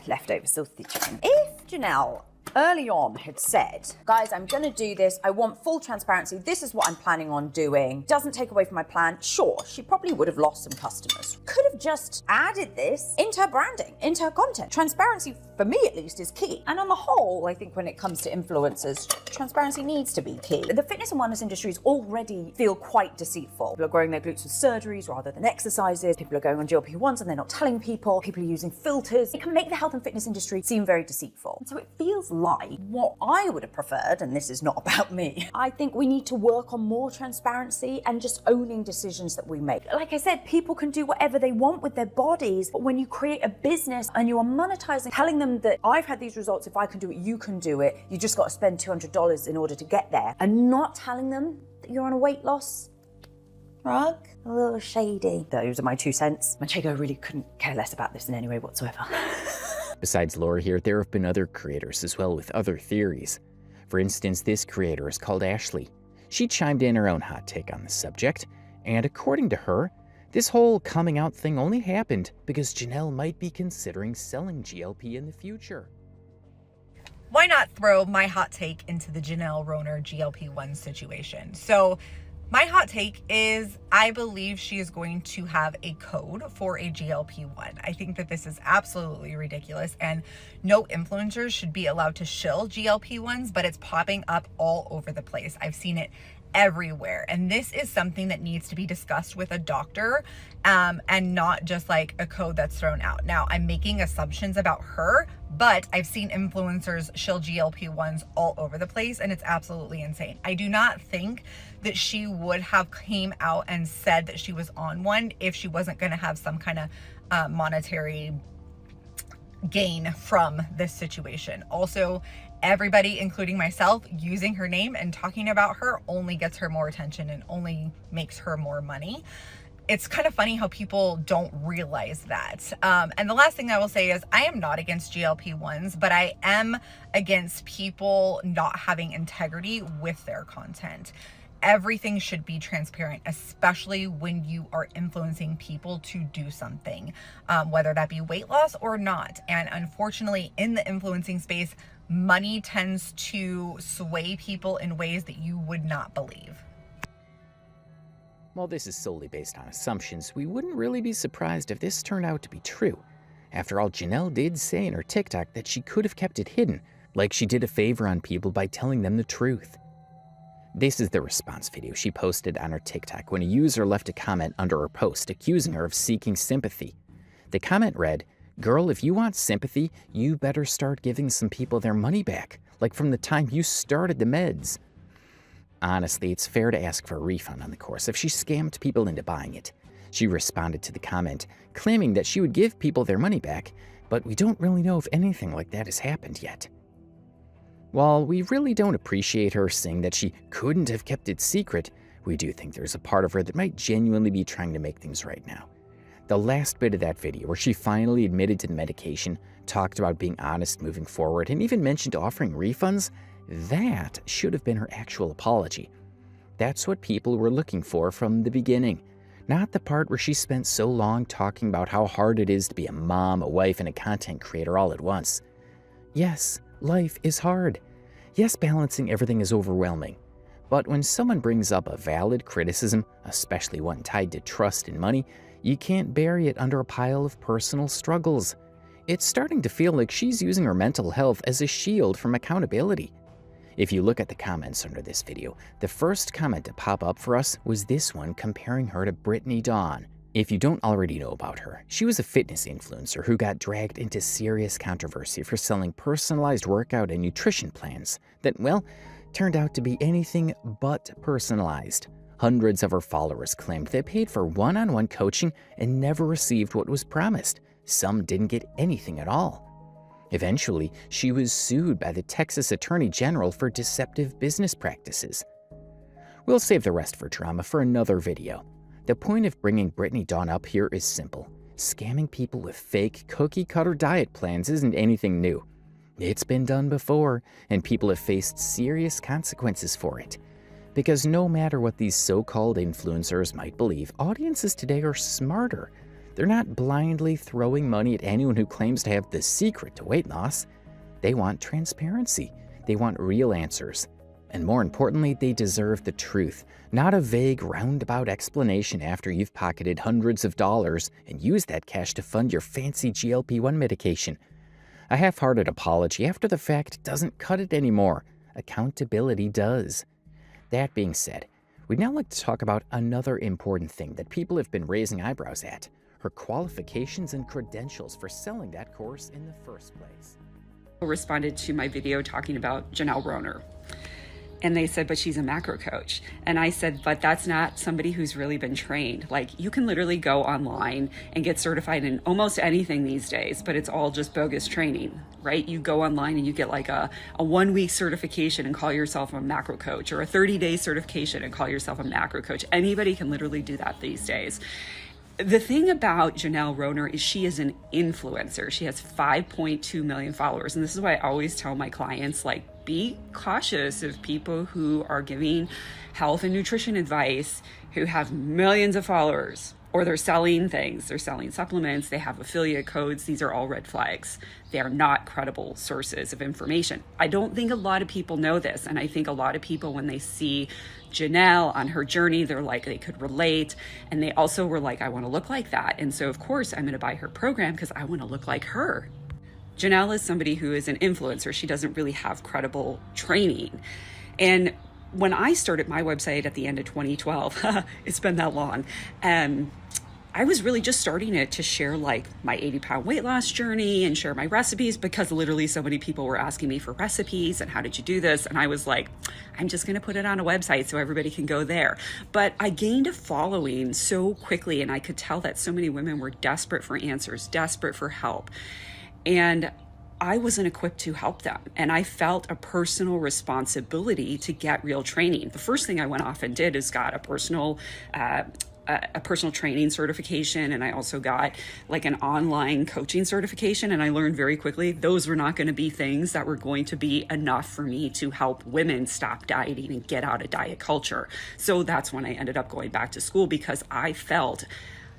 Leftover salty chicken. If Janelle early on had said, guys, I'm gonna do this. I want full transparency. This is what I'm planning on doing. Doesn't take away from my plan. Sure, she probably would have lost some customers. Could have just added this into her branding, into her content. Transparency, for me at least, is key. And on the whole, I think when it comes to influencers, transparency needs to be key. The fitness and wellness industries already feel quite deceitful. People are growing their glutes with surgeries rather than exercises. People are going on GLP-1s and they're not telling people. People are using filters. It can make the health and fitness industry seem very deceitful. And so it feels like what I would have preferred, and this is not about me, I think we need to work on more transparency and just owning decisions that we make. Like I said, people can do whatever they want with their bodies, but when you create a business and you are monetizing, telling them that I've had these results, if I can do it, you can do it, you just got to spend $200 in order to get there, and not telling them that you're on a weight loss rug, a little shady. Those are my 2 cents. Manchego really couldn't care less about this in any way whatsoever. Besides Laura here, there have been other creators as well with other theories. For instance, this creator is called Ashley. She chimed in her own hot take on the subject, and according to her, this whole coming out thing only happened because Janelle might be considering selling GLP in the future. Why not throw my hot take into the Janelle Rohner GLP-1 situation? So my hot take is I believe she is going to have a code for a GLP-1. I think that this is absolutely ridiculous, and no influencers should be allowed to shill GLP-1s, but it's popping up all over the place. I've seen it everywhere, and this is something that needs to be discussed with a doctor, and not just like a code that's thrown out. Now, I'm making assumptions about her, but I've seen influencers shill GLP-1s all over the place, and it's absolutely insane. I do not think that she would have came out and said that she was on one if she wasn't going to have some kind of monetary gain from this situation. Also, everybody, including myself, using her name and talking about her only gets her more attention and only makes her more money. It's kind of funny how people don't realize that. And the last thing I will say is I am not against GLP-1s, but I am against people not having integrity with their content. Everything should be transparent, especially when you are influencing people to do something, whether that be weight loss or not. And unfortunately, in the influencing space, money tends to sway people in ways that you would not believe. While this is solely based on assumptions, we wouldn't really be surprised if this turned out to be true. After all, Janelle did say in her TikTok that she could have kept it hidden, like she did a favor on people by telling them the truth. This is the response video she posted on her TikTok when a user left a comment under her post accusing her of seeking sympathy. The comment read, "Girl, if you want sympathy, you better start giving some people their money back, like from the time you started the meds." Honestly, it's fair to ask for a refund on the course if she scammed people into buying it. She responded to the comment, claiming that she would give people their money back, but we don't really know if anything like that has happened yet. While we really don't appreciate her saying that she couldn't have kept it secret, we do think there's a part of her that might genuinely be trying to make things right now. The last bit of that video, where she finally admitted to the medication, talked about being honest moving forward, and even mentioned offering refunds, that should have been her actual apology. That's what people were looking for from the beginning, not the part where she spent so long talking about how hard it is to be a mom, a wife, and a content creator all at once. Yes, life is hard. Yes, balancing everything is overwhelming. But when someone brings up a valid criticism, especially one tied to trust and money, you can't bury it under a pile of personal struggles. It's starting to feel like she's using her mental health as a shield from accountability. If you look at the comments under this video, the first comment to pop up for us was this one comparing her to Brittany Dawn. If you don't already know about her, she was a fitness influencer who got dragged into serious controversy for selling personalized workout and nutrition plans that, well, turned out to be anything but personalized. Hundreds of her followers claimed they paid for one-on-one coaching and never received what was promised. Some didn't get anything at all. Eventually, she was sued by the Texas Attorney General for deceptive business practices. We'll save the rest for drama for another video. The point of bringing Brittany Dawn up here is simple. Scamming people with fake cookie-cutter diet plans isn't anything new. It's been done before, and people have faced serious consequences for it. Because no matter what these so-called influencers might believe, audiences today are smarter. They're not blindly throwing money at anyone who claims to have the secret to weight loss. They want transparency. They want real answers. And more importantly, they deserve the truth, not a vague, roundabout explanation after you've pocketed hundreds of dollars and used that cash to fund your fancy GLP-1 medication. A half-hearted apology after the fact doesn't cut it anymore. Accountability does. That being said, we'd now like to talk about another important thing that people have been raising eyebrows at: her qualifications and credentials for selling that course in the first place. Responded to my video talking about Janelle Rohner. And they said, but she's a macro coach. And I said, but that's not somebody who's really been trained. Like, you can literally go online and get certified in almost anything these days, but it's all just bogus training, right? You go online and you get like a 1-week certification and call yourself a macro coach, or a 30-day certification and call yourself a macro coach. Anybody can literally do that these days. The thing about Janelle Rohner is she is an influencer. She has 5.2 million followers. And this is why I always tell my clients, like, be cautious of people who are giving health and nutrition advice who have millions of followers, or they're selling things, they're selling supplements, they have affiliate codes. These are all red flags. They are not credible sources of information. I don't think a lot of people know this. And I think a lot of people, when they see Janelle on her journey, they're like, they could relate. And they also were like, I want to look like that. And so of course I'm going to buy her program because I want to look like her. Janelle is somebody who is an influencer. She doesn't really have credible training. And when I started my website at the end of 2012, it's been that long, I was really just starting it to share like my 80-pound weight loss journey and share my recipes, because literally so many people were asking me for recipes and how did you do this? And I was like, I'm just going to put it on a website so everybody can go there. But I gained a following so quickly, and I could tell that so many women were desperate for answers, desperate for help. And I wasn't equipped to help them. And I felt a personal responsibility to get real training. The first thing I went off and did is got a personal training certification. And I also got like an online coaching certification. And I learned very quickly, those were not going to be things that were going to be enough for me to help women stop dieting and get out of diet culture. So that's when I ended up going back to school, because I felt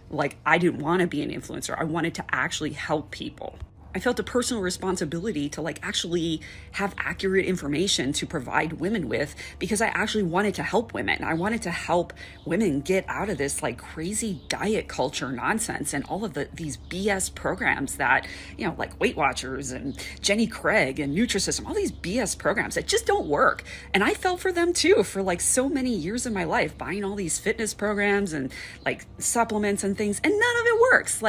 like I didn't want to be an influencer. I wanted to actually help people. I felt a personal responsibility to like actually have accurate information to provide women with, because I actually wanted to help women. I wanted to help women get out of this like crazy diet culture nonsense and all of these BS programs that, you know, like Weight Watchers and Jenny Craig and Nutrisystem, all these BS programs that just don't work. And I fell for them too for like so many years of my life, buying all these fitness programs and like supplements and things, and none of it works.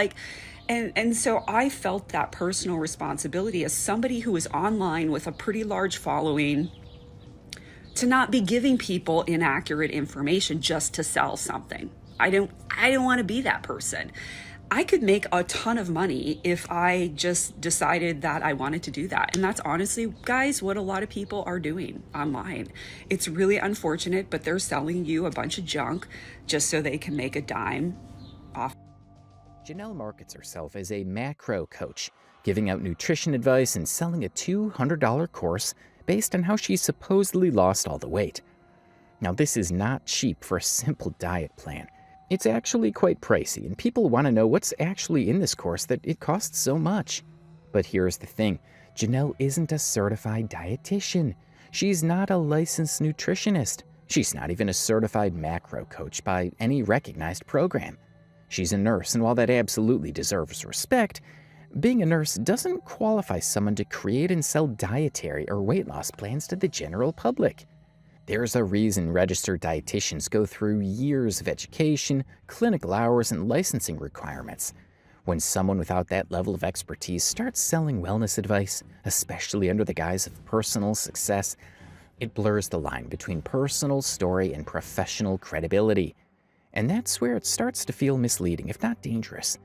And so I felt that personal responsibility as somebody who is online with a pretty large following to not be giving people inaccurate information just to sell something. I don't want to be that person. I could make a ton of money if I just decided that I wanted to do that. And that's honestly, guys, what a lot of people are doing online. It's really unfortunate, but they're selling you a bunch of junk just so they can make a dime off. Janelle markets herself as a macro coach, giving out nutrition advice and selling a $200 course based on how she supposedly lost all the weight. Now, this is not cheap for a simple diet plan. It's actually quite pricey, and people want to know what's actually in this course that it costs so much. But here's the thing, Janelle isn't a certified dietitian. She's not a licensed nutritionist. She's not even a certified macro coach by any recognized program. She's a nurse, and while that absolutely deserves respect, being a nurse doesn't qualify someone to create and sell dietary or weight loss plans to the general public. There's a reason registered dietitians go through years of education, clinical hours, and licensing requirements. When someone without that level of expertise starts selling wellness advice, especially under the guise of personal success, it blurs the line between personal story and professional credibility. And that's where it starts to feel misleading, if not dangerous.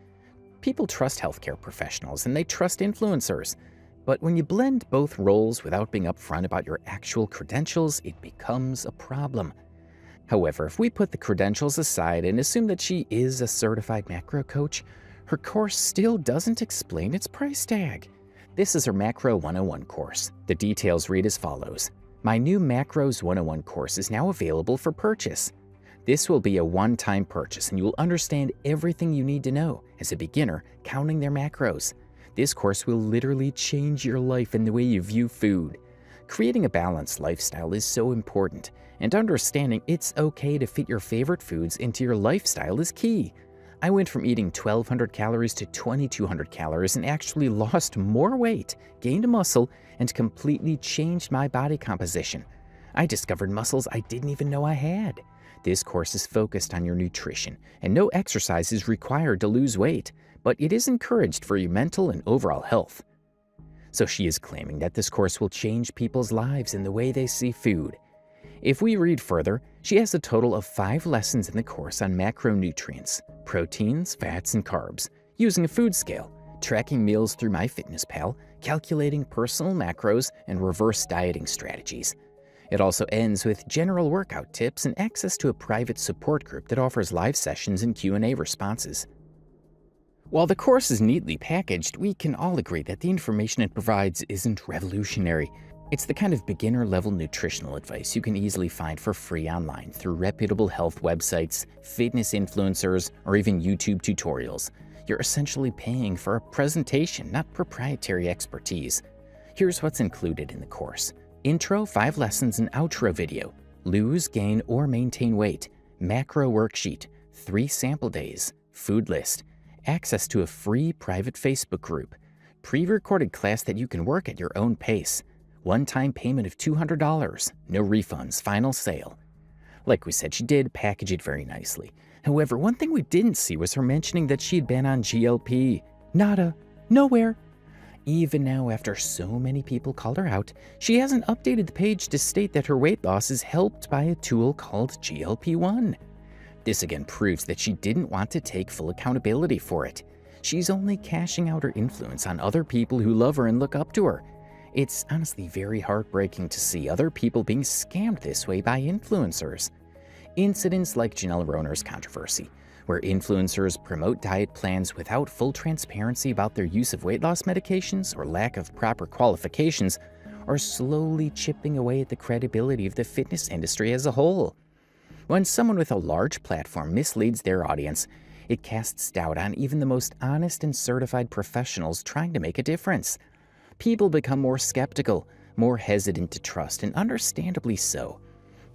People trust healthcare professionals and they trust influencers. But when you blend both roles without being upfront about your actual credentials, it becomes a problem. However, if we put the credentials aside and assume that she is a certified macro coach, her course still doesn't explain its price tag. This is her Macro 101 course. The details read as follows. My new Macros 101 course is now available for purchase. This will be a one-time purchase, and you will understand everything you need to know as a beginner counting their macros. This course will literally change your life and the way you view food. Creating a balanced lifestyle is so important, and understanding it's okay to fit your favorite foods into your lifestyle is key. I went from eating 1,200 calories to 2,200 calories and actually lost more weight, gained muscle, and completely changed my body composition. I discovered muscles I didn't even know I had. This course is focused on your nutrition, and no exercise is required to lose weight, but it is encouraged for your mental and overall health. So she is claiming that this course will change people's lives in the way they see food. If we read further, she has a total of 5 lessons in the course on macronutrients, proteins, fats, and carbs, using a food scale, tracking meals through MyFitnessPal, calculating personal macros, and reverse dieting strategies. It also ends with general workout tips and access to a private support group that offers live sessions and Q&A responses. While the course is neatly packaged, we can all agree that the information it provides isn't revolutionary. It's the kind of beginner-level nutritional advice you can easily find for free online through reputable health websites, fitness influencers, or even YouTube tutorials. You're essentially paying for a presentation, not proprietary expertise. Here's what's included in the course. Intro, 5 lessons, and outro video. Lose, gain, or maintain weight. Macro worksheet. 3 sample days. Food list. Access to a free private Facebook group. Pre-recorded class that you can work at your own pace. One-time payment of $200. No refunds. Final sale. Like we said, she did package it very nicely. However, one thing we didn't see was her mentioning that she'd been on GLP. Nada. Nowhere. Even now, after so many people called her out, she hasn't updated the page to state that her weight loss is helped by a tool called GLP-1. This again proves that she didn't want to take full accountability for it. She's only cashing out her influence on other people who love her and look up to her. It's honestly very heartbreaking to see other people being scammed this way by influencers. Incidents like Janelle Rohner's controversy, where influencers promote diet plans without full transparency about their use of weight loss medications or lack of proper qualifications, are slowly chipping away at the credibility of the fitness industry as a whole. When someone with a large platform misleads their audience, it casts doubt on even the most honest and certified professionals trying to make a difference. People become more skeptical, more hesitant to trust, and understandably so.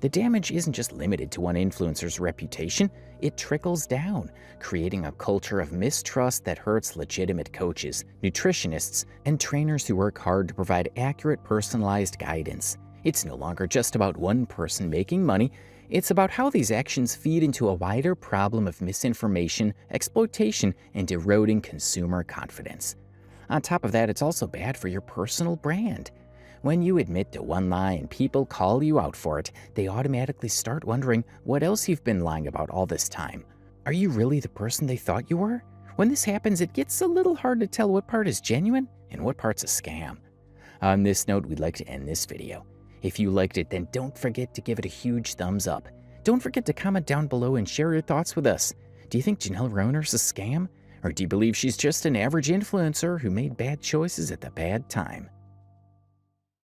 The damage isn't just limited to one influencer's reputation, it trickles down, creating a culture of mistrust that hurts legitimate coaches, nutritionists, and trainers who work hard to provide accurate, personalized guidance. It's no longer just about one person making money, it's about how these actions feed into a wider problem of misinformation, exploitation, and eroding consumer confidence. On top of that, it's also bad for your personal brand. When you admit to one lie and people call you out for it, they automatically start wondering what else you've been lying about all this time. Are you really the person they thought you were? When this happens, it gets a little hard to tell what part is genuine and what part's a scam. On this note, we'd like to end this video. If you liked it, then don't forget to give it a huge thumbs up. Don't forget to comment down below and share your thoughts with us. Do you think Janelle Rohner's a scam? Or do you believe she's just an average influencer who made bad choices at the bad time?